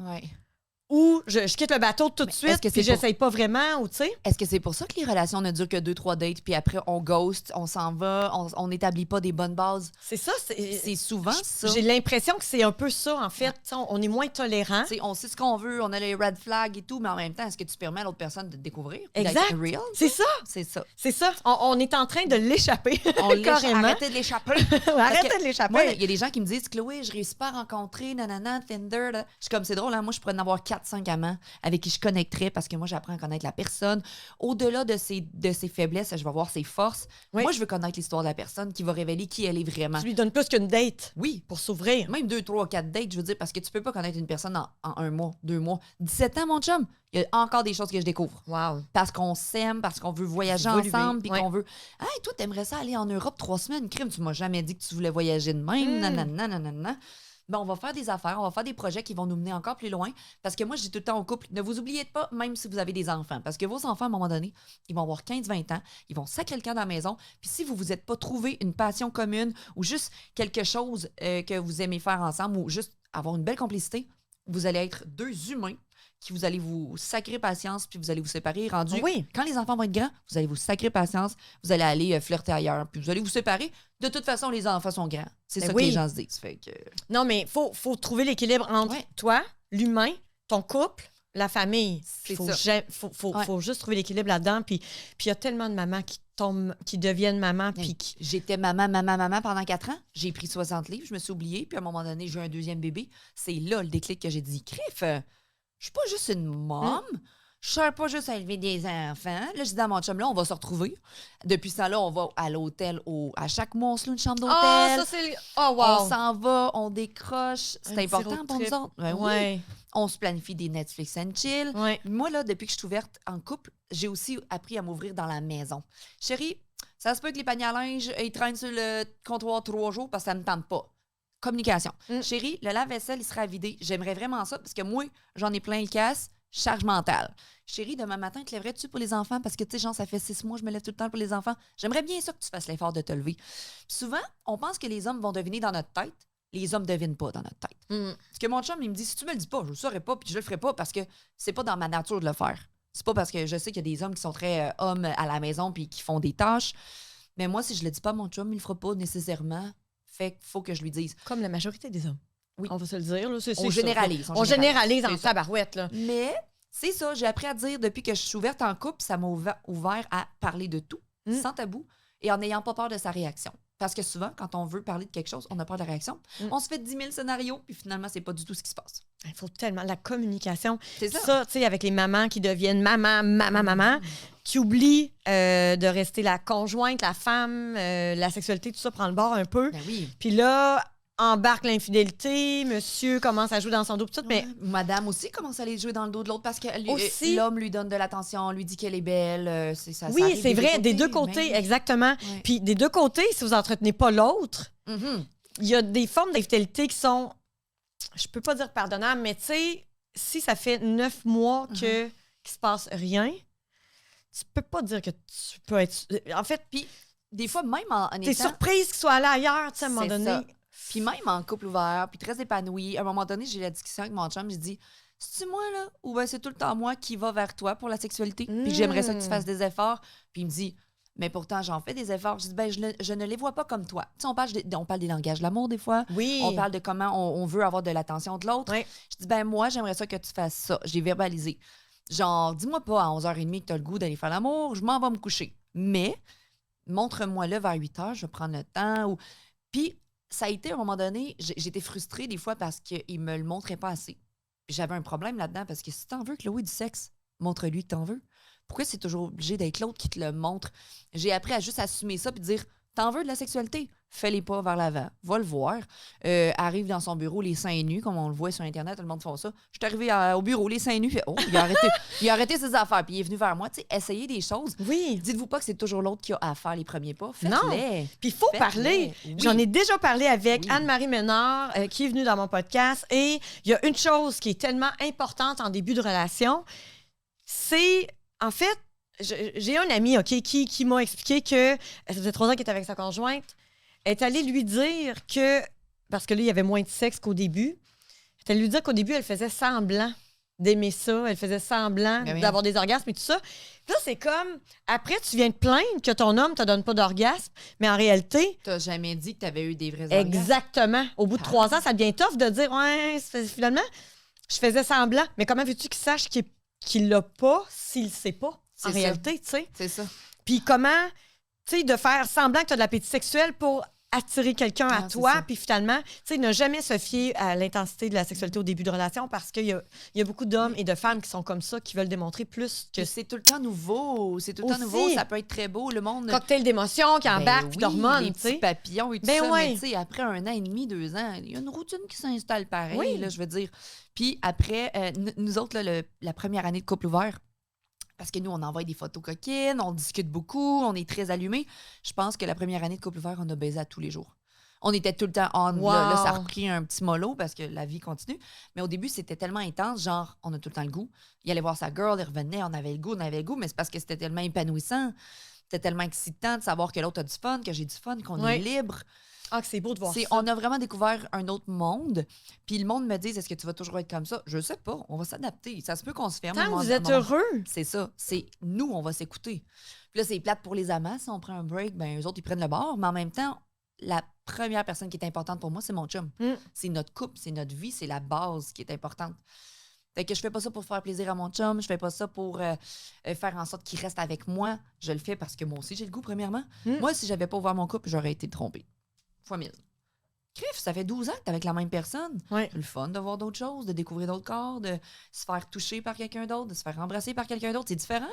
Ou je quitte le bateau tout de suite, puis j'essaye pas vraiment, ou tu sais. Est-ce que c'est pour ça que les relations ne durent que 2-3 dates, puis après, on ghost, on s'en va, on n'établit pas des bonnes bases? C'est ça. C'est souvent ça. J'ai l'impression que c'est un peu ça, en fait. On est moins tolérant. On sait ce qu'on veut, on a les red flags et tout, mais en même temps, est-ce que tu permets à l'autre personne de te découvrir? Exact. Real, c'est ça. C'est ça. C'est ça. On est en train de l'échapper. Arrêtez de l'échapper. Arrêtez de l'échapper. Moi, il y a des gens qui me disent, Chloé, je réussis pas à rencontrer, nanana, Tinder. Je suis comme, c'est drôle, hein? Moi, je pourrais en avoir 4 4-5 amants avec qui je connecterais parce que moi, j'apprends à connaître la personne. Au-delà de ses faiblesses, je vais voir ses forces. Oui. Moi, je veux connaître l'histoire de la personne qui va révéler qui elle est vraiment. Tu lui donnes plus qu'une date Oui. pour s'ouvrir. Même 2, 3, 4 dates, je veux dire, parce que tu peux pas connaître une personne en 1 mois, 2 mois. 17 ans, mon chum, il y a encore des choses que je découvre. Wow. Parce qu'on s'aime, parce qu'on veut voyager Évoluer, ensemble, puis ouais. qu'on veut... Hey, toi, t'aimerais ça aller en Europe 3 semaines? Crime, tu m'as jamais dit que tu voulais voyager de même. Nanana, nanana. Ben, on va faire des affaires, on va faire des projets qui vont nous mener encore plus loin. Parce que moi, je dis tout le temps au couple, ne vous oubliez pas, même si vous avez des enfants. Parce que vos enfants, à un moment donné, ils vont avoir 15-20 ans, ils vont sacrer le camp dans la maison. Puis si vous vous êtes pas trouvé une passion commune ou juste quelque chose que vous aimez faire ensemble ou juste avoir une belle complicité, vous allez être 2 humains qui vous allez vous sacrer patience puis vous allez vous séparer. Rendu, Oui. quand les enfants vont être grands, vous allez vous sacrer patience, vous allez aller flirter ailleurs puis vous allez vous séparer. De toute façon, les enfants sont grands. C'est Ben ça oui. que les gens se disent. Fait que... Non, mais faut trouver l'équilibre entre Ouais. toi, l'humain, ton couple, la famille. C'est Faut, ça. Ouais. faut juste trouver l'équilibre là-dedans. Puis il y a tellement de mamans qui tombent, qui deviennent mamans. Puis qui... J'étais maman pendant 4 ans. J'ai pris 60 livres, je me suis oubliée. Puis à un moment donné, j'ai eu un 2e bébé. C'est là le déclic que j'ai dit, crif, je suis pas juste une mom. Je sers pas juste à élever des enfants. Là, je dis à mon chum, là, on va se retrouver. Depuis ça, là, on va à l'hôtel. À chaque mois, on se loue une chambre d'hôtel. Oh, ça, c'est... Oh, wow. On s'en va, on décroche. C'est Un petit important road pour nous trip. autres. Ben oui. Ouais. On se planifie des Netflix and chill. Ouais. Moi, là, depuis que je suis ouverte en couple, j'ai aussi appris à m'ouvrir dans la maison. Chérie, ça se peut que les paniers à linge, ils traînent sur le comptoir 3 jours parce que ça me tente pas. Communication. Chérie, le lave-vaisselle, il sera vidé. J'aimerais vraiment ça parce que moi, j'en ai plein le casse. Charge mentale. Chérie, demain matin, te lèverais-tu pour les enfants? Parce que, tu sais, genre, ça fait 6 mois, je me lève tout le temps pour les enfants. J'aimerais bien ça que tu fasses l'effort de te lever. Puis souvent, on pense que les hommes vont deviner dans notre tête. Les hommes ne devinent pas dans notre tête. Parce que mon chum, il me dit, si tu me le dis pas, je le saurais pas, puis je le ferai pas parce que c'est pas dans ma nature de le faire. C'est pas parce que je sais qu'il y a des hommes qui sont très hommes à la maison puis qui font des tâches. Mais moi, si je le dis pas à mon chum, il le fera pas nécessairement. Fait qu'il faut que je lui dise. Comme la majorité des hommes. Oui. On va se le dire. Là. C'est On généralise. On généralise en C'est ça. tabarouette. Là. Mais c'est ça, j'ai appris à dire depuis que je suis ouverte en couple, ça m'a ouvert à parler de tout, sans tabou, et en n'ayant pas peur de sa réaction. Parce que souvent, quand on veut parler de quelque chose, on a peur de la réaction. On se fait 10 000 scénarios, puis finalement, c'est pas du tout ce qui se passe. Il faut tellement... La communication. C'est ça. Ça, tu sais, avec les mamans qui deviennent maman, qui oublient de rester la conjointe, la femme, la sexualité, tout ça prend le bord un peu. Ben oui. Puis là, embarque l'infidélité, monsieur commence à jouer dans son dos, tout, mais Madame aussi commence à aller jouer dans le dos de l'autre parce que Aussi. l'homme lui donne de l'attention, lui dit qu'elle est belle. C'est ça. oui, c'est vrai, des deux côtés, mais- exactement. Ouais. Puis des deux côtés, si vous entretenez pas l'autre, Mhm. il y a des formes d'infidélité qui sont, je peux pas dire pardonnables, mais tu sais, si ça fait 9 mois qu'il se passe rien, tu peux pas dire que tu peux être... En fait, Puis des fois, même en t'es étant... surprise qu'il soit allé ailleurs, tu sais, à un moment C'est donné. ça. Puis même en couple ouvert, puis très épanoui, à un moment donné, j'ai eu la discussion avec mon chum, je dis, c'est-tu moi, là, ou ben c'est tout le temps moi qui va vers toi pour la sexualité, puis que j'aimerais ça que tu fasses des efforts. Puis il me dit, mais pourtant, j'en fais des efforts. Je dis, ben je ne les vois pas comme toi. Tu sais, on parle des langages de l'amour, des fois. Oui. On parle de comment on veut avoir de l'attention de l'autre. Ouais. Je dis, ben moi, j'aimerais ça que tu fasses ça. J'ai verbalisé. Genre, dis-moi pas à 11h30 que tu as le goût d'aller faire l'amour, je m'en vais me coucher. Mais, montre-moi-le vers 8h, je vais prendre le temps. Puis, ça a été, à un moment donné, j'étais frustrée des fois parce qu'il me le montrait pas assez. Puis j'avais un problème là-dedans parce que si t'en veux, Chloé, du sexe, montre-lui que t'en veux. Pourquoi c'est toujours obligé d'être l'autre qui te le montre? J'ai appris à juste assumer ça puis dire, t'en veux de la sexualité? Fais-les pas vers l'avant. Va le voir. Arrive dans son bureau, les seins nus, comme on le voit sur Internet, tout le monde fait ça. Je suis arrivée au bureau, les seins nus, fait, oh, il a arrêté ses affaires, puis il est venu vers moi. Tu sais, essayez des choses. Oui. Dites-vous pas que c'est toujours l'autre qui a à faire les premiers pas. Non. Faites-les. Puis il faut Faites-les. parler. Oui. J'en ai déjà parlé avec Oui. Anne-Marie Ménard, qui est venue dans mon podcast. Et il y a une chose qui est tellement importante en début de relation, c'est, en fait, j'ai un ami, OK, qui m'a expliqué que ça faisait 3 ans qu'il était avec sa conjointe. Elle est allée lui dire que, parce que là, il y avait moins de sexe qu'au début, elle est allée lui dire qu'au début, elle faisait semblant d'aimer ça, elle faisait semblant Ben oui. d'avoir des orgasmes et tout ça. Puis là, c'est comme, après, tu viens te plaindre que ton homme te donne pas d'orgasme, mais en réalité, T'as jamais dit que t'avais eu des vrais orgasmes. exactement, au bout de 3 ans, ça devient tough de dire, ouais, finalement, je faisais semblant, mais comment veux-tu qu'il sache qu'il l'a pas s'il le sait pas, C'est en ça. réalité, tu sais? C'est ça. Puis comment, tu sais, de faire semblant que tu as de l'appétit sexuel pour attirer quelqu'un à Non, c'est toi, ça. puis finalement, tu sais, ne jamais se fier à l'intensité de la sexualité au début de relation parce qu'il y a beaucoup d'hommes et de femmes qui sont comme ça, qui veulent démontrer plus que Que c'est tout le temps nouveau. C'est tout le temps Aussi. nouveau. Ça peut être très beau. Le monde. cocktail d'émotions qui embarquent, puis oui, d'hormones, les tu sais. petits papillons et tout Ben ça. ouais. Mais tu sais, après 1 an et demi, 2 ans, il y a une routine qui s'installe pareil, Oui. là, je veux dire. Puis après, nous autres, là, la première année de couple ouvert, parce que nous, on envoie des photos coquines, on discute beaucoup, on est très allumés. Je pense que la première année de couple ouvert, on a baisé à tous les jours. On était tout le temps on. Wow. Là, ça a repris un petit mollo parce que la vie continue. Mais au début, c'était tellement intense, genre, on a tout le temps le goût. Il allait voir sa girl, il revenait, on avait le goût, mais c'est parce que c'était tellement épanouissant. C'était tellement excitant de savoir que l'autre a du fun, que j'ai du fun, qu'on Oui. est libre. Ah, que c'est beau de voir ça. On a vraiment découvert un autre monde. Puis le monde me dit, est-ce que tu vas toujours être comme ça? Je sais pas. On va s'adapter. Ça se peut qu'on se ferme. Tant que vous êtes heureux. C'est ça. C'est nous, on va s'écouter. Puis là, c'est plate pour les amants. Si on prend un break, ben eux autres, ils prennent le bord. Mais en même temps, la première personne qui est importante pour moi, c'est mon chum. Mm. C'est notre couple, c'est notre vie, c'est la base qui est importante. Fait que je fais pas ça pour faire plaisir à mon chum, je fais pas ça pour faire en sorte qu'il reste avec moi. Je le fais parce que moi aussi, j'ai le goût, premièrement. Mm. Moi, si j'avais pas ouvert mon couple, j'aurais été trompée. Fois 1000. Crif, ça fait 12 ans que t'es avec la même personne. Ouais. C'est le fun de voir d'autres choses, de découvrir d'autres corps, de se faire toucher par quelqu'un d'autre, de se faire embrasser par quelqu'un d'autre. C'est différent.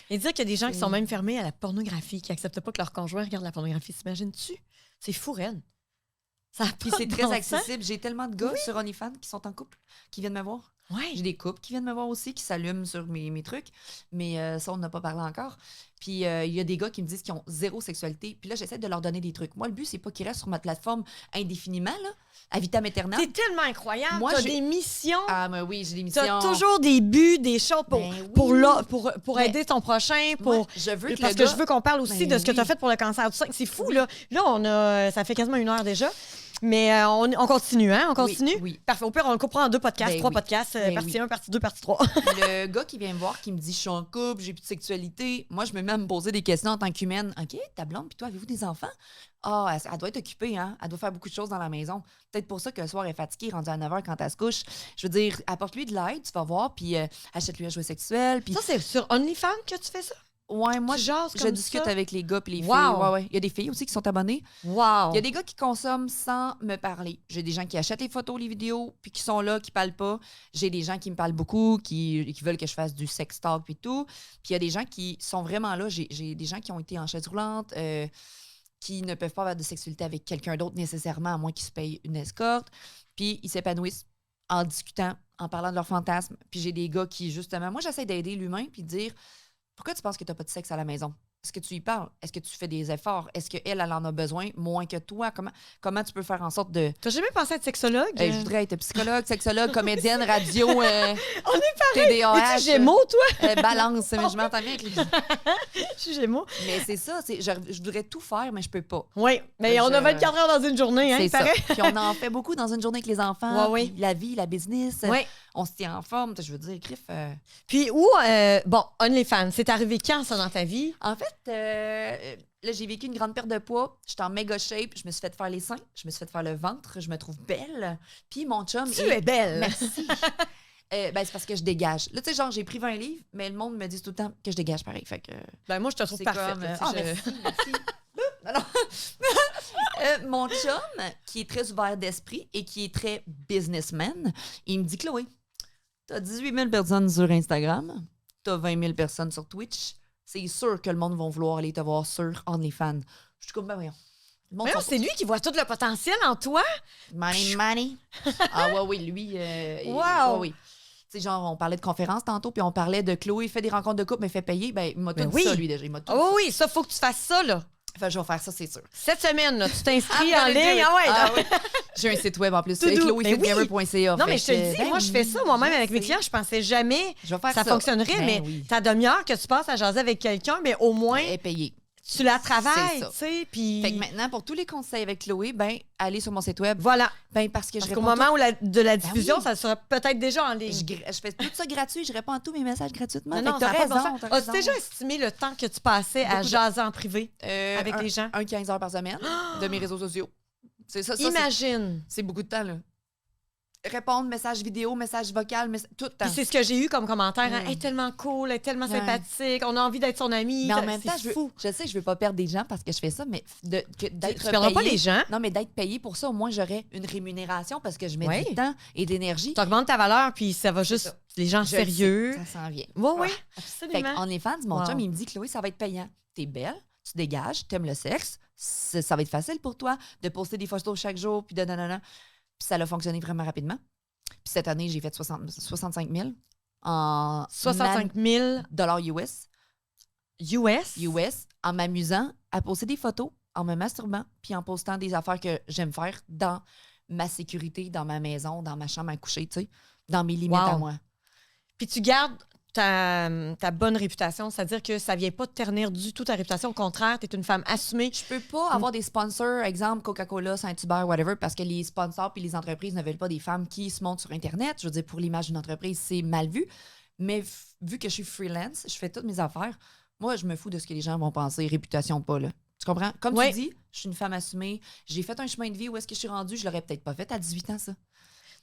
Et dire qu'il y a des gens qui sont même fermés à la pornographie, qui acceptent pas que leur conjoint regarde la pornographie. T'imagines-tu? C'est fou, Ren. Ça a Puis pas c'est de très bon sens. accessible. J'ai tellement de gars sur OnlyFans qui sont en couple, qui viennent me voir. Ouais. J'ai des couples qui viennent me voir aussi, qui s'allument sur mes trucs. Mais ça, on n'a pas parlé encore. Puis il y a des gars qui me disent qu'ils ont zéro sexualité. Puis là, j'essaie de leur donner des trucs. Moi, le but, c'est pas qu'ils restent sur ma plateforme indéfiniment, là, à vitam aeternam. T'es tellement incroyable. Moi, T'as j'ai- des missions. Ah, mais oui, j'ai des missions. T'as toujours des buts, des choses pour, Ben oui. pour Mais- aider ton prochain, pour... Moi, je veux que Parce le que gars... je veux qu'on parle aussi Ben de ce que tu as oui. fait pour le cancer du sein. C'est fou, là. Là, ça fait quasiment 1 heure déjà. Mais on continue, hein? On continue? oui. Parfait. Au pire, on le coupera en 2 podcasts, Ben 3 oui. podcasts, Ben partie oui. 1, partie 2, partie 3. Le gars qui vient me voir, qui me dit « Je suis en couple, j'ai plus de sexualité », moi, je me mets à me poser des questions en tant qu'humaine. « OK, ta blonde, puis toi, avez-vous des enfants? » Ah, elle doit être occupée, hein? Elle doit faire beaucoup de choses dans la maison. Peut-être pour ça que le soir, elle est fatiguée, rendue à 9h quand elle se couche. Je veux dire, apporte-lui de l'aide, tu vas voir, puis achète-lui un jouet sexuel. Puis Ça, c'est sur OnlyFans que tu fais ça? ouais, moi, Tu jases je comme discute ça? avec les gars puis les Wow. filles. Ouais, ouais. Il y a des filles aussi qui sont abonnées. Wow! Il y a des gars qui consomment sans me parler. J'ai des gens qui achètent les photos, les vidéos, puis qui sont là, qui parlent pas. J'ai des gens qui me parlent beaucoup, qui veulent que je fasse du sex talk puis tout. Puis il y a des gens qui sont vraiment là. J'ai des gens qui ont été en chaise roulante, qui ne peuvent pas avoir de sexualité avec quelqu'un d'autre nécessairement, à moins qu'ils se payent une escorte. Puis ils s'épanouissent en discutant, en parlant de leurs fantasmes. Puis j'ai des gars qui, justement, moi, j'essaie d'aider l'humain puis de dire pourquoi tu penses que tu n'as pas de sexe à la maison? Est-ce que tu y parles? Est-ce que tu fais des efforts? Est-ce qu'elle, elle en a besoin moins que toi? Comment tu peux faire en sorte de... T'as jamais pensé à être sexologue? Hey, je voudrais être psychologue, sexologue, comédienne, radio, On est TDAH. Es-tu Gémeaux, toi? Balance, mais je m'entends bien avec les... Je suis Gémeaux. Mais c'est ça, je voudrais tout faire, mais je peux pas. Oui, mais on a 24 heures dans une journée, hein, C'est il ça. paraît. Puis on en fait beaucoup dans une journée avec les enfants. Ouais, oui. puis la vie, la business. Oui. On se tient en forme. Je veux dire, Criff... Puis où, bon, OnlyFans, c'est arrivé quand, ça, dans ta vie? En fait, là, j'ai vécu une grande perte de poids. J'étais en méga shape. Je me suis fait faire les seins. Je me suis fait faire le ventre. Je me trouve belle. Puis mon chum... Tu es belle. Merci. Ben, c'est parce que je dégage. Là, tu sais, genre, j'ai pris 20 livres, mais le monde me dit tout le temps que je dégage pareil. Fait que... Ben, moi, je te trouve C'est parfaite. comme, là, tu sais, merci. Alors, mon chum, qui est très ouvert d'esprit et qui est très businessman, il me dit, Chloé, t'as 18 000 personnes sur Instagram, t'as 20 000 personnes sur Twitch, c'est sûr que le monde va vouloir aller te voir sur OnlyFans. Je suis comme, ben voyons. Le monde Voyons, sont- c'est lui qui voit tout le potentiel en toi. Money. Ah ouais, oui, lui. Wow. Ouais, oui. Tu sais, genre, on parlait de conférences tantôt, puis on parlait de Chloé fait des rencontres de couple, mais fait payer. Ben, il m'a tout Ben dit oui. ça, lui, déjà. Il m'a tout Ah dit oui, oui, ça, faut que tu fasses ça, là. ça. Fait que je vais faire ça, c'est sûr. Cette semaine, là, tu t'inscris I'm en gonna do ligne. it. Ah ouais, Ah là. oui. J'ai un site web en plus, Tout doux. Ben oui. chloéfitgamer.ca. Non, mais je te le dis, Ben moi, je fais ça moi-même avec mes clients. Je pensais jamais Je vais faire ça ça. fonctionnerait, Ben mais oui. ta demi-heure que tu passes à jaser avec quelqu'un, mais au moins, est payé. tu la travailles, C'est ça. tu sais, puis... Fait que maintenant, pour tous les conseils avec Chloé, ben, allez sur mon site web. Voilà. Ben, parce que je Parce qu'au réponds moment où de la diffusion, oui. ça sera peut-être déjà en tout- ligne. je fais tout ça gratuit, je réponds à tous mes messages gratuitement. Non, Fait non, que ça t'as n'a pas de raison, bon sens. t'as As-tu raison. déjà estimé le temps que tu passais à Beaucoup de- jaser en privé avec Un- les gens? Un 15 heures par semaine de mes réseaux sociaux. C'est ça, Imagine. c'est beaucoup de temps, là. répondre, message vidéo, message vocal, tout le temps. Puis c'est ce que j'ai eu comme commentaire. Hein. Elle est tellement cool, elle est tellement Ouais. sympathique, on a envie d'être son amie. Mais en même temps, fou. je sais que je veux pas perdre des gens parce que je fais ça, mais d'être Tu payé... perdras pas les gens. Non, mais d'être payé pour ça, au moins, j'aurais une rémunération parce que je mets du temps et de l'énergie. Tu augmentes ta valeur, puis ça va juste... Ça. Les gens sérieux. Ça s'en vient. Oui, Fait absolument. qu'OnlyFans, mon chum, il me dit, Chloé, ça va être payant. T'es belle, tu dégages, t'aimes le sexe, ça va être facile pour toi de poster des photos chaque jour, puis de nanana. Puis ça a fonctionné vraiment rapidement. Puis cette année, j'ai fait 65 000 en 65 000 dollars US. US, en m'amusant à poster des photos, en me masturbant, puis en postant des affaires que j'aime faire dans ma sécurité, dans ma maison, dans ma chambre à coucher, tu sais, dans mes limites à moi. Puis tu gardes ta bonne réputation, c'est-à-dire que ça vient pas te ternir du tout ta réputation. Au contraire, tu es une femme assumée. Je peux pas avoir des sponsors, exemple Coca-Cola, Saint-Hubert, whatever, parce que les sponsors puis les entreprises ne veulent pas des femmes qui se montrent sur Internet. Je veux dire, pour l'image d'une entreprise, c'est mal vu. Mais vu que je suis freelance, je fais toutes mes affaires. Moi, je me fous de ce que les gens vont penser, réputation pas, là. Tu comprends? Comme tu dis, je suis une femme assumée. J'ai fait un chemin de vie où est-ce que je suis rendue? Je l'aurais peut-être pas fait à 18 ans, ça.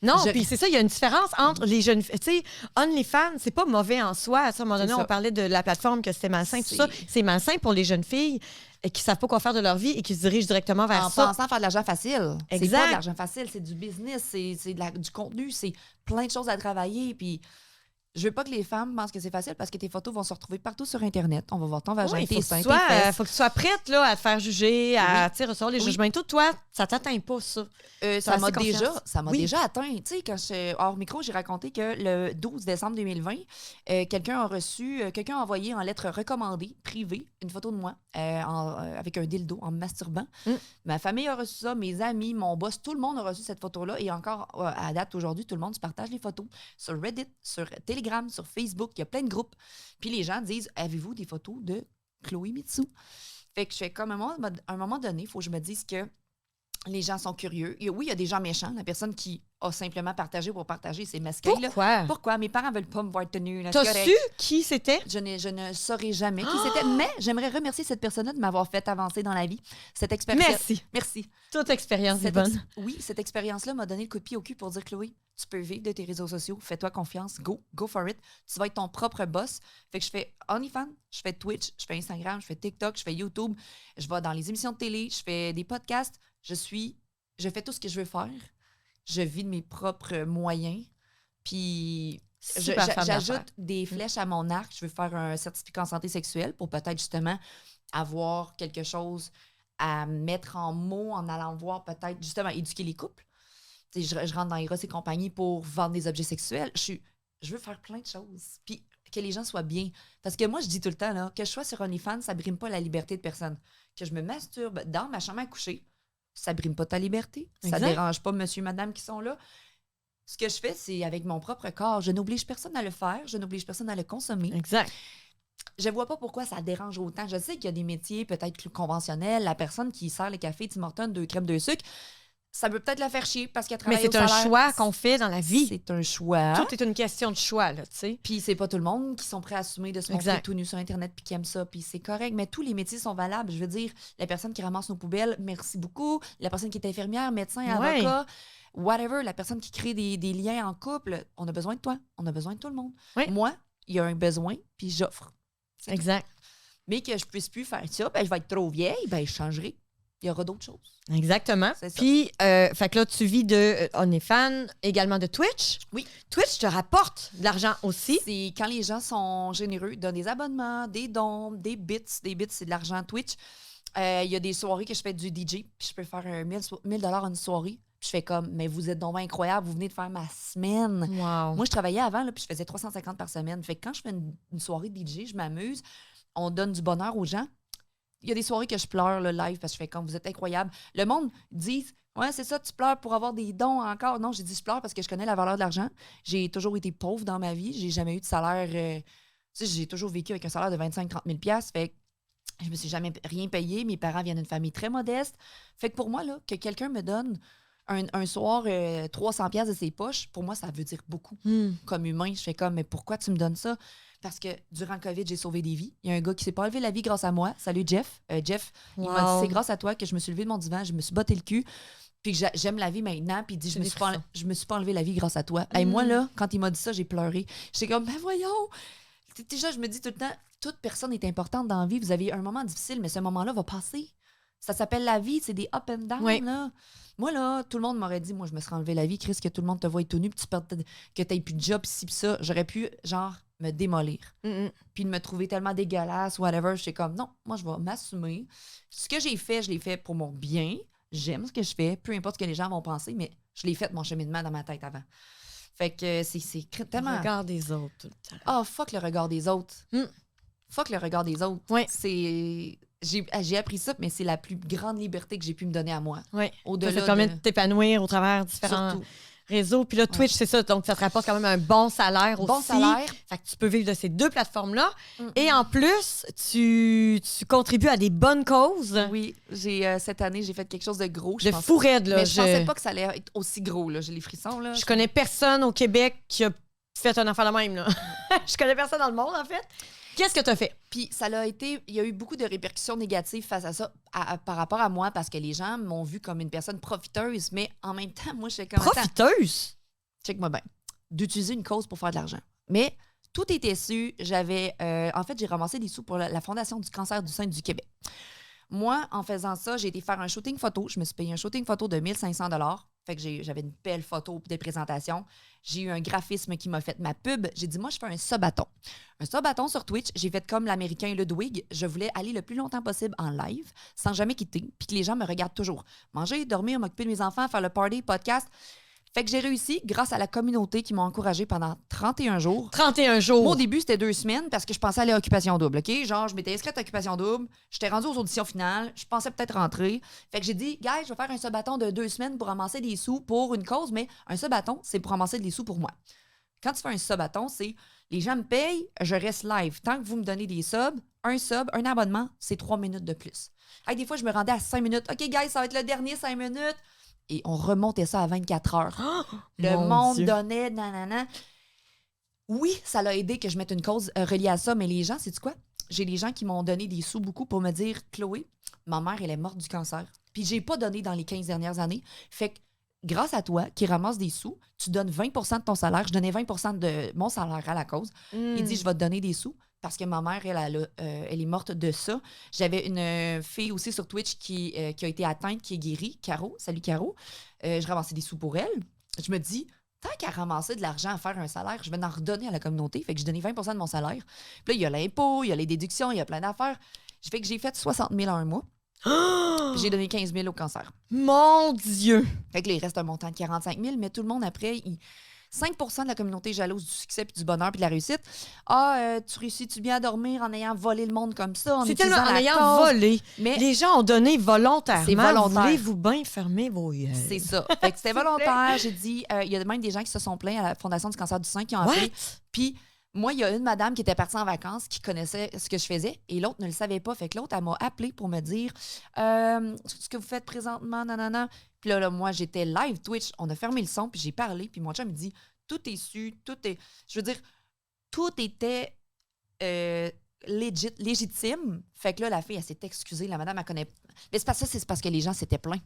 Non, puis c'est ça, il y a une différence entre les jeunes filles. Tu sais, OnlyFans, c'est pas mauvais en soi. À un moment donné, on parlait de la plateforme, que c'était malsain, tout ça. C'est malsain pour les jeunes filles qui savent pas quoi faire de leur vie et qui se dirigent directement vers ça. En pensant faire de l'argent facile. Exact. C'est pas de l'argent facile, c'est du business, c'est du contenu, c'est plein de choses à travailler. Puis je veux pas que les femmes pensent que c'est facile parce que tes photos vont se retrouver partout sur Internet. On va voir ton vagin, tes seins, tes fesses. Faut que tu sois prête là, à te faire juger, à recevoir les jugements. Tout, toi, ça t'atteint pas, ça. Ça m'a déjà atteint. Tu sais, quand hors micro, j'ai raconté que le 12 décembre 2020, quelqu'un a envoyé en lettre recommandée, privée, une photo de moi avec un dildo en me masturbant. Ma famille a reçu ça, mes amis, mon boss, tout le monde a reçu cette photo-là. Et encore, à date aujourd'hui, tout le monde se partage les photos sur Reddit, sur Telegram, sur Facebook. Il y a plein de groupes. Puis les gens disent, avez-vous des photos de Chloé Mitsou? Fait que je fais comme à un moment donné, il faut que je me dise que les gens sont curieux. Et oui, il y a des gens méchants. La personne qui a simplement partagé pour partager, c'est mesquin. Pourquoi? Mes parents veulent pas me voir tenue. T'as su qui c'était? Je ne saurais jamais qui c'était, mais j'aimerais remercier cette personne-là de m'avoir fait avancer dans la vie. Cette expérience. Merci. Toute expérience est bonne. Oui, cette expérience-là m'a donné le coup de pied au cul pour dire, Chloé, tu peux vivre de tes réseaux sociaux. Fais-toi confiance. Go for it. Tu vas être ton propre boss. Fait que je fais OnlyFans, je fais Twitch, je fais Instagram, je fais TikTok, je fais YouTube. Je vais dans les émissions de télé, je fais des podcasts. Je fais tout ce que je veux faire. Je vis de mes propres moyens. Puis j'ajoute des flèches à mon arc. Je veux faire un certificat en santé sexuelle pour peut-être justement avoir quelque chose à mettre en mots en allant voir peut-être justement éduquer les couples. Je rentre dans Eros et compagnie pour vendre des objets sexuels. Je veux faire plein de choses. Puis que les gens soient bien. Parce que moi, je dis tout le temps, là, que je sois sur OnlyFans, ça brime pas la liberté de personne. Que je me masturbe dans ma chambre à coucher, ça brime pas ta liberté. Exact. Ça dérange pas monsieur, madame qui sont là. Ce que je fais, c'est avec mon propre corps. Je n'oblige personne à le faire. Je n'oblige personne à le consommer. Exact. Je vois pas pourquoi ça dérange autant. Je sais qu'il y a des métiers peut-être conventionnels. La personne qui sert les cafés Tim Hortons, 2 crèmes, 2 sucres, ça peut peut-être la faire chier parce qu'elle travaille au salaire. Mais c'est un choix qu'on fait dans la vie. C'est un choix. Tout est une question de choix, là, tu sais. Puis c'est pas tout le monde qui sont prêts à assumer de se montrer tout nu sur Internet puis qui aiment ça, puis c'est correct. Mais tous les métiers sont valables. Je veux dire, la personne qui ramasse nos poubelles, merci beaucoup. La personne qui est infirmière, médecin, avocat, whatever. La personne qui crée des liens en couple, on a besoin de toi. On a besoin de tout le monde. Oui. Moi, il y a un besoin, puis j'offre. Exact. Tout. Mais que je puisse plus faire ça, ben je vais être trop vieille, ben je changerai. Il y aura d'autres choses. Exactement. Puis, fait que là, tu vis de OnlyFans, également de Twitch. Oui. Twitch te rapporte de l'argent aussi. C'est quand les gens sont généreux, donnent des abonnements, des dons, des bits. Des bits, c'est de l'argent Twitch. Il y a des soirées que je fais du DJ, puis je peux faire 1000 $ une soirée. Puis je fais comme, mais vous êtes donc incroyable, vous venez de faire ma semaine. Wow. Moi, je travaillais avant, là, puis je faisais 350 par semaine. Fait que quand je fais une soirée DJ, je m'amuse, on donne du bonheur aux gens. Il y a des soirées que je pleure le live parce que je fais comme vous êtes incroyable. Le monde dit ouais, c'est ça, tu pleures pour avoir des dons encore. Non, j'ai dit je pleure parce que je connais la valeur de l'argent. J'ai toujours été pauvre dans ma vie. J'ai jamais eu de salaire. Tu sais, j'ai toujours vécu avec un salaire de 25-30 000 $. Fait que je me suis jamais rien payé. Mes parents viennent d'une famille très modeste. Fait que pour moi, là, que quelqu'un me donne un soir 300 $ de ses poches, pour moi, ça veut dire beaucoup. Comme humain, je fais comme, mais pourquoi tu me donnes ça? Parce que durant le COVID, j'ai sauvé des vies. Il y a un gars qui s'est pas enlevé la vie grâce à moi. Salut, Jeff. Jeff, il m'a dit, c'est grâce à toi que je me suis levée de mon divan, je me suis botté le cul. Puis j'aime la vie maintenant. Puis il dit, C'est des frissons. je me suis pas enlevé la vie grâce à toi. Et moi, là, quand il m'a dit ça, j'ai pleuré. J'étais comme, ben voyons. Déjà, je me dis tout le temps, toute personne est importante dans la vie. Vous avez un moment difficile, mais ce moment-là va passer. Ça s'appelle la vie, c'est des up and down, Oui. là. Moi, là, tout le monde m'aurait dit, moi, je me serais enlevé la vie, Chris, que tout le monde te voit tout nu, puis que t'aies plus de job, ci, puis ça. J'aurais pu, genre, me démolir. Puis de me trouver tellement dégueulasse, whatever. J'étais comme, non, moi, je vais m'assumer. Ce que j'ai fait, je l'ai fait pour mon bien. J'aime ce que je fais, peu importe ce que les gens vont penser, mais je l'ai fait mon cheminement dans ma tête avant. Fait que c'est tellement... Le regard des autres tout le temps. Ah, fuck le regard des autres. Mm. Fuck le regard des autres. Oui. J'ai appris ça, mais c'est la plus grande liberté que j'ai pu me donner à moi. Oui. Au-delà Ça te permet de de... t'épanouir au travers de différents Surtout. réseaux. Puis là, Twitch, c'est ça. Donc, ça te rapporte quand même un bon salaire aussi. Bon salaire. Fait que tu peux vivre de ces deux plateformes-là. Mm. Et en plus, tu contribues à des bonnes causes. Oui, cette année, j'ai fait quelque chose de gros. De fou raide, là. Mais je pensais pas que ça allait être aussi gros, là. J'ai les frissons, là. Je connais personne au Québec qui a fait un enfant de même, là. Je connais personne dans le monde, en fait. Qu'est-ce que tu as fait? Puis ça l'a été... Il y a eu beaucoup de répercussions négatives face à ça, par rapport à moi, parce que les gens m'ont vue comme une personne profiteuse, mais en même temps, moi, je suis comme... Profiteuse? Check-moi bien. D'utiliser une cause pour faire de l'argent. Mais tout était su. J'avais... en fait, j'ai ramassé des sous pour la Fondation du cancer du sein du Québec. Moi, en faisant ça, j'ai été faire un shooting photo. Je me suis payé un shooting photo de 1 500 $. Fait que j'avais une belle photo de présentation. J'ai eu un graphisme qui m'a fait ma pub. J'ai dit, moi, je fais un subathon. Un subathon sur Twitch. J'ai fait comme l'Américain Ludwig. Je voulais aller le plus longtemps possible en live, sans jamais quitter, puis que les gens me regardent toujours. Manger, dormir, m'occuper de mes enfants, faire le party, podcast. Fait que j'ai réussi grâce à la communauté qui m'a encouragée pendant 31 jours. 31 jours. Moi, au début, c'était 2 semaines parce que je pensais aller à Occupation Double, OK? Genre, je m'étais inscrite à Occupation Double, j'étais rendue aux auditions finales, je pensais peut-être rentrer. Fait que j'ai dit, guys, je vais faire un subathon de 2 semaines pour ramasser des sous pour une cause, mais un subathon, c'est pour ramasser des sous pour moi. Quand tu fais un subathon, c'est les gens me payent, je reste live. Tant que vous me donnez des subs, un abonnement, c'est 3 minutes de plus. Hey, des fois, je me rendais à 5 minutes. OK, guys, ça va être le dernier 5 minutes. Et on remontait ça à 24 heures. Oh, Le mon monde Dieu. donnait, nanana. Oui, ça l'a aidé que je mette une cause reliée à ça, mais les gens, sais-tu quoi? J'ai des gens qui m'ont donné des sous beaucoup pour me dire, Chloé, ma mère, elle est morte du cancer. Puis j'ai pas donné dans les 15 dernières années. Fait que grâce à toi, qui ramasse des sous, tu donnes 20 de ton salaire. Je donnais 20 de mon salaire à la cause. Il dit, je vais te donner des sous parce que ma mère, elle est morte de ça. J'avais une fille aussi sur Twitch qui a été atteinte, qui est guérie, Caro. Salut, Caro. Je ramassais des sous pour elle. Je me dis, tant qu'à ramasser de l'argent à faire un salaire, je vais en redonner à la communauté. Fait que je donnais 20 de mon salaire. Puis là, il y a l'impôt, il y a les déductions, il y a plein d'affaires. Fait que j'ai fait 60 000 en un mois. Puis j'ai donné 15 000 au cancer. Mon Dieu! Fait que là, il reste un montant de 45 000, mais tout le monde, après, 5 de la communauté est jalouse du succès, puis du bonheur, puis de la réussite. Ah, tu réussis-tu bien à dormir en ayant volé le monde comme ça? C'est tellement en la ayant cause? volé. Mais Les gens ont donné volontairement. C'est volontaire. Voulez-vous bien fermer vos yeux? c'est ça. Fait que c'était volontaire. J'ai dit, il y a même des gens qui se sont plaints à la Fondation du cancer du sein qui ont What? appelé. Puis moi, il y a une madame qui était partie en vacances qui connaissait ce que je faisais et l'autre ne le savait pas. Fait que l'autre, elle m'a appelé pour me dire ce que vous faites présentement, nanana. Puis là, moi, j'étais live Twitch. On a fermé le son, puis j'ai parlé. Puis mon chum me dit, tout est su, tout est... Je veux dire, tout était légitime. Fait que là, la fille, elle s'est excusée. La madame, elle connaît... Mais c'est parce que les gens s'étaient plaints.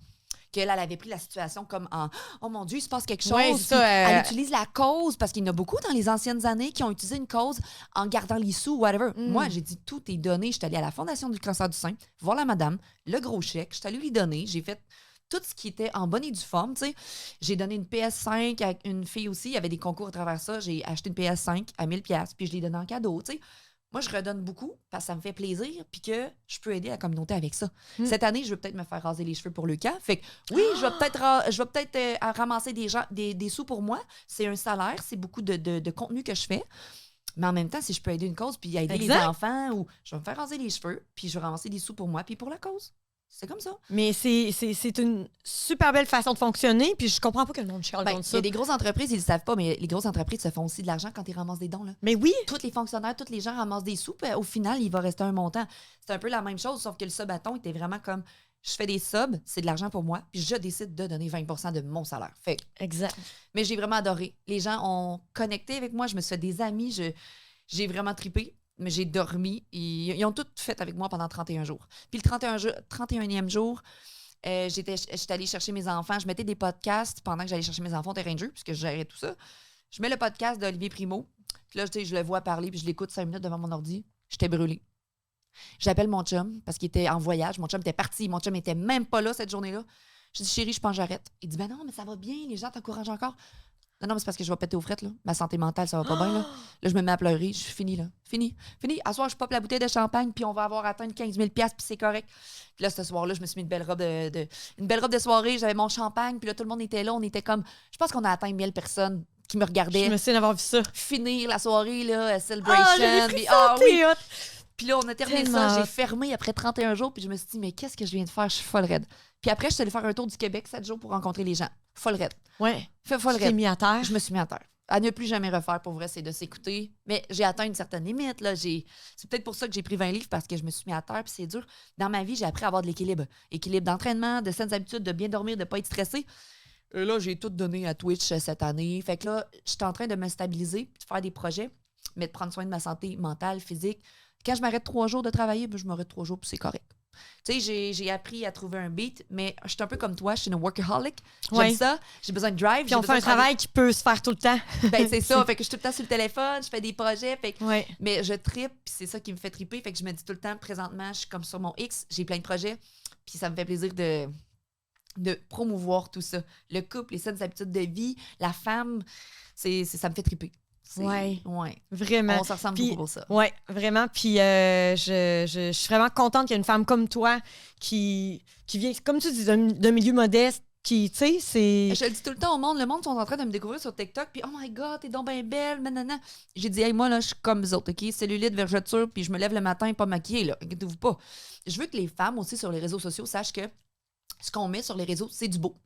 Qu'elle avait pris la situation comme en « Oh mon Dieu, il se passe quelque chose. Ouais, Puis ça, elle utilise la cause, parce qu'il y en a beaucoup dans les anciennes années qui ont utilisé une cause en gardant les sous, whatever. Moi, j'ai dit tout est donné. Je suis allée à la Fondation du cancer du sein, voir la madame, le gros chèque, je suis allée lui donner. J'ai fait tout ce qui était en bonne et due forme, tu sais. J'ai donné une PS5 à une fille aussi. Il y avait des concours à travers ça. J'ai acheté une PS5 à 1000$, puis je l'ai donnée en cadeau, tu sais. Moi, je redonne beaucoup parce que ça me fait plaisir puis que je peux aider la communauté avec ça. Cette année, je vais peut-être me faire raser les cheveux pour le cas. Fait que oui, je vais peut-être ramasser des sous pour moi. C'est un salaire, c'est beaucoup de contenu que je fais. Mais en même temps, si je peux aider une cause puis aider les enfants, ou je vais me faire raser les cheveux puis je vais ramasser des sous pour moi puis pour la cause. C'est comme ça. Mais c'est une super belle façon de fonctionner, puis je comprends pas que le monde chiale contre Il y ça. a des grosses entreprises, ils le savent pas, mais les grosses entreprises se font aussi de l'argent quand ils ramassent des dons. Là. Mais oui! Tous les fonctionnaires, tous les gens ramassent des sous, puis au final, il va rester un montant. C'est un peu la même chose, sauf que le subathon était vraiment comme, je fais des subs, c'est de l'argent pour moi, puis je décide de donner 20 de mon salaire. Fait. Exact. Mais j'ai vraiment adoré. Les gens ont connecté avec moi, je me suis fait des amis, j'ai vraiment trippé. Mais j'ai dormi. Ils ont tout fait avec moi pendant 31 jours. Puis le 31e jour, J'étais allée chercher mes enfants. Je mettais des podcasts pendant que j'allais chercher mes enfants au terrain de jeu, puisque je gérais tout ça. Je mets le podcast d'Olivier Primo. Puis là, je le vois parler, puis je l'écoute 5 minutes devant mon ordi. J'étais brûlée. J'appelle mon chum, parce qu'il était en voyage. Mon chum était parti. Mon chum était même pas là cette journée-là. Je dis, chérie, je pense que j'arrête. Il dit, ben non, mais ça va bien. Les gens t'encouragent encore. Non, mais c'est parce que je vais péter aux frettes, là. Ma santé mentale, ça va pas bien, là. Là, je me mets à pleurer. Je suis finie, là. Fini. À soir, je pop la bouteille de champagne, puis on va avoir atteint 15 000 $, puis c'est correct. Puis là, ce soir-là, je me suis mis une belle robe de soirée. J'avais mon champagne, puis là, tout le monde était là. On était comme... Je pense qu'on a atteint 1000 personnes qui me regardaient. Je me souviens d'avoir vu ça. Finir la soirée, là, celebration. Oui. Puis là, on a terminé Tellement ça. hot. J'ai fermé après 31 jours, puis je me suis dit, mais qu'est-ce que je viens de faire? Je suis folle raide. Puis après, je suis allée faire un tour du Québec 7 jours pour rencontrer les gens. Folle raide. Ouais. Folle Tu t'es raide. mis à terre. Je me suis mis à terre. À ne plus jamais refaire, pour vrai, c'est de s'écouter. Mais j'ai atteint une certaine limite. Là. C'est peut-être pour ça que j'ai pris 20 livres, parce que je me suis mis à terre, puis c'est dur. Dans ma vie, j'ai appris à avoir de l'équilibre. Équilibre d'entraînement, de saines habitudes, de bien dormir, de ne pas être stressé. Et là, j'ai tout donné à Twitch cette année. Fait que là, je suis en train de me stabiliser, puis de faire des projets, mais de prendre soin de ma santé mentale, physique. Quand je m'arrête 3 jours de travailler, ben, je m'arrête 3 jours, puis c'est correct. Tu sais, j'ai appris à trouver un beat, mais je suis un peu comme toi, je suis une workaholic. J'aime ça, j'ai besoin de drive. Puis on fait un travail qui peut se faire tout le temps. Ben, c'est ça, fait que je suis tout le temps sur le téléphone, je fais des projets, fait que... Ouais. Mais je trippe, puis c'est ça qui me fait tripper, fait que je me dis tout le temps, présentement, je suis comme sur mon X, j'ai plein de projets, puis ça me fait plaisir de promouvoir tout ça. Le couple, les saines habitudes de vie, la femme, ça me fait tripper. Ouais. Ouais. Vraiment. On se ressemble beaucoup pour ça. Oui, vraiment. Puis je suis vraiment contente qu'il y ait une femme comme toi qui vient, comme tu dis, d'un milieu modeste, qui, tu sais, c'est... Je le dis tout le temps au monde, le monde sont en train de me découvrir sur TikTok, puis « Oh my God, t'es donc bien belle, nanana. » J'ai dit « Hey, moi, là, je suis comme vous autres, OK? Cellulite, vergeture, puis je me lève le matin pas maquillée, là. Inquiétez-vous pas. » Je veux que les femmes aussi sur les réseaux sociaux sachent que ce qu'on met sur les réseaux, c'est du beau.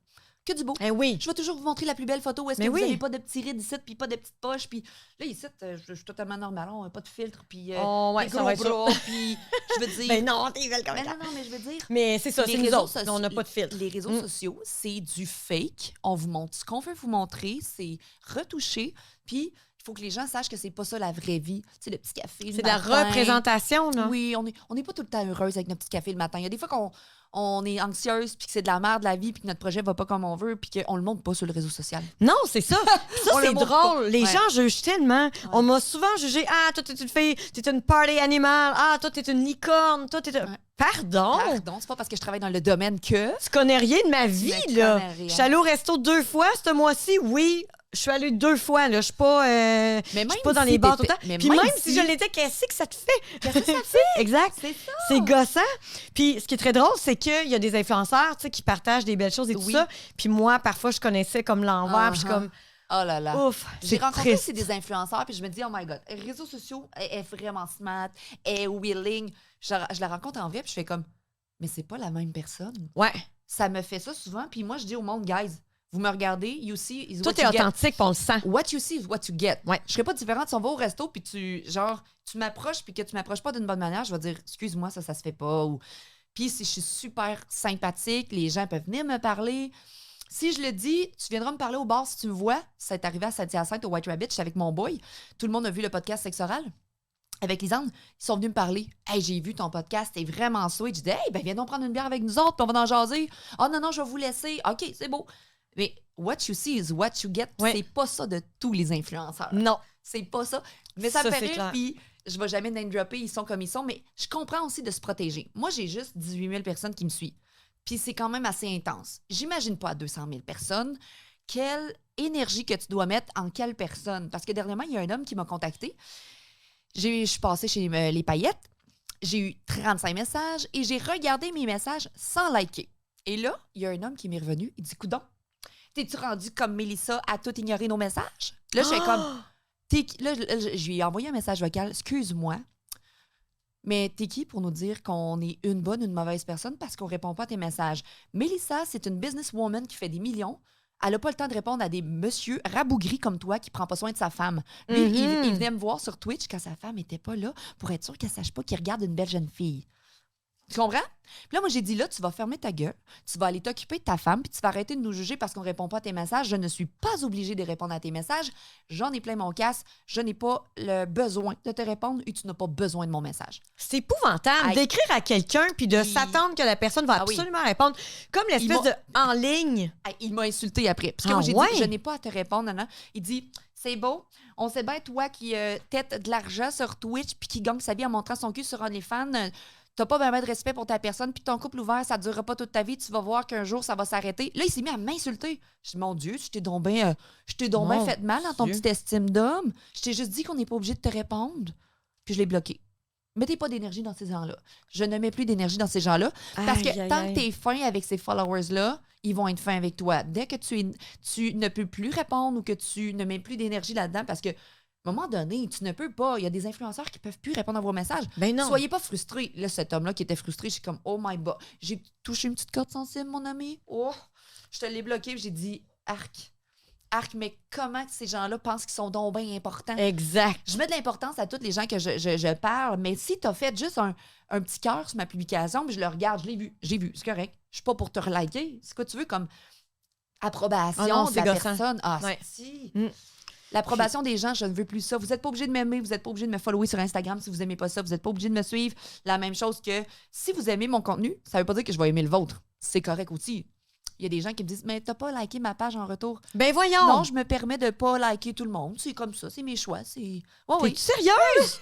Que du beau. Eh oui. Je vais toujours vous montrer la plus belle photo. Est-ce que vous n'avez pas de petits rides ici, puis pas de petites poches, puis là, ici, je suis totalement normale, on n'a pas de filtre, puis des ça gros va être bras, puis je veux dire... Mais non, t'es belle comme ça. Non, mais je veux dire... Mais c'est ça, les c'est nous réseaux autres. On n'a pas de filtre. Les réseaux sociaux, c'est du fake. On vous montre ce qu'on veut vous montrer, c'est retouché, puis il faut que les gens sachent que c'est pas ça la vraie vie. C'est le petit café le C'est de la matin. représentation, là. Oui, on n'est pas tout le temps heureuse avec notre petit café le matin. Il y a des fois qu'on est anxieuse, puis que c'est de la merde la vie, puis que notre projet va pas comme on veut, puis qu'on le montre pas sur le réseau social. Non, c'est ça. Ça, On le c'est montre drôle. pas. Les Ouais. gens jugent tellement. On m'a souvent jugé. Ah, toi, t'es une fille, t'es une party animal. Ah, toi, t'es une licorne. Toi, t'es... Ouais. Pardon? Pardon, c'est pas parce que je travaille dans le domaine que... Tu connais rien de ma vie, ne là. connais rien. Je suis allée au resto 2 fois ce mois-ci. Oui, je suis allée 2 fois, là. Je suis pas, je suis pas dans les bars tout le temps. Puis même si je l'étais, qu'est-ce que ça te fait? Qu'est-ce que ça te fait? Exact. C'est ça. C'est gossant. Puis ce qui est très drôle, c'est qu'il y a des influenceurs, tu sais, qui partagent des belles choses et tout Oui. ça. Puis moi, parfois, je connaissais comme l'envers. Puis je suis comme, Oh là là. ouf, J'ai c'est rencontré triste. aussi des influenceurs, puis je me dis, oh my God, les réseaux sociaux, elle est vraiment smart, elle est willing. Je la rencontre en vrai, puis je fais comme, mais c'est pas la même personne. Ouais. Ça me fait ça souvent, puis moi, je dis au monde, guys, vous me regardez, you see is Tout what est you get. authentique, puis on le sent. What you see is what you get. Ouais. Je serais pas différente si on va au resto, puis tu m'approches, puis que tu m'approches pas d'une bonne manière, je vais dire, excuse-moi, ça se fait pas. Ou... Puis si je suis super sympathique, les gens peuvent venir me parler. Si je le dis, tu viendras me parler au bar si tu me vois. Ça est arrivé à Saint-Hyacinthe, au White Rabbit, j'étais avec mon boy. Tout le monde a vu le podcast Sexe Oral avec Lisanne. Ils sont venus me parler. Hey, j'ai vu ton podcast, t'es vraiment sweet. Je dis, hey, ben viens donc prendre une bière avec nous autres, puis on va en jaser. Ah non, je vais vous laisser. OK, c'est beau. Mais what you see is what you get. Ouais. C'est pas ça de tous les influenceurs. Non. C'est pas ça. Mais ça me Ça, fait c'est rire, clair. puis je vais jamais name-dropper, ils sont comme ils sont, mais je comprends aussi de se protéger. Moi, j'ai juste 18 000 personnes qui me suivent. Puis c'est quand même assez intense. J'imagine pas à 200 000 personnes quelle énergie que tu dois mettre en quelle personne. Parce que dernièrement, il y a un homme qui m'a contacté. Je suis passée chez Les Paillettes. J'ai eu 35 messages et j'ai regardé mes messages sans liker. Et là, il y a un homme qui m'est revenu. Il dit, coudonc, t'es-tu rendu comme Mélissa à tout ignorer nos messages? Là, je fais comme... Là, je lui ai envoyé un message vocal. Excuse-moi, mais t'es qui pour nous dire qu'on est une bonne ou une mauvaise personne parce qu'on répond pas à tes messages? Mélissa, c'est une businesswoman qui fait des millions. Elle n'a pas le temps de répondre à des messieurs rabougris comme toi qui prend pas soin de sa femme. Lui, il venait me voir sur Twitch quand sa femme était pas là pour être sûr qu'elle sache pas qu'il regarde une belle jeune fille. Tu comprends? Puis là, moi, j'ai dit, là, tu vas fermer ta gueule, tu vas aller t'occuper de ta femme, puis tu vas arrêter de nous juger parce qu'on répond pas à tes messages. Je ne suis pas obligée de répondre à tes messages. J'en ai plein mon casse. Je n'ai pas le besoin de te répondre et tu n'as pas besoin de mon message. C'est épouvantable d'écrire à quelqu'un puis de s'attendre que la personne va absolument répondre. Comme l'espèce de en ligne. Il m'a insulté après. Parce que moi, j'ai dit, je n'ai pas à te répondre. Non. Il dit, c'est beau. On sait bien, toi qui tête de l'argent sur Twitch puis qui gagne sa vie en montrant son cul sur OnlyFans, t'as pas vraiment de respect pour ta personne, puis ton couple ouvert, ça durera pas toute ta vie, tu vas voir qu'un jour, ça va s'arrêter. Là, il s'est mis à m'insulter. Je dis, mon Dieu, je t'ai donc bien fait mal dans ton petite estime d'homme. Je t'ai juste dit qu'on n'est pas obligé de te répondre. Puis je l'ai bloqué. Mettez pas d'énergie dans ces gens-là. Je ne mets plus d'énergie dans ces gens-là. Parce que tant que t'es fin avec ces followers-là, ils vont être fins avec toi. Dès que tu ne peux plus répondre ou que tu ne mets plus d'énergie là-dedans, parce que à un moment donné, tu ne peux pas. Il y a des influenceurs qui ne peuvent plus répondre à vos messages. Ben non. Soyez pas frustrés. Là, cet homme-là qui était frustré, je suis comme, oh my god. J'ai touché une petite corde sensible, mon ami. Oh, je te l'ai bloqué. J'ai dit, arc, mais comment que ces gens-là pensent qu'ils sont donc bien importants? Exact. Je mets de l'importance à tous les gens que je parle, mais si tu as fait juste un petit cœur sur ma publication, puis je le regarde, j'ai vu, c'est correct. Je suis pas pour te reliker. C'est quoi tu veux comme approbation de la personne? Ah, si. L'approbation des gens, je ne veux plus ça. Vous n'êtes pas obligé de m'aimer, vous n'êtes pas obligé de me follower sur Instagram si vous n'aimez pas ça. Vous n'êtes pas obligé de me suivre. La même chose que si vous aimez mon contenu, ça ne veut pas dire que je vais aimer le vôtre. C'est correct aussi. Il y a des gens qui me disent « Mais t'as pas liké ma page en retour? » Ben voyons! Non, je me permets de pas liker tout le monde. C'est comme ça, c'est mes choix. C'est... T'es sérieuse?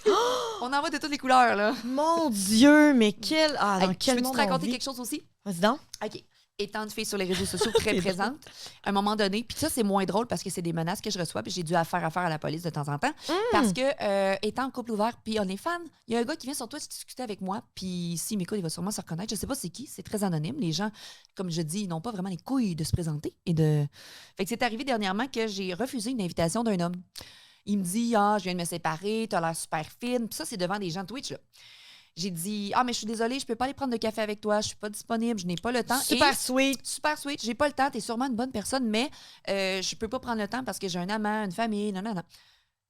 On en voit de toutes les couleurs, là. Mon Dieu, mais quel... Ah, dans quel monde peux-tu te raconter quelque chose aussi? Vas-y donc. OK. Étant une fille sur les réseaux sociaux très présente, à un moment donné, puis ça, c'est moins drôle parce que c'est des menaces que je reçois, puis j'ai dû faire affaire à la police de temps en temps. Parce que, étant en couple ouvert, puis on est fan, il y a un gars qui vient sur Twitch discuter avec moi, puis s'il m'écoute, il va sûrement se reconnaître. Je sais pas c'est qui, c'est très anonyme. Les gens, comme je dis, ils n'ont pas vraiment les couilles de se présenter. Fait que c'est arrivé dernièrement que j'ai refusé une invitation d'un homme. Il me dit « Ah, je viens de me séparer, t'as l'air super fine. » Puis ça, c'est devant des gens de Twitch, là. J'ai dit « Ah, mais je suis désolée, je peux pas aller prendre de café avec toi, je suis pas disponible, je n'ai pas le temps. » Super sweet, j'ai pas le temps, t'es sûrement une bonne personne, mais je peux pas prendre le temps parce que j'ai un amant, une famille, non.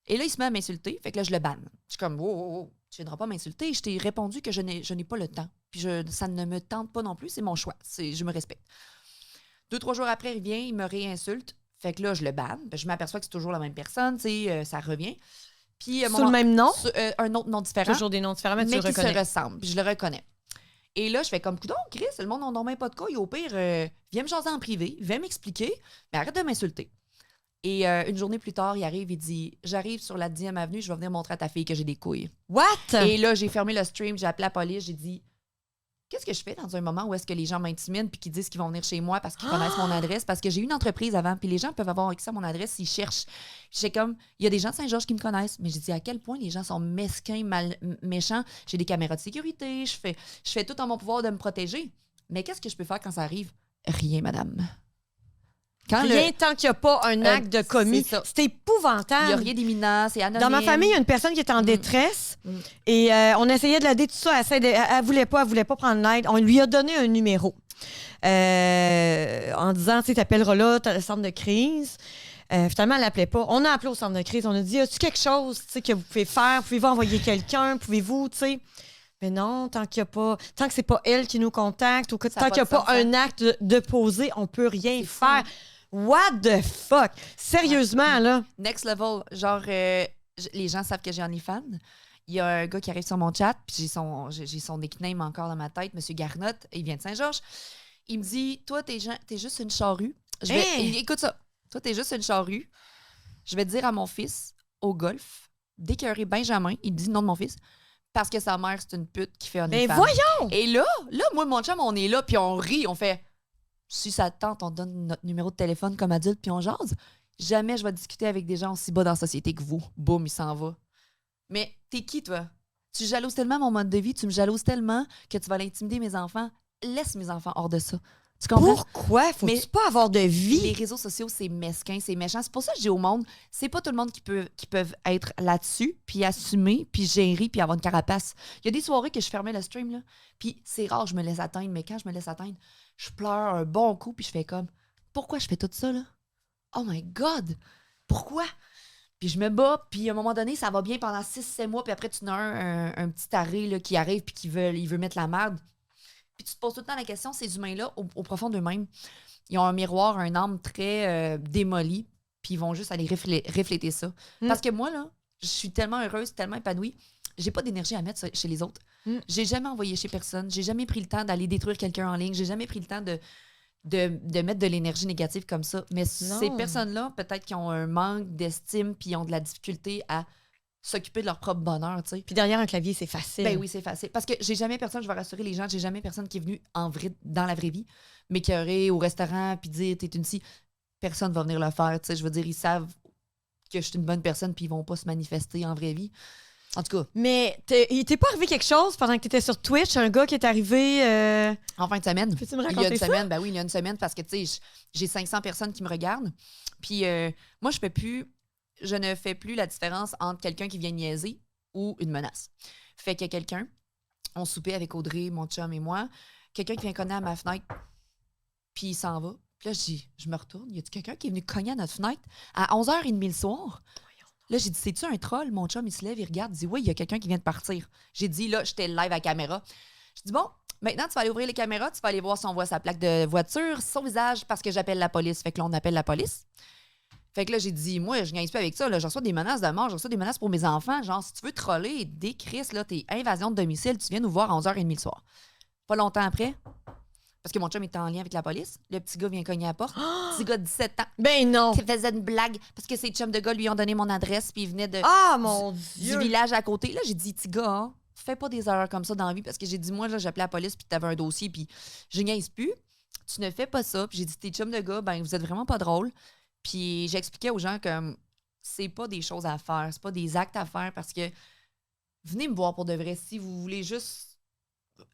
Et là, il se met à m'insulter, fait que là, je le banne. Je suis comme « Oh, tu viendras pas m'insulter, je t'ai répondu que je n'ai pas le temps. Puis ça ne me tente pas non plus, c'est mon choix, je me respecte. 2-3 jours après, il vient, il me réinsulte, fait que là, je le banne. Je m'aperçois que c'est toujours la même personne, tu sais, ça revient. Puis, sous le même nom? Un autre nom différent. Toujours des noms différents, mais tu le qui reconnais. se ressemblent. Puis je le reconnais. Et là, je fais comme, coudonc, Chris, le monde n'en même pas de couilles. Au pire, viens me jaser en privé, viens m'expliquer, mais arrête de m'insulter. Et une journée plus tard, il arrive, il dit, j'arrive sur la 10e avenue, je vais venir montrer à ta fille que j'ai des couilles. What? Et là, j'ai fermé le stream, j'ai appelé la police, j'ai dit, qu'est-ce que je fais dans un moment où est-ce que les gens m'intimident puis qu'ils disent qu'ils vont venir chez moi parce qu'ils connaissent mon adresse? Parce que j'ai eu une entreprise avant, puis les gens peuvent avoir accès à mon adresse s'ils cherchent. J'ai comme, il y a des gens de Saint-Georges qui me connaissent, mais j'ai dit à quel point les gens sont mesquins, méchants. J'ai des caméras de sécurité, je fais tout en mon pouvoir de me protéger. Mais qu'est-ce que je peux faire quand ça arrive? Rien, madame. Rien tant qu'il n'y a pas un acte de commis. C'est épouvantable. Il n'y a rien d'imminent, c'est anonyme. Dans ma famille, il y a une personne qui est en détresse et on essayait de l'aider, tout ça. Elle voulait pas prendre l'aide. On lui a donné un numéro en disant, tu sais, t'appelleras là, t'as le centre de crise. Finalement, elle l'appelait pas. On a appelé au centre de crise. On a dit, y a-tu quelque chose que vous pouvez faire? Pouvez-vous envoyer quelqu'un? Pouvez-vous, tu sais? Mais non, tant que c'est pas elle qui nous contacte ou tant qu'il n'y a pas un acte de poser, on peut rien faire. What the fuck? Sérieusement, là? Next level. Genre, les gens savent que j'ai OnlyFans. Il y a un gars qui arrive sur mon chat, puis j'ai son nickname encore dans ma tête, M. Garnotte, il vient de Saint-Georges. Il me dit, toi, t'es juste une charrue. Écoute ça. Toi, t'es juste une charrue. Je vais te dire à mon fils, au golf, d'écœurer Benjamin, il dit le nom de mon fils, parce que sa mère, c'est une pute qui fait OnlyFans. Mais voyons! Et là, moi, mon chum, on est là, puis on rit, on fait... Si ça te tente, on donne notre numéro de téléphone comme adulte puis on jase. Jamais je vais discuter avec des gens aussi bas dans la société que vous. Boum, il s'en va. Mais t'es qui, toi? Tu jalouses tellement mon mode de vie, tu me jalouses tellement que tu vas l'intimider mes enfants. Laisse mes enfants hors de ça. Tu comprends? Pourquoi? Faut-tu pas avoir de vie? Les réseaux sociaux, c'est mesquin, c'est méchant. C'est pour ça que je dis au monde, c'est pas tout le monde qui peuvent être là-dessus, puis assumer, puis gérer, puis avoir une carapace. Il y a des soirées que je fermais le stream, là, puis c'est rare, je me laisse atteindre, mais quand je me laisse atteindre, je pleure un bon coup, puis je fais comme, pourquoi je fais tout ça, là? Oh my God! Pourquoi? Puis je me bats, puis à un moment donné, ça va bien pendant 6-7 mois, puis après, tu as un petit arrêt là, qui arrive, puis il veut mettre la merde. Puis tu te poses tout le temps la question, ces humains-là, au profond d'eux-mêmes, ils ont un miroir, un âme très démolie, puis ils vont juste aller refléter ça. Parce que moi, là, je suis tellement heureuse, tellement épanouie, j'ai pas d'énergie à mettre chez les autres. J'ai jamais envoyé chez personne, j'ai jamais pris le temps d'aller détruire quelqu'un en ligne, j'ai jamais pris le temps de mettre de l'énergie négative comme ça. Mais ces personnes-là, peut-être qu'ils ont un manque d'estime puis ils ont de la difficulté à s'occuper de leur propre bonheur, tu sais. Puis derrière un clavier, c'est facile. Ben oui, c'est facile. Parce que j'ai jamais personne, je vais rassurer les gens, j'ai jamais personne qui est venu dans la vraie vie, mais qui aurait au restaurant puis dire t'es une si. Personne va venir le faire, tu sais. Je veux dire, ils savent que je suis une bonne personne puis ils vont pas se manifester en vraie vie. En tout cas. Mais il t'est pas arrivé quelque chose pendant que tu étais sur Twitch? Un gars qui est arrivé... En fin de semaine. Peux-tu me Il y a raconter une ça? semaine, ben oui, il y a une semaine parce que, tu sais, j'ai 500 personnes qui me regardent. Puis moi, je ne fais plus la différence entre quelqu'un qui vient niaiser ou une menace. Fait que quelqu'un, on soupait avec Audrey, mon chum et moi, quelqu'un qui vient cogner à ma fenêtre, puis il s'en va. Puis là, je me retourne. Y a-tu quelqu'un qui est venu cogner à notre fenêtre à 11h30 le soir? Là, j'ai dit, c'est-tu un troll? Mon chum, il se lève, il regarde, il dit, oui, il y a quelqu'un qui vient de partir. J'ai dit, là, j'étais live à la caméra. Je dis, bon, maintenant, tu vas aller ouvrir les caméras, tu vas aller voir si on voit sa plaque de voiture, son visage, parce que j'appelle la police. Fait que là, on appelle la police. Fait que là, j'ai dit, moi, je gagne pas avec ça. Là, je reçois des menaces de mort, je reçois des menaces pour mes enfants. Genre, si tu veux troller, décris, là, t'es invasion de domicile, tu viens nous voir à 11h30 le soir. Pas longtemps après, parce que mon chum était en lien avec la police, le petit gars vient cogner à la porte. Petit gars de 17 ans. Ben non! Qui faisait une blague parce que ses chums de gars lui ont donné mon adresse puis il venait Mon du Dieu! village à côté. Là, j'ai dit, petit gars, hein, fais pas des erreurs comme ça dans la vie parce que j'ai dit, moi, là, j'appelais la police puis t'avais un dossier puis je niaise plus. Tu ne fais pas ça. Puis j'ai dit, tes chums de gars, ben, vous êtes vraiment pas drôles. Puis j'expliquais aux gens que c'est pas des choses à faire, c'est pas des actes à faire parce que venez me voir pour de vrai. Si vous voulez juste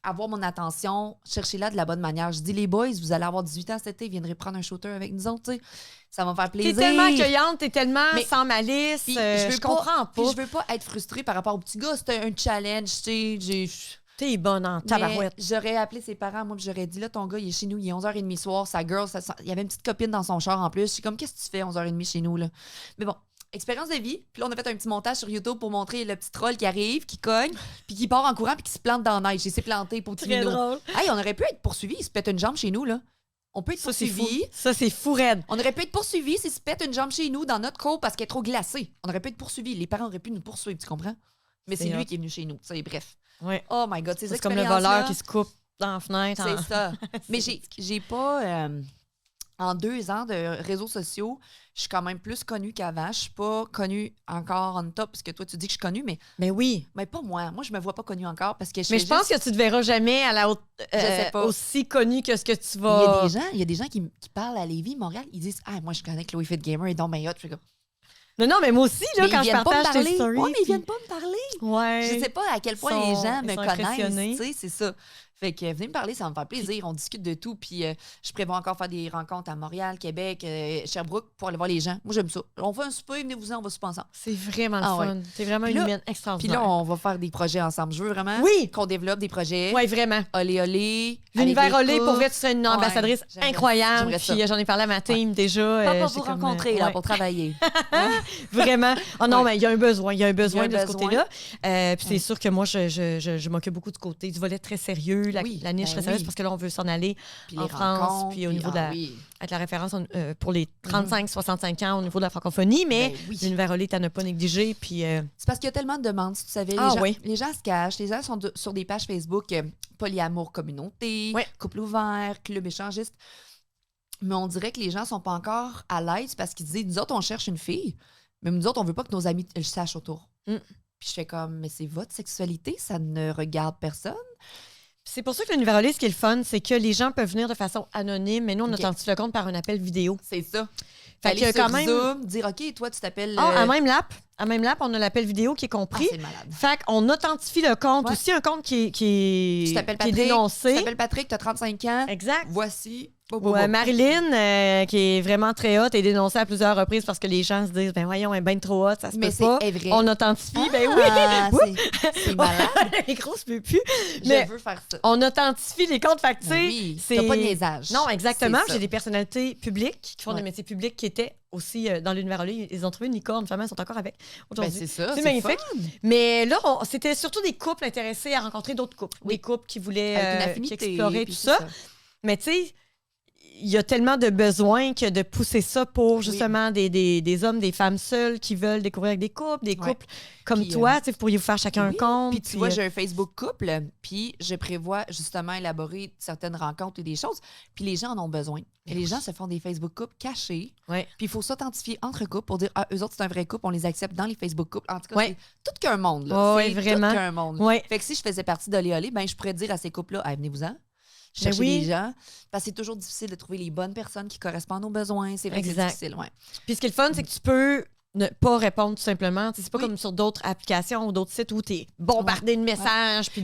avoir mon attention, cherchez-la de la bonne manière. Je dis, les boys, vous allez avoir 18 ans cet été, viendrez prendre un shooter avec nous autres, tu sais. Ça va me faire plaisir. T'es tellement accueillante, t'es tellement sans malice. Puis je comprends pas. Puis je veux pas être frustrée par rapport au petit gars. C'était un challenge, tu sais. T'es bonne en tabarouette. J'aurais appelé ses parents, moi, puis j'aurais dit, là, ton gars, il est chez nous, il est 11h30 soir, sa girl, il y avait une petite copine dans son char en plus. Je suis comme, qu'est-ce que tu fais 11h30 chez nous, là? Mais bon. Expérience de vie. Puis là, on a fait un petit montage sur YouTube pour montrer le petit troll qui arrive, qui cogne, puis qui part en courant, puis qui se plante dans la neige. Il s'est planté pour Très drôle. Hey, on aurait pu être poursuivi. Il se pète une jambe chez nous, là. On peut être poursuivi. Ça, c'est fou raide. On aurait pu être poursuivi s'il se pète une jambe chez nous dans notre cour parce qu'elle est trop glacée. On aurait pu être poursuivi. Les parents auraient pu nous poursuivre, tu comprends? Mais c'est lui qui est venu chez nous. Tu sais, bref. Ouais. Oh my God, c'est comme le voleur qui se coupe dans la fenêtre. C'est ça. Mais j'ai pas... en 2 ans de réseaux sociaux, je suis quand même plus connue qu'avant. Je suis pas connue encore on top, parce que toi, tu dis que je suis connue, mais... Mais oui. Mais pas moi. Moi, je me vois pas connue encore parce que je pense que tu te verras jamais à la haute, je sais pas. aussi connue que ce que tu vas... Il y a des gens qui parlent à Lévis, Montréal, ils disent « Ah, moi, je connais Chloé Fit Gamer et donc ben hot. » Je fais comme... Non, mais moi aussi, là, quand je partage tes stories... Oui, mais ils viennent pas me parler. Ouais. Je sais pas à quel point les gens me connaissent. Tu sais, c'est ça. Fait que venez me parler, ça va me faire plaisir. On discute de tout. Puis je prévois encore faire des rencontres à Montréal, Québec, Sherbrooke pour aller voir les gens. Moi, j'aime ça. On fait un souper, venez-vous-en, on va souper ensemble. C'est vraiment le fun. C'est vraiment une humaine extraordinaire. Puis là, on va faire des projets ensemble. Je veux vraiment qu'on développe des projets. Oui, vraiment. Olé, olé. L'univers Olé, pour vrai, tu serais une ambassadrice incroyable. Puis j'en ai parlé à ma team déjà. Pas pour vous rencontrer, là, pour travailler. Vraiment. Oh non, mais il y a un besoin. Il y a un besoin de ce côté-là. Puis c'est sûr que moi, je m'occupe beaucoup du côté du volet très sérieux. La niche très sérieuse, parce que là, on veut s'en aller en France. Puis au niveau de avec la référence pour les 35-65 ans au niveau de la francophonie. Mais l'univers Olé, t'en as pas négligé. Puis c'est parce qu'il y a tellement de demandes, si tu savais. Les gens se cachent. Les gens sont sur des pages Facebook polyamour communauté, couple ouvert, club échangiste. Mais on dirait que les gens sont pas encore à l'aise parce qu'ils disent, nous autres, on cherche une fille, mais nous autres, on veut pas que nos amis le sachent autour. Puis je fais comme, mais c'est votre sexualité, ça ne regarde personne. C'est pour ça que l'univers Olé, ce qui est le fun, c'est que les gens peuvent venir de façon anonyme, mais nous, on authentifie le compte par un appel vidéo. C'est ça. Fait que quand même... Zoom, dire, OK, toi, tu t'appelles... À même l'app, on a l'appel vidéo qui est compris. C'est malade. Fait qu'on authentifie le compte. Aussi un compte qui est dénoncé. Tu t'appelles Patrick, tu as 35 ans. Exact. Voici Ouais, Marilyn, qui est vraiment très hot, est dénoncée à plusieurs reprises parce que les gens se disent, ben voyons, elle est bien trop hot, ça se peut pas. Mais c'est vrai. On authentifie, ben oui. C'est malade. Les grosses peut plus. Mais je veux faire ça. on authentifie les comptes, fait que, tu sais, Oui, c'est... t'as pas de niaisage. Non, exactement. C'est ça. J'ai des personnalités publiques qui font des métiers publics qui étaient aussi dans l'univers. Ils ont trouvé une licorne, finalement, ils sont encore avec aujourd'hui. Ben, c'est ça, c'est magnifique. Fun. Mais là, c'était surtout des couples intéressés à rencontrer d'autres couples. Des couples qui voulaient qui exploraient tout ça. Mais tu sais, il y a tellement de besoins que de pousser ça pour justement des hommes, des femmes seules qui veulent découvrir avec des couples comme puis, toi. Vous pourriez vous faire chacun un compte. Puis tu vois, j'ai un Facebook couple, puis je prévois justement élaborer certaines rencontres et des choses. Puis les gens en ont besoin. Et les gens se font des Facebook couples cachés. Puis il faut s'authentifier entre couples pour dire, eux autres, c'est un vrai couple, on les accepte dans les Facebook couples. En tout cas, c'est tout qu'un monde. Là. C'est vraiment. Tout qu'un monde. Fait que si je faisais partie d'Olé Olé, ben je pourrais dire à ces couples-là, venez-vous-en. Chercher des gens. Parce que c'est toujours difficile de trouver les bonnes personnes qui correspondent aux besoins. C'est vrai que c'est difficile, Puis ce qui est le fun, c'est que tu peux ne pas répondre tout simplement. C'est pas comme sur d'autres applications ou d'autres sites où tu es bombardé de messages. Puis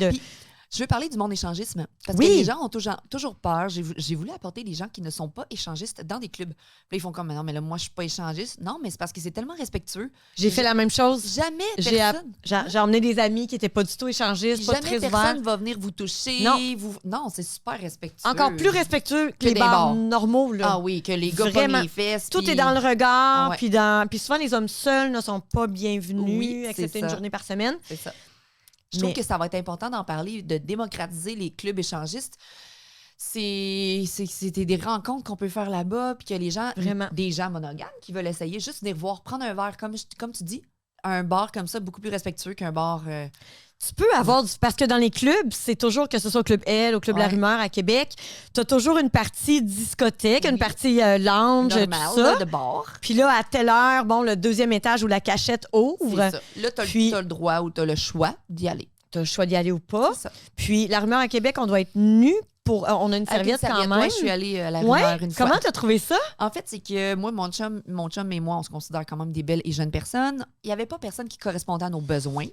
je veux parler du monde échangisme. Parce que les gens ont toujours peur. J'ai voulu apporter des gens qui ne sont pas échangistes dans des clubs. Puis ils font comme, non, mais là, moi, je suis pas échangiste. Non, mais c'est parce que c'est tellement respectueux. J'ai fait la même chose. Jamais personne. J'ai emmené des amis qui n'étaient pas du tout échangistes, pas très ouverts. Jamais personne va venir vous toucher. Non, c'est super respectueux. Encore plus respectueux que les bars normaux. Là. Ah oui, que les gars vraiment les fesses. Tout est dans le regard. Puis souvent, les hommes seuls ne sont pas bienvenus, excepté une journée par semaine. C'est ça. Je trouve que ça va être important d'en parler, de démocratiser les clubs échangistes. C'était des rencontres qu'on peut faire là-bas, puis que les gens, des gens monogames qui veulent essayer, juste venir voir, prendre un verre, comme tu dis, un bar comme ça, beaucoup plus respectueux qu'un bar... Tu peux avoir parce que dans les clubs, c'est toujours que ce soit au Club L, au Club La Rumeur à Québec, tu as toujours une partie discothèque, une partie lounge, normal, tout ça. Là, de bar. Puis là, à telle heure, le deuxième étage où la cachette ouvre. C'est ça. Là, t'as le droit ou t'as le choix d'y aller. T'as le choix d'y aller ou pas. Puis La Rumeur à Québec, on doit être nu. On a une serviette quand même. Moi, je suis allée à La Rumeur une fois. Comment t'as trouvé ça? En fait, c'est que moi, mon chum et moi, on se considère quand même des belles et jeunes personnes. Il n'y avait pas personne qui correspondait à nos besoins.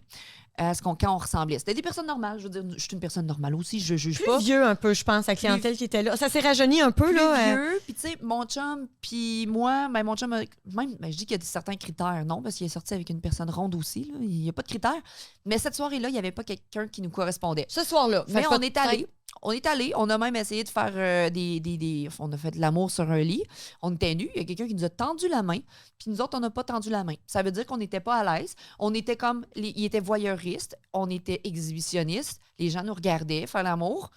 Quand on ressemblait. C'était des personnes normales. Je veux dire, je suis une personne normale aussi, je juge pas. Plus vieux un peu, je pense, la clientèle qui était là. Ça s'est rajeuni un peu, plus là. Vieux. Puis, tu sais, mon chum, puis moi, mon chum, je dis qu'il y a certains critères, non, parce qu'il est sorti avec une personne ronde aussi, là. Il n'y a pas de critères. Mais cette soirée-là, il n'y avait pas quelqu'un qui nous correspondait. Ce soir-là. Mais on est allé. On a même essayé de faire on a fait de l'amour sur un lit. On était nus. Il y a quelqu'un qui nous a tendu la main. Puis nous autres, on n'a pas tendu la main. Ça veut dire qu'on n'était pas à l'aise. On était comme... Ils étaient voyeuristes. On était exhibitionnistes. Les gens nous regardaient faire l'amour.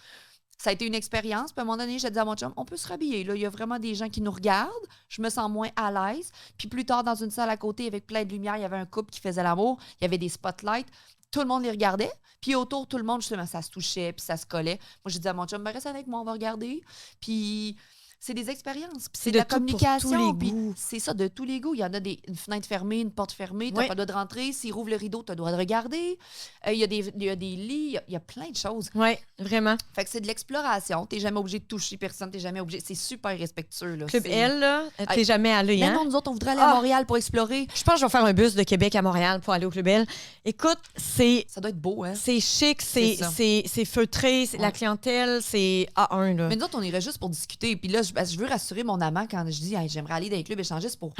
Ça a été une expérience. Puis à un moment donné, j'ai dit à mon chum, on peut se rhabiller. Là. Il y a vraiment des gens qui nous regardent. Je me sens moins à l'aise. Puis plus tard, dans une salle à côté, avec plein de lumière, il y avait un couple qui faisait l'amour. Il y avait des spotlights. Tout le monde les regardait. Puis autour, tout le monde, justement, ça se touchait, puis ça se collait. Moi, j'ai dit à mon chum, reste avec moi, on va regarder. Puis c'est des expériences, puis c'est de la communication. Puis c'est ça, de tous les goûts. Il y en a une fenêtre fermée, une porte fermée, t'as pas le droit de rentrer. S'il rouvre le rideau, t'as le droit de regarder. Il y a des lits, il y a plein de choses. Oui, vraiment. Fait que c'est de l'exploration. T'es jamais obligé de toucher personne, t'es jamais obligé. C'est super respectueux. Là. Club L, là, t'es jamais allé, hein? Non, nous autres, on voudrait aller à Montréal pour explorer. Je pense que je vais faire un bus de Québec à Montréal pour aller au Club L. Écoute, ça doit être beau, hein? C'est chic, c'est feutré, la clientèle, c'est A1, là. Mais nous autres, on irait juste pour discuter. Puis là, je veux rassurer mon amant quand je dis j'aimerais aller dans les clubs échangistes pour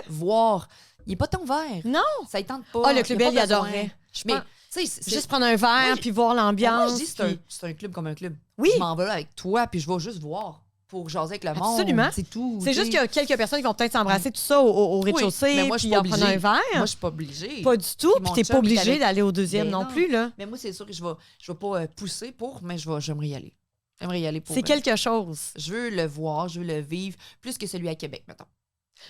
voir. Il n'est pas tant ouvert. Non. Ça ne tente pas. Ah, le Club L, il adorerait. Mais, juste prendre un verre puis voir l'ambiance. Moi, je dis c'est un club comme un club. Oui. Je m'en vais avec toi puis je vais juste voir pour jaser avec le monde. Absolument. C'est tout. C'est juste qu'il y a quelques personnes qui vont peut-être s'embrasser tout ça au rez-de-chaussée puis en prendre un verre. Moi, je suis pas obligée. Pas du tout. Puis t'es pas obligée d'aller au deuxième non plus, là. Mais moi, c'est sûr que je vais pas pousser mais j'aimerais y aller. J'aimerais y aller pour... C'est quelque chose. Je veux le voir, je veux le vivre, plus que celui à Québec, mettons.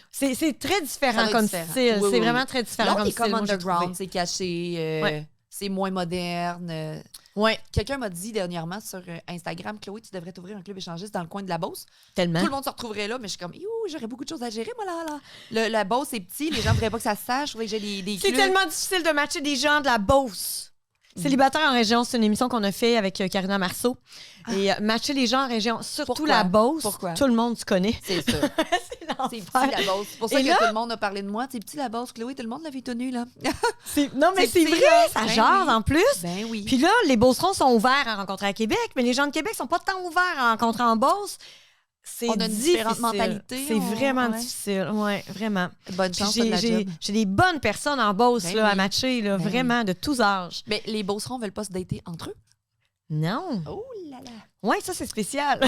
C'est très différent comme style. Oui, c'est vraiment très différent comme style. Là, comme underground, c'est caché, c'est moins moderne. Ouais. Quelqu'un m'a dit dernièrement sur Instagram, Chloé, tu devrais t'ouvrir un club échangiste dans le coin de la Beauce. Tellement. Tout le monde se retrouverait là, mais je suis comme, j'aurais beaucoup de choses à gérer, moi, là. La Beauce, c'est petit, les gens ne voudraient pas que ça se sache. Je voudrais que j'ai des C'est tellement difficile de matcher des gens de la Beauce. Célibataire en région, c'est une émission qu'on a fait avec Karina Marceau. Et matcher les gens en région, surtout la Beauce. Pourquoi? Tout le monde se connaît. C'est ça. C'est petit, la Beauce. C'est pour ça que tout le monde a parlé de moi. C'est petit, la Beauce. Chloé, tout le monde l'a vu tenue, là. Non, mais c'est vrai, ça jase en plus. Ben oui. Puis là, les Beaucerons sont ouverts à rencontrer à Québec, mais les gens de Québec sont pas tant ouverts à rencontrer en Beauce. C'est On a une difficile. différente mentalité, C'est on- vraiment ouais. difficile. Oui, vraiment. Bonne Puis chance de la job. j'ai des bonnes personnes en Beauce Ben là, à oui. matcher, là, Ben vraiment, de tous âges. Mais les Beaucerons veulent pas se dater entre eux. Non. Oh là là. Oui, ça, c'est spécial.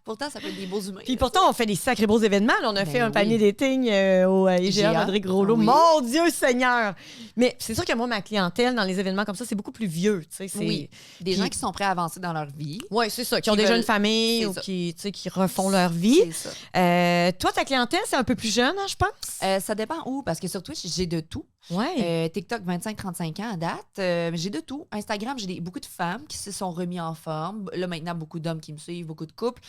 Pourtant, ça peut être des beaux humains. Puis pourtant, on fait des sacrés beaux événements. Là, on a Ben fait un oui. panier dating au IGA IGA. Rodrigue Rollo. Oui. Mon Dieu Seigneur! Mais c'est sûr que moi, ma clientèle dans les événements comme ça, c'est beaucoup plus vieux. Tu sais, c'est... Oui. Des Puis- gens qui sont prêts à avancer dans leur vie. Oui, c'est ça. Qui ont Qui déjà veulent- une famille c'est ou ça. qui, tu sais, qui refont leur vie. C'est ça. Toi, ta clientèle, c'est un peu plus jeune, hein, je pense? Ça dépend où, parce que sur Twitch, j'ai de tout. Oui. TikTok, 25-35 ans à date. Mais j'ai de tout. Instagram, beaucoup de femmes qui se sont remis en forme. Là, maintenant, beaucoup d'hommes qui me suivent, beaucoup de couples.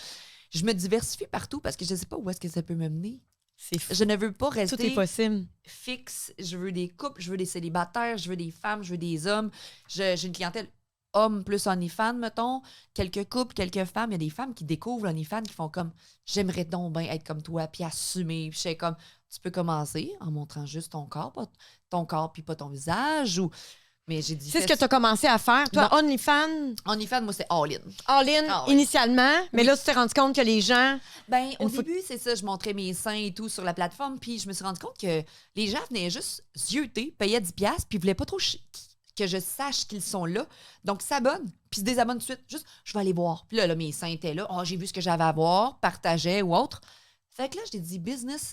Je me diversifie partout parce que je ne sais pas où est-ce que ça peut me mener. C'est fou. Je ne veux pas Tout est rester possible. fixe. Je veux des couples, je veux des célibataires, je veux des femmes, je veux des hommes. J'ai une clientèle homme plus OnlyFans, mettons. Quelques couples, quelques femmes. Il y a des femmes qui découvrent l'OnlyFans qui font comme « J'aimerais donc bien être comme toi », puis assumer. Puis je suis comme « Tu peux commencer en montrant juste ton corps puis pas ton visage. » ou Mais j'ai dit... C'est ce que tu as commencé à faire. Toi, Non. OnlyFans, OnlyFans, moi, c'est all-in. all-in Ah oui. initialement, mais Oui. là, tu t'es rendu compte que les gens... Ben, au Une fois- début, c'est ça, je montrais mes seins et tout sur la plateforme, puis je me suis rendu compte que les gens venaient juste zioter, payaient 10$, puis ils voulaient pas trop que je sache qu'ils sont là. Donc, ils s'abonnent, puis se désabonnent tout de suite. Juste, je vais aller voir. Puis là, mes seins étaient là. Oh, j'ai vu ce que j'avais à voir, partageais ou autre. Fait que là, je t'ai dit,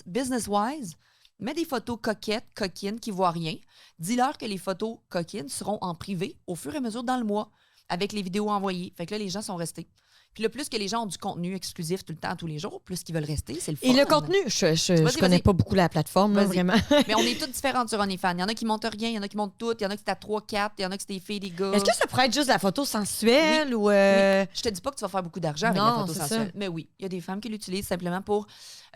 business-wise, mets des photos coquettes, coquines, qui voient rien. Dis-leur que les photos coquines seront en privé au fur et à mesure dans le mois, avec les vidéos envoyées. Fait que là, les gens sont restés. Puis là, plus que les gens ont du contenu exclusif tout le temps, tous les jours, plus qu'ils veulent rester, c'est le fun. Et le contenu, je Vas-y, connais vas-y. pas beaucoup la plateforme, là, Vas-y. vraiment. Mais on est toutes différentes sur OnlyFans. Il y en a qui montent rien, il y en a qui montent tout, il y en a qui c'est à 3, 4, il y en a qui c'est des filles, des gars. Est-ce que ça pourrait être juste la photo sensuelle ou... Oui. Je te dis pas que tu vas faire beaucoup d'argent avec la Non, photo c'est sensuelle. ça. Mais oui, il y a des femmes qui l'utilisent simplement pour...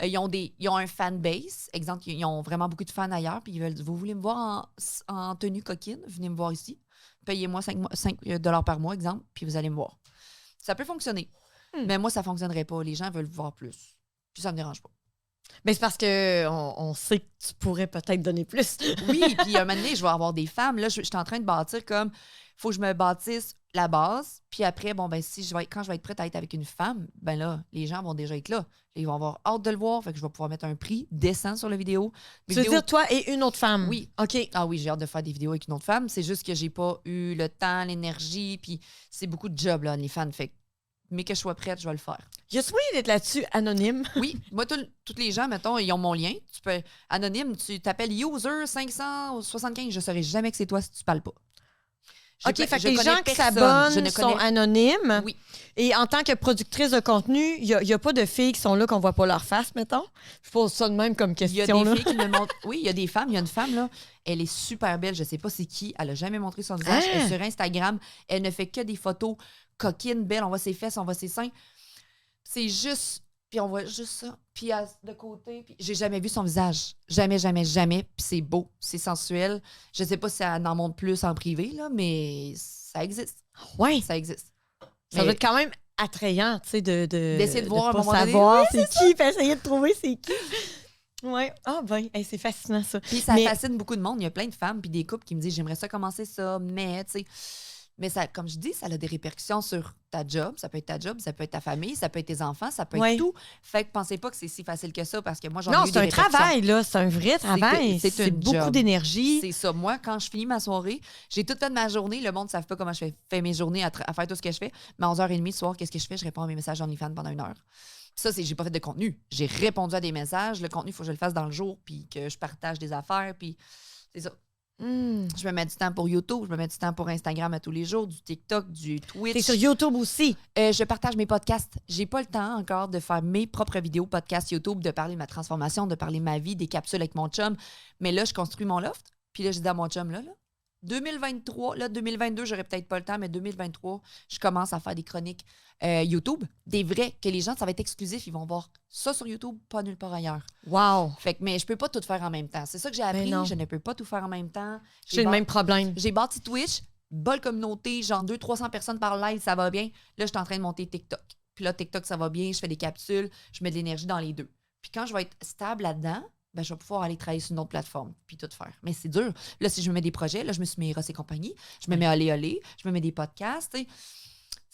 ils ont un fan base. Exemple, ils ont vraiment beaucoup de fans ailleurs, puis ils veulent... Vous voulez me voir en tenue coquine? Venez me voir ici. Payez-moi 5 $ par mois, exemple, puis vous allez me voir. Ça peut fonctionner. Mais moi, ça fonctionnerait pas. Les gens veulent voir plus. Puis ça me dérange pas. Mais c'est parce que on sait que tu pourrais peut-être donner plus. Oui, puis un moment donné, je vais avoir des femmes. Là, je suis en train de bâtir comme... Il faut que je me bâtisse la base. Puis après, bon, ben si quand je vais être prête à être avec une femme, ben là, les gens vont déjà être là. Ils vont avoir hâte de le voir. Fait que je vais pouvoir mettre un prix décent sur la vidéo. Tu veux dire toi et une autre femme? Oui. OK. Ah oui, j'ai hâte de faire des vidéos avec une autre femme. C'est juste que j'ai pas eu le temps, l'énergie, puis c'est beaucoup de job, là, les fans. Fait que, mais que je sois prête, je vais le faire. Y a-tu moyen d'être là-dessus anonyme? Oui, moi, tous les gens, mettons, ils ont mon lien. Tu peux, anonyme, tu t'appelles user 575, je ne saurais jamais que c'est toi si tu parles pas. OK, fait que je les connais gens qui personne. Je s'abonnent ne sont connais- anonymes. Oui. Et en tant que productrice de contenu, il n'y a pas de filles qui sont là qu'on voit pas leur face, mettons? Je pose ça de même comme Il y a question. des là. filles qui me montrent. Oui, il y a des femmes. Il y a une femme, là. Elle est super belle. Je sais pas c'est qui. Elle a jamais montré son visage. Ah! Elle est sur Instagram. Elle ne fait que des photos coquines, belles. On voit ses fesses, on voit ses seins. C'est juste. Puis on voit juste ça. Puis de côté. Puis j'ai jamais vu son visage. Jamais, jamais, jamais. Puis c'est beau. C'est sensuel. Je sais pas si elle en montre plus en privé, là, mais ça existe. Ouais. Ça existe. Ça doit être quand même attrayant, tu sais, D'essayer de voir à un pas moment donné. savoir c'est qui, puis essayer de trouver c'est qui. Ouais. Ah ben, hey, c'est fascinant ça. Puis ça Mais- fascine beaucoup de monde. Il y a plein de femmes puis des couples qui me disent j'aimerais ça commencer ça, mais tu sais. Mais ça, comme je dis, ça a des répercussions sur ta job. Ça peut être ta job, ça peut être ta famille, ça peut être tes enfants, ça peut être Ouais. tout. Fait que pensez pas que c'est si facile que ça parce que moi, j'en Non, ai eu c'est des un répercussions. travail, là. C'est un vrai travail. c'est C'est un beaucoup job. d'énergie. C'est ça. Moi, quand je finis ma soirée, j'ai tout fait de ma journée. Le monde ne savent pas comment je fais mes journées à faire tout ce que je fais. Mais à 11h30 le soir, qu'est-ce que je fais? Je réponds à mes messages OnlyFans pendant 1 heure. Ça, j'ai pas fait de contenu. J'ai répondu à des messages. Le contenu, il faut que je le fasse dans le jour, puis que je partage des affaires, puis c'est ça. Hmm. Je me mets du temps pour YouTube, je me mets du temps pour Instagram à tous les jours, du TikTok, du Twitch. T'es sur YouTube aussi. Je partage mes podcasts. J'ai pas le temps encore de faire mes propres vidéos, podcasts YouTube, de parler de ma transformation, de parler de ma vie, des capsules avec mon chum. Mais là, je construis mon loft. Puis là, je dis à mon chum, là, 2023, là, 2022, j'aurais peut-être pas le temps, mais 2023, je commence à faire des chroniques YouTube. Des vrais, que les gens, ça va être exclusif. Ils vont voir ça sur YouTube, pas nulle part ailleurs. Wow. Fait que, mais je peux pas tout faire en même temps. C'est ça que j'ai appris. non. Je ne peux pas tout faire en même temps. J'ai le même problème. J'ai bâti Twitch, belle communauté, genre 200-300 personnes par live, ça va bien. Là, je suis en train de monter TikTok. Puis là, TikTok, ça va bien, je fais des capsules, je mets de l'énergie dans les deux. Puis quand je vais être stable là-dedans, ben, je vais pouvoir aller travailler sur une autre plateforme, puis tout faire. Mais c'est dur. Là, si je me mets des projets, là, je me suis mis Eros et compagnie, je me mets Olé Olé, je me mets des podcasts, tu sais.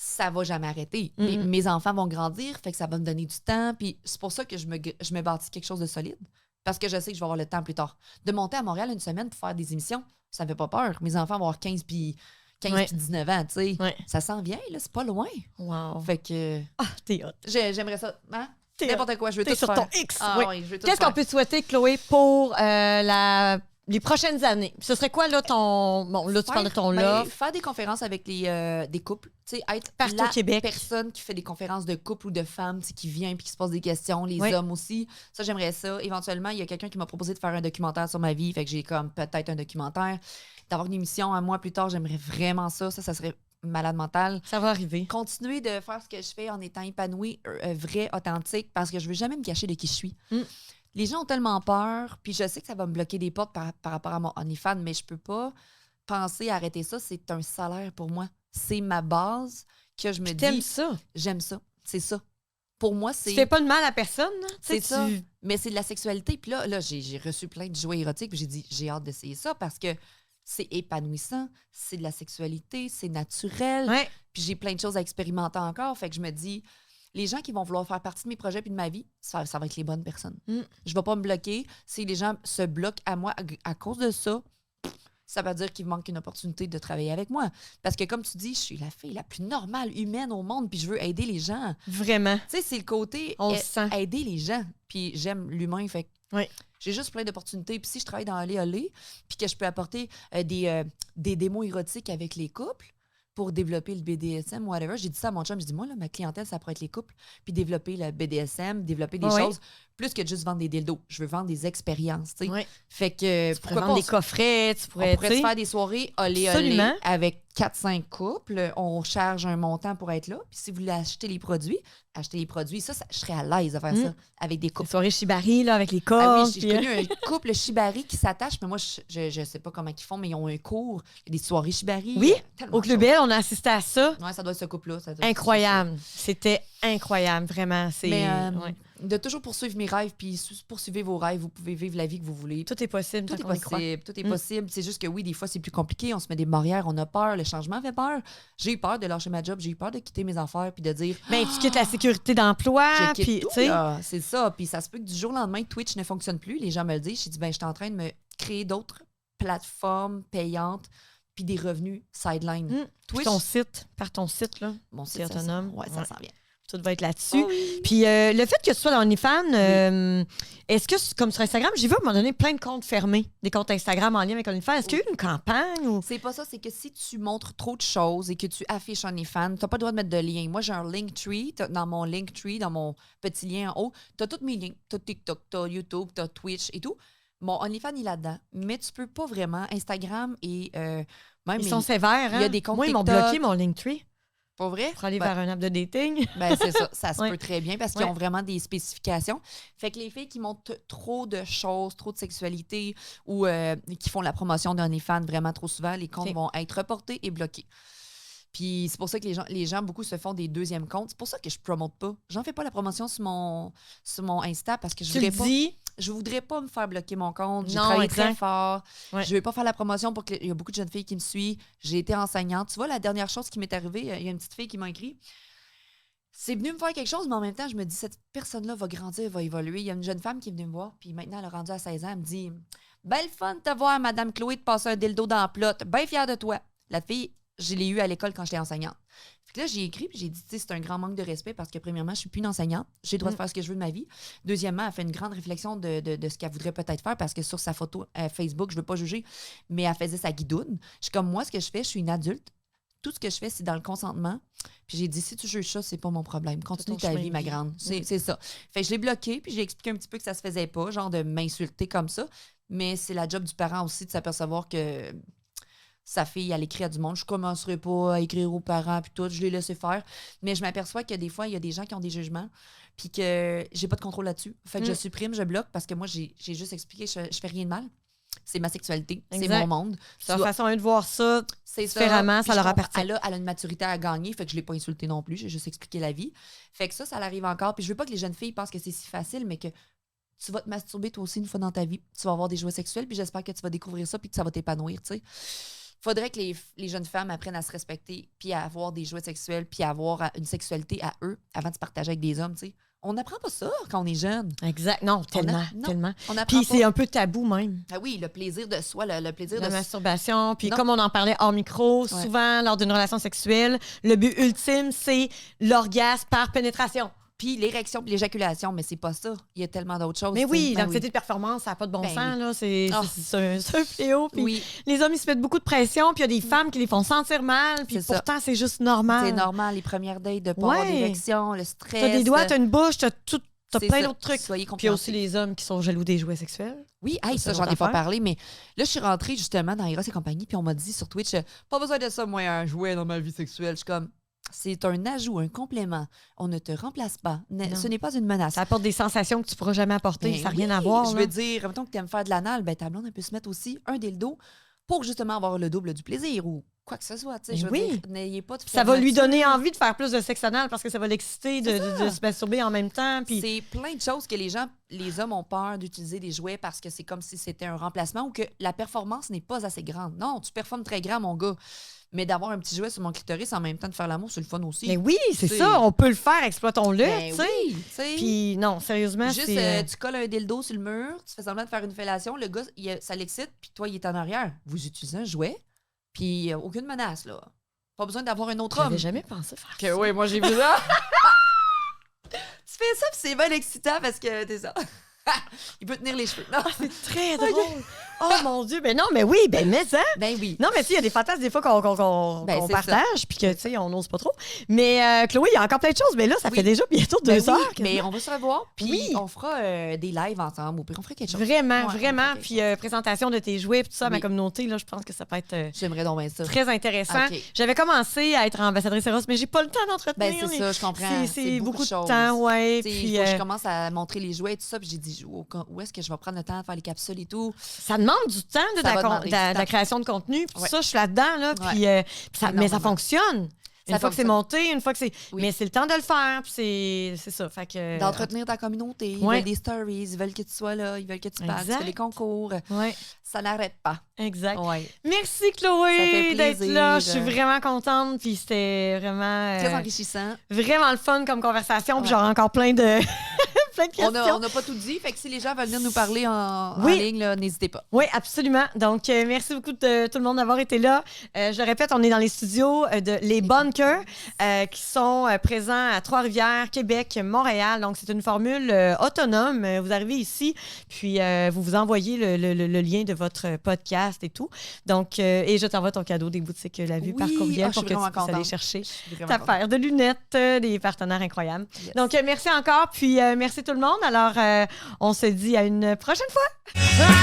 ça va jamais arrêter. Mes enfants vont grandir, fait que ça va me donner du temps. Puis c'est pour ça que je me bâtis quelque chose de solide. Parce que je sais que je vais avoir le temps plus tard. De monter à Montréal une semaine pour faire des émissions, ça me fait pas peur. Mes enfants vont avoir 15 puis 19 ans, tu sais. Ouais. Ça s'en vient, là, c'est pas loin. Wow. Fait que Ah, t'es hot. j'aimerais ça. Hein? T'es N'importe quoi, je veux T'es tout sur faire. ton X. Ah, oui. oui, je veux tout Qu'est-ce qu'on faire. peut te souhaiter, Chloé, pour les prochaines années? Ce serait quoi, là, ton... Bon, là, tu parles de ton love. Faire des conférences avec des couples. Tu sais, être Partout la au Québec. personne qui fait des conférences de couples ou de femmes, tu sais, qui vient puis qui se pose des questions, les Oui. hommes aussi. Ça, j'aimerais ça. Éventuellement, il y a quelqu'un qui m'a proposé de faire un documentaire sur ma vie. Fait que j'ai comme peut-être un documentaire. D'avoir une émission un mois plus tard, j'aimerais vraiment ça. Ça serait malade mental. Ça va arriver. Continuer de faire ce que je fais en étant épanouie, vrai, authentique, parce que je veux jamais me cacher de qui je suis. Les gens ont tellement peur, puis je sais que ça va me bloquer des portes par rapport à mon OnlyFans, mais je peux pas penser à arrêter ça. C'est un salaire pour moi. C'est ma base que je me T'aimes dis, ça? j'aime ça. C'est ça. Pour moi, Tu c'est... fais pas de mal à personne, hein? Tu sais, C'est ça. tu- Mais c'est de la sexualité. Puis là j'ai reçu plein de jouets érotiques, puis j'ai dit, j'ai hâte d'essayer ça parce que c'est épanouissant, c'est de la sexualité, c'est naturel. Ouais. Puis j'ai plein de choses à expérimenter encore. Fait que je me dis, les gens qui vont vouloir faire partie de mes projets puis de ma vie, ça va être les bonnes personnes. Je vais pas me bloquer. Si les gens se bloquent à moi à cause de ça, ça veut dire qu'il manque une opportunité de travailler avec moi. Parce que comme tu dis, je suis la fille la plus normale, humaine au monde, puis je veux aider les gens. Vraiment. Tu sais, c'est le côté On le sent. aider les gens. Puis j'aime l'humain, fait que Oui. j'ai juste plein d'opportunités. Puis si je travaille dans Olé, puis que je peux apporter des démos érotiques avec les couples pour développer le BDSM, whatever. J'ai dit ça à mon chum, je dis moi, là, ma clientèle, ça pourrait être les couples, puis développer le BDSM, développer des Oui. choses, plus que de juste vendre des dildos. Je veux vendre des expériences, tu sais. Oui. Fait que, Tu pourrais vendre des coffrets, tu on pourrais, pourrait tu se sais. faire des soirées olé Absolument. avec 4-5 couples. On charge un montant pour être là. Puis si vous voulez acheter les produits, achetez les produits. Ça je serais à l'aise de faire ça avec des Une couples. soirée Shibari, là, avec les Ah cordes. oui, j'ai puis- connu un couple Shibari qui s'attache, mais moi, je sais pas comment ils font, mais ils ont un cours. Il y a des soirées Shibari. Oui, tellement au de Club choses. Bell, on a assisté à ça. Ouais, ça doit être ce couple-là. Ça doit être Incroyable. C'était incroyable, vraiment. C'est... Mais ouais. de toujours poursuivre mes rêves, puis poursuivez vos rêves, vous pouvez vivre la vie que vous voulez. Tout est possible. Tout tant est qu'on y croit. possible, tout est possible. C'est juste que oui, des fois, c'est plus compliqué. On se met des barrières, on a peur. Le changement fait peur. J'ai eu peur de lâcher ma job, j'ai eu peur de quitter mes affaires, puis de dire Ben, tu quittes la sécurité d'emploi, je puis, quitte tu tout, sais, là. C'est ça. Puis ça se peut que du jour au lendemain, Twitch ne fonctionne plus. Les gens me le disent. J'ai dit, ben, je suis en train de me créer d'autres plateformes payantes puis des revenus sideline. puis ton site, par ton site, là, mon c'est site, ça autonome. sent- Ouais, ça s'en vient. Tout va être là-dessus. Oh oui. Puis le fait que tu sois dans OnlyFans, est-ce que, comme sur Instagram, j'ai vu à un moment donné plein de comptes fermés, des comptes Instagram en lien avec OnlyFans. Est-ce qu'il y a eu une campagne ou... C'est pas ça, c'est que si tu montres trop de choses et que tu affiches OnlyFans, t'as pas le droit de mettre de lien. Moi, j'ai un Linktree. Dans mon Linktree, dans mon petit lien en haut, t'as tous mes liens. T'as TikTok, t'as YouTube, t'as Twitch et tout. Mon OnlyFans est là-dedans. Mais tu peux pas vraiment. Instagram et même... Ils sont sévères, hein? il y a des comptes Moi, ils m'ont TikTok. bloqué mon Linktree Pas vrai? pour aller Ben, vers un app de dating. ben, c'est ça. Ça se Ouais. peut très bien parce qu'ils Ouais. ont vraiment des spécifications. Fait que les filles qui montrent trop de choses, trop de sexualité ou qui font la promotion d'un OnlyFans vraiment trop souvent, les comptes Ok. vont être reportés et bloqués. Puis c'est pour ça que les gens beaucoup se font des deuxièmes comptes. C'est pour ça que je promote pas. J'en fais pas la promotion sur mon Insta parce que je Tu le voudrais pas. dis, Je voudrais pas me faire bloquer mon compte. J'ai Non, travaillé exact. très fort. Ouais. Je vais pas faire la promotion pour que... Il y a beaucoup de jeunes filles qui me suivent. J'ai été enseignante. Tu vois, la dernière chose qui m'est arrivée, il y a une petite fille qui m'a écrit. C'est venu me faire quelque chose, mais en même temps, je me dis, cette personne-là va grandir, va évoluer. Il y a une jeune femme qui est venue me voir, puis maintenant, elle est rendue à 16 ans. Elle me dit, belle fun de te voir, Madame Chloé, de passer un dildo dans la plotte. Bien fière de toi. La fille, je l'ai eue à l'école quand j'étais enseignante. Fait que là, j'ai écrit, puis j'ai dit, tu sais, c'est un grand manque de respect parce que, premièrement, je suis plus une enseignante. J'ai le droit de faire ce que je veux de ma vie. Deuxièmement, elle fait une grande réflexion de ce qu'elle voudrait peut-être faire parce que sur sa photo Facebook, je veux pas juger, mais elle faisait sa guidoune. Je suis comme, moi, ce que je fais, je suis une adulte. Tout ce que je fais, c'est dans le consentement. Puis j'ai dit, si tu juges ça, c'est pas mon problème. Continue ton ta chemin vie, de ma vie. grande. C'est ça. Fait que je l'ai bloqué, puis j'ai expliqué un petit peu que ça se faisait pas, genre de m'insulter comme ça. Mais c'est la job du parent aussi de s'apercevoir que sa fille, elle écrit à du monde. Je commencerai pas à écrire aux parents, puis tout. Je l'ai laissé faire. Mais je m'aperçois que des fois, il y a des gens qui ont des jugements, puis que j'ai pas de contrôle là-dessus. Fait que je supprime, je bloque, parce que moi, j'ai juste expliqué, je fais rien de mal. C'est ma sexualité, c'est Exact. mon monde. c'est leur façon à eux de voir ça. C'est différemment, Puis ça je leur comprends, appartient. Elle a une maturité à gagner, fait que je l'ai pas insultée non plus, j'ai juste expliqué la vie. Fait que ça l'arrive encore. Puis je veux pas que les jeunes filles pensent que c'est si facile, mais que tu vas te masturber toi aussi une fois dans ta vie. Tu vas avoir des jouets sexuels, puis j'espère que tu vas découvrir ça, puis que ça va t'épanouir, tu sais. faudrait que les jeunes femmes apprennent à se respecter, puis à avoir des jouets sexuels, puis à avoir une sexualité à eux avant de se partager avec des hommes, tu sais. On n'apprend pas ça quand on est jeune. Exact. Non, tellement, non, tellement. On apprend Puis pas. c'est un peu tabou même. Ah oui, le plaisir de soi, le plaisir La de... masturbation. Puis Non. comme on en parlait hors micro, souvent lors d'une relation sexuelle, le but ultime, c'est l'orgasme par pénétration. Puis l'érection, puis l'éjaculation, mais c'est pas ça. Il y a tellement d'autres choses. Mais oui, Ben l'anxiété de performance, ça n'a pas de bon Ben sens. oui. Là. C'est Oh. c'est un fléau. Puis Oui, les hommes, ils se mettent beaucoup de pression. Puis il y a des femmes qui les font sentir mal. Puis C'est ça. pourtant, c'est juste normal. c'est normal, les premières dates, de pas avoir Ouais. d'érection, le stress. T'as des doigts, t'as une bouche, t'as C'est plein ça. d'autres trucs. Soyez Puis il y a aussi compréhensifs. les hommes qui sont jaloux des jouets sexuels. Oui, Ça, hey, ça, c'est j'en ai notre pas affaire. parlé, mais là, je suis rentrée justement dans Eros et compagnie, puis on m'a dit sur Twitch, pas besoin de ça, moi, un jouet dans ma vie sexuelle. Je suis comme, c'est un ajout, un complément. On ne te remplace pas. Non. Ce n'est pas une menace. Ça apporte des sensations que tu pourras jamais apporter. Ben ça n'a rien oui, à voir. Je là. veux dire, mettons que tu aimes faire de l'anal, ben ta blonde, elle peut se mettre aussi un dildo pour justement avoir le double du plaisir ou quoi que ce soit. Tu sais, Ben je veux oui. dire, n'ayez pas de Ça va lui donner fermeture. envie de faire plus de sexe anal parce que ça va l'exciter de se masturber en même temps. Puis C'est plein de choses que les hommes ont peur d'utiliser des jouets parce que c'est comme si c'était un remplacement ou que la performance n'est pas assez grande. Non, tu performes très grand, mon gars. Mais d'avoir un petit jouet sur mon clitoris en même temps de faire l'amour, c'est le fun aussi. mais oui, c'est C'est- ça. On peut le faire, exploitons-le. Ben tu sais. oui, tu sais. Puis non, sérieusement, Juste, c'est. tu colles un dildo sur le mur, tu fais semblant de faire une fellation, le gars, ça l'excite, puis toi, il est en arrière. Vous utilisez un jouet, puis aucune menace, là. Pas besoin d'avoir un autre homme. J'avais jamais pensé faire Que ça. oui, moi, j'ai vu ça. Tu fais ça, puis c'est bien excitant parce que t'es ça. Il peut tenir les cheveux. Non. C'est très drôle. Oh mon Dieu. Ben non, mais oui, ben mais ça. Ben oui. Non, mais tu sais, il y a des fantasmes des fois qu'on Ben, c'est partage, puis que, tu sais, on n'ose pas trop. Mais Chloé, il y a encore plein de choses. Mais là, ça Oui. fait déjà bientôt Ben 2 heures. oui, mais on va se revoir, puis Oui. on fera des lives ensemble, ou puis on fera quelque chose. Vraiment, Ouais, vraiment. on fait Puis quelque présentation de tes jouets, puis tout ça, à ma Oui. communauté, là, je pense que ça peut être J'aimerais donc bien ça. très intéressant. Ok. J'avais commencé à être ambassadrice Eros, mais j'ai pas le temps d'entretenir. Ben c'est ça, je comprends. C'est beaucoup de choses. temps, ouais. Tu sais, Puis il faut que je commence à montrer les jouets et tout ça, puis j'ai dit, où est-ce que je vais prendre le temps de faire les capsules et tout? ça demande du temps de Ça va demander du la temps. création de contenu. Puis Ouais. ça, je suis là-dedans, là. Ouais. Puis, puis ça, mais ça Énormément. fonctionne. Une Ça fois que c'est fonctionne. monté, une fois que c'est. Oui. Mais c'est le temps de le faire. Puis c'est ça. Fait que. D'entretenir ta communauté. Ils Ouais. veulent des stories, ils veulent que tu sois là, ils veulent que tu parles, tu Exact. fais les concours. Ouais, Ça n'arrête pas. exact. Ouais. Merci Ça Chloé fait d'être plaisir. là. Je suis vraiment contente. Puis c'était vraiment. Très enrichissant. Vraiment le fun comme conversation. Puis Ouais. j'aurai encore plein de, plein de questions. On n'a pas tout dit, fait que si les gens veulent venir nous parler en Oui. ligne, là, n'hésitez pas. Oui, absolument. Donc, merci beaucoup de tout le monde d'avoir été là. Je le répète, on est dans les studios de Les Bunkers qui sont présents à Trois-Rivières, Québec, Montréal. Donc, c'est une formule autonome. Vous arrivez ici, puis vous vous envoyez le lien de votre podcast et tout. Donc, et je t'envoie ton cadeau des boutiques La Vue par Oui, courriel je pour suis que tu vraiment puisses aller contente. chercher Je suis vraiment ta contente. paire de lunettes, des partenaires incroyables. Yes. Donc, merci encore, puis merci tout le monde. Alors, on se dit à une prochaine fois.